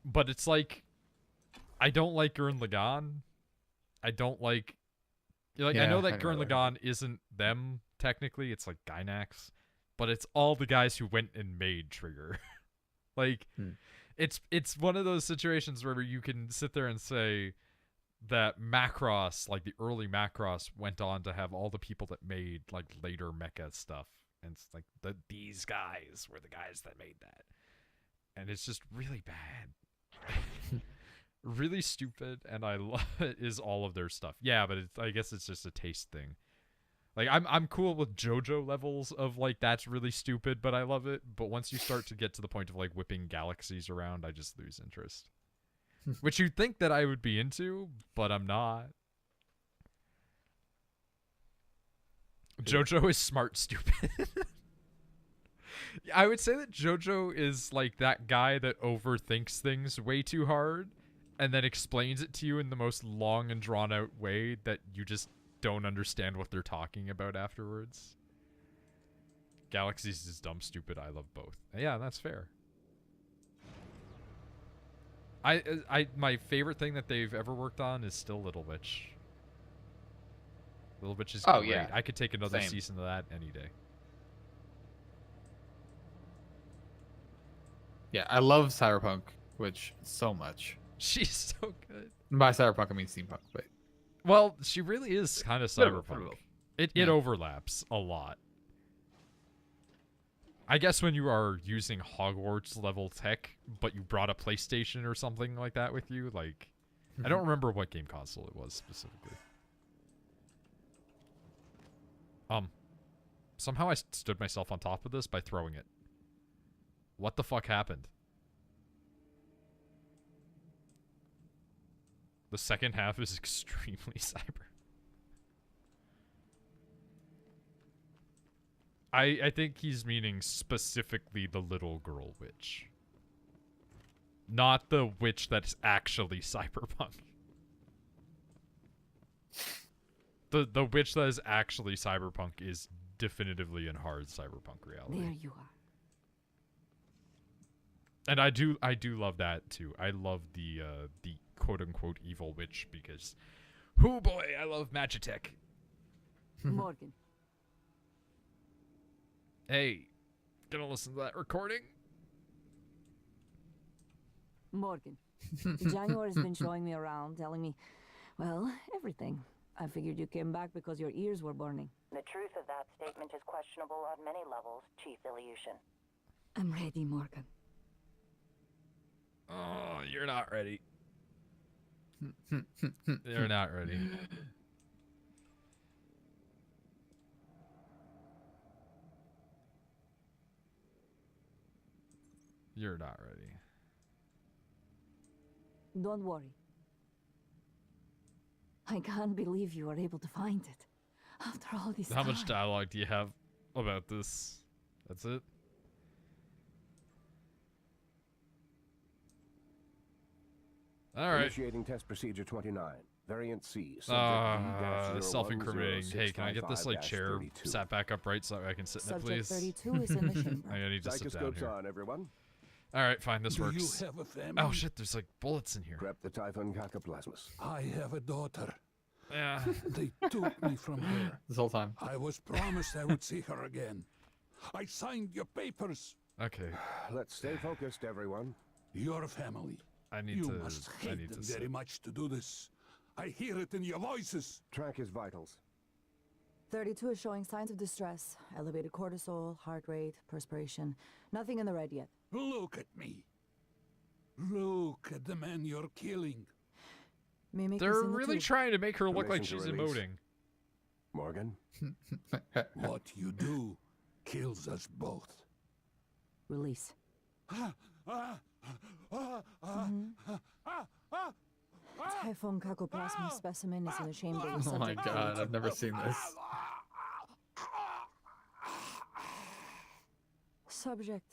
But it's like, I don't like Gurren Lagann. I don't like... Like, I know that Gurren Lagann isn't them, technically. It's like Gainax. But it's all the guys who went and made Trigger. Like, it's one of those situations where you can sit there and say that Macross, like the early Macross, went on to have all the people that made like later mecha stuff, and it's like these guys were the guys that made that, and it's just really bad, really stupid, and I love it is all of their stuff. Yeah, but I guess it's just a taste thing. Like I'm cool with JoJo levels of like that's really stupid, but I love it. But once you start to get to the point of like whipping galaxies around, I just lose interest. Which you'd think that I would be into, but I'm not. JoJo is smart stupid. I would say that JoJo is like that guy that overthinks things way too hard and then explains it to you in the most long and drawn out way that you just don't understand what they're talking about afterwards. Galaxies is dumb stupid. I love both. Yeah, that's fair. My favorite thing that they've ever worked on is still Little Witch. Little Witch is great. Yeah. I could take another Same. season of that any day. Yeah, I love Cyberpunk, which so much. She's so good. And by Cyberpunk, I mean steampunk, but Well, she really is kind of cyberpunk. Literal. It overlaps a lot. I guess when you are using Hogwarts level tech, but you brought a PlayStation or something like that with you, like, I don't remember what game console it was specifically. Somehow I stood myself on top of this by throwing it. What the fuck happened? The second half is extremely cyber. I think he's meaning specifically the little girl witch. Not the witch that's actually cyberpunk. The witch that is actually cyberpunk is definitively in hard cyberpunk reality. There you are. And I do love that too. I love the quote unquote evil witch because, oh boy, I love Magitech. Morgan. Hey, gonna listen to that recording? Morgan. January's been showing me around, telling me, well, everything. I figured you came back because your ears were burning. The truth of that statement is questionable on many levels, Chief Ilyushin. I'm ready, Morgan. Oh, you're not ready. You're not ready. You're not ready. Don't worry. I can't believe you were able to find it. After all this How time. much dialogue do you have about this? That's it? All right. Initiating test procedure 29. Variant C. Subject Self-incriminating. Hey, can I get this like chair 32. sat back upright so I can sit in it, Subject please? 32 is in the chamber. I need to sit down Psychoscopes here. on, everyone. All right, fine. This Do works. you have a family? Oh shit! There's like bullets in here. Prep the Typhon Cacoplasmus. I have a daughter. Yeah. They took me from her. This whole time. I was promised I would see her again. I signed your papers. Okay. Let's stay focused, everyone. Your family. I need You to. must I hate need them to very sit. much to do this. I hear it in your voices. Track his vitals. 32 is showing signs of distress. Elevated cortisol, heart rate, perspiration. Nothing in the red yet. Look at me. Look at the man you're killing. Mimic They're is in the really tube. trying to make her look like Permission she's to release. emoting. Morgan? What you do kills us both. Release. Typhon Cacoplasma specimen is in the chamber with Oh my subject god, 32. I've never seen this. Subject,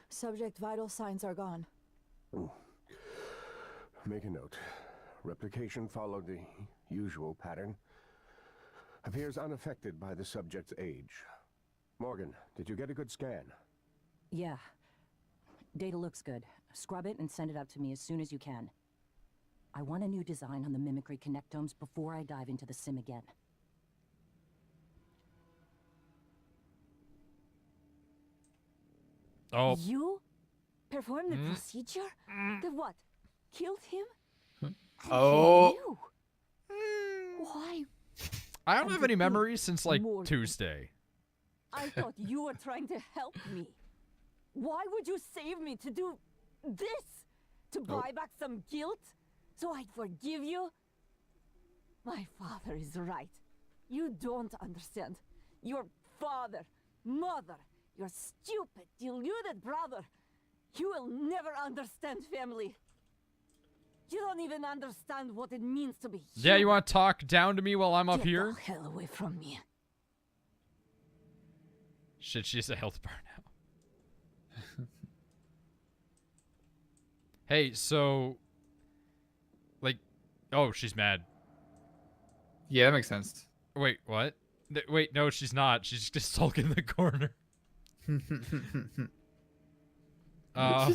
Subject vital signs are gone. Make a note. Replication followed the usual pattern. Appears unaffected by the subject's age. Morgan, did you get a good scan? Yeah. Data looks good. Scrub it and send it out to me as soon as you can. I want a new design on the mimicry connectomes before I dive into the sim again. Oh. You performed the procedure? The what? Killed him? Oh. You? Why? I don't And have to any think memories since like more- Tuesday. I thought you were trying to help me. Why would you save me to do this? To buy back some guilt? So I'd forgive you? My father is right. You don't understand. Your father, mother, your stupid, deluded brother. You will never understand family. You don't even understand what it means to be Yeah, you human. want to talk down to me while I'm up Get here? the hell away from me. Shit, she's a health bar now. Hey, so, like, oh, she's mad. Yeah, that makes sense. Wait, what? Wait, no, she's not. She's just sulking in the corner. She's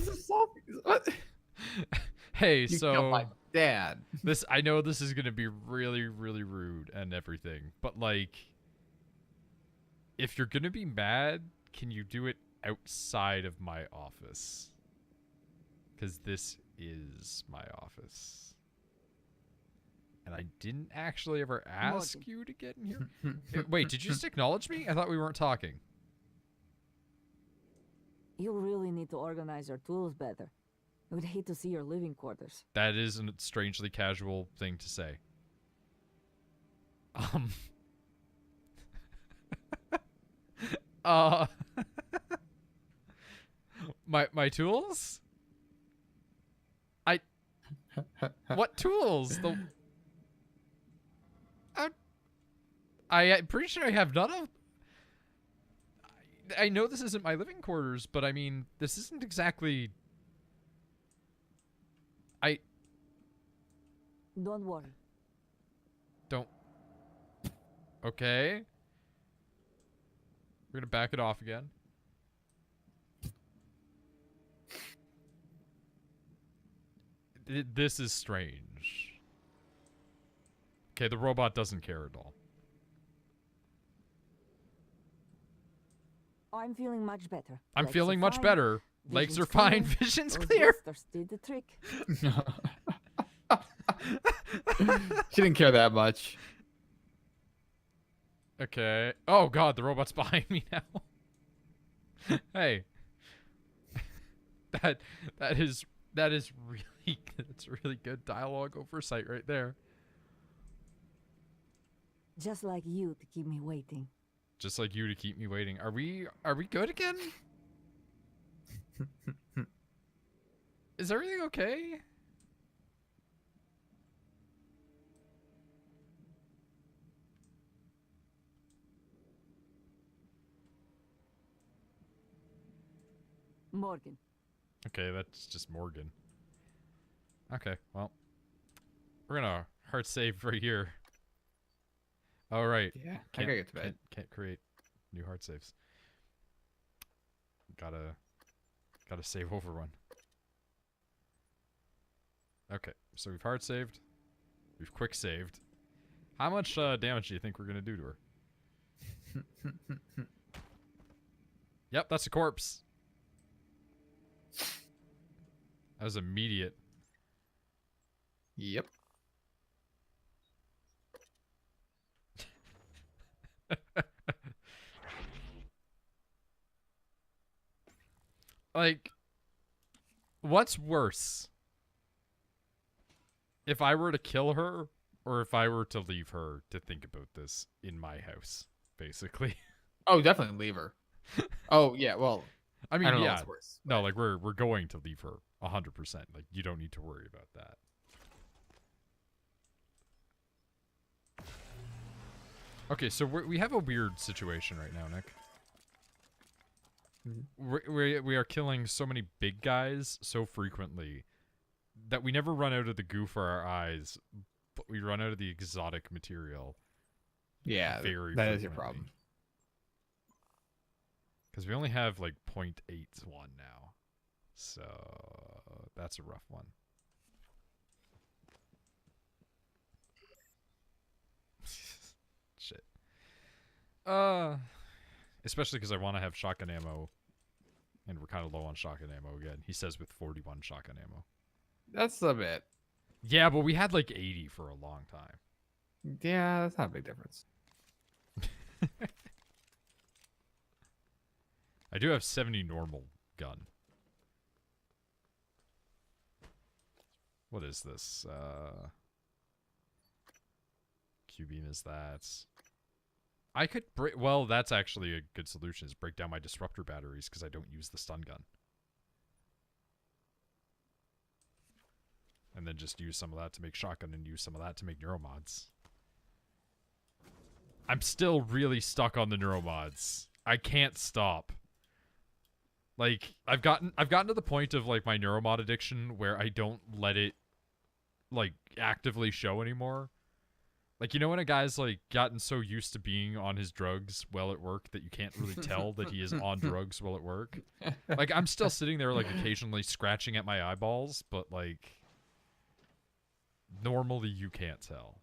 a sulky. What? Hey, You so killed my dad. this, I know this is gonna be really, really rude and everything, but like, if you're gonna be mad, can you do it outside of my office? Because this is my office. And I didn't actually ever ask you to get in here. Wait, did you just acknowledge me? I thought we weren't talking. You really need to organize your tools better. I would hate to see your living quarters. That is a strangely casual thing to say. My tools? What tools? I'm pretty sure I have none of. I know this isn't my living quarters, but I mean, this isn't exactly. Don't worry. Don't. Okay. We're gonna back it off again. This is strange. Okay, the robot doesn't care at all. I'm feeling much better. I'm Legs feeling are much fine, better. Legs vision's are fine. clear. Vision's Those clear. blisters did the trick. She didn't care that much. Okay. Oh god, the robot's behind me now. Hey. That is really that's really good dialogue oversight right there. Just like you to keep me waiting. Just like you to keep me waiting. Are we good again? Is everything okay? Morgan. Okay, that's just Morgan. Okay, well. We're gonna hard save right here. All right. Yeah, I Can't, gotta get to bed. Can't create new hard saves. Gotta save over one. Okay, so we've hard saved. We've quick saved. How much damage do you think we're gonna do to her? Yep, that's a corpse. That was immediate. Yep. Like, what's worse? If I were to kill her, or if I were to leave her to think about this in my house, basically. Oh, definitely leave her. Oh, yeah, well, I mean, don't know yeah. what's worse, No, like, we're going to leave her 100%. Like, you don't need to worry about that. Okay, so we have a weird situation right now, Nick. We are killing so many big guys so frequently that we never run out of the goo for our eyes, but we run out of the exotic material. Yeah, very that is your problem. Because we only have like 0.81 now, so that's a rough one. Shit. Especially because I want to have shotgun ammo, and we're kind of low on shotgun ammo again. He says with 41 shotgun ammo. That's a bit. Yeah, but we had like 80 for a long time. Yeah, that's not a big difference. I do have 70 normal gun. What is this? Q-beam is that. I could break. Well, that's actually a good solution. Is break down my disruptor batteries because I don't use the stun gun, and then just use some of that to make shotgun and use some of that to make neuromods. I'm still really stuck on the neuromods. I can't stop. Like I've gotten to the point of like my neuromod addiction where I don't let it like actively show anymore. Like, you know when a guy's, like, gotten so used to being on his drugs while at work that you can't really tell that he is on drugs while at work? Like, I'm still sitting there, like, occasionally scratching at my eyeballs, but, like, normally you can't tell.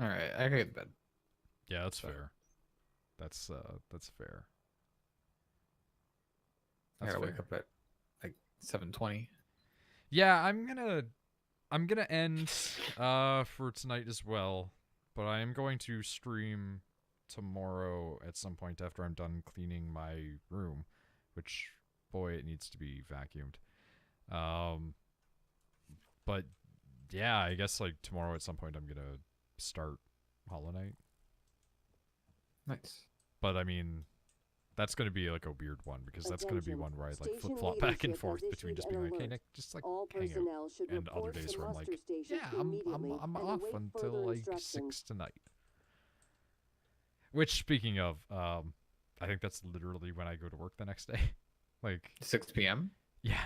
Alright, I gotta get to bed. Yeah, that's fair. That's fair. I gotta wake up at, like, 7:20. Yeah, I'm gonna end for tonight as well, but I am going to stream tomorrow at some point after I'm done cleaning my room, which, boy, it needs to be vacuumed. But yeah, I guess like tomorrow at some point I'm gonna start Hollow Knight. Nice. But I mean, that's going to be like a weird one because that's going to be one where I like flip-flop back and forth between just being like, hey Nick, just like hang out, and other days where I'm like, yeah, I'm off until like 6 tonight. Which, speaking of, I think that's literally when I go to work the next day. Like 6 p.m. Yeah.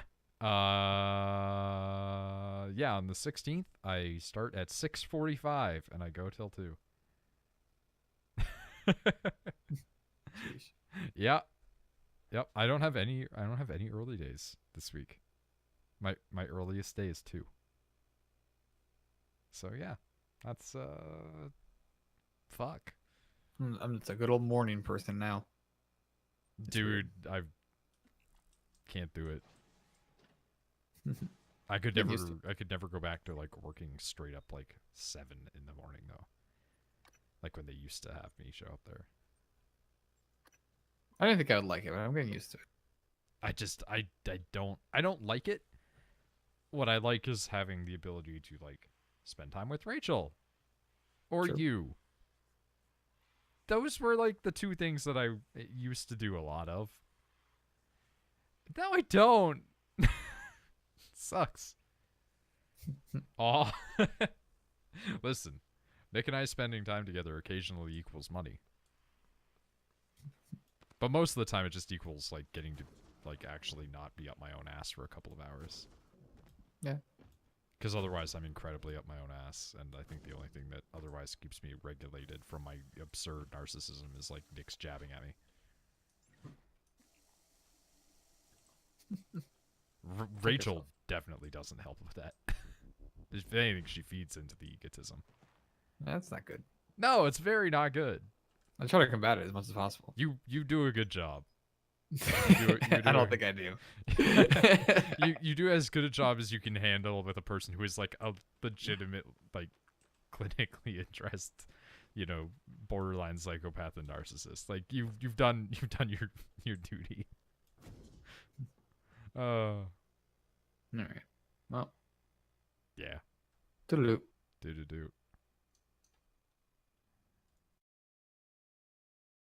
Yeah, on the 16th I start at 6:45 and I go till 2. Yeah. Yep. I don't have any early days this week. My earliest day is 2. So yeah. That's fuck. I'm just a good old morning person now. Dude, I can't do it. I could never go back to like working straight up like 7 in the morning though. Like when they used to have me show up there. I didn't think I would like it, but I'm getting used to it. I don't like it. What I like is having the ability to like spend time with Rachel or you. Those were like the 2 things that I used to do a lot of. Now I don't. Sucks. Aw. Listen, Nick and I spending time together occasionally equals money. But most of the time it just equals like getting to like actually not be up my own ass for a couple of hours. Yeah. Because otherwise I'm incredibly up my own ass, and I think the only thing that otherwise keeps me regulated from my absurd narcissism is like Nick's jabbing at me. Rachel definitely doesn't help with that. If anything, she feeds into the egotism. That's not good. No, it's very not good. I try to combat it as much as possible. You do a good job. I don't think I do. you do as good a job as you can handle with a person who is like a legitimate, like, clinically addressed, you know, borderline psychopath and narcissist. Like you've done your duty. All right. Well. Yeah. Toodaloo. Do.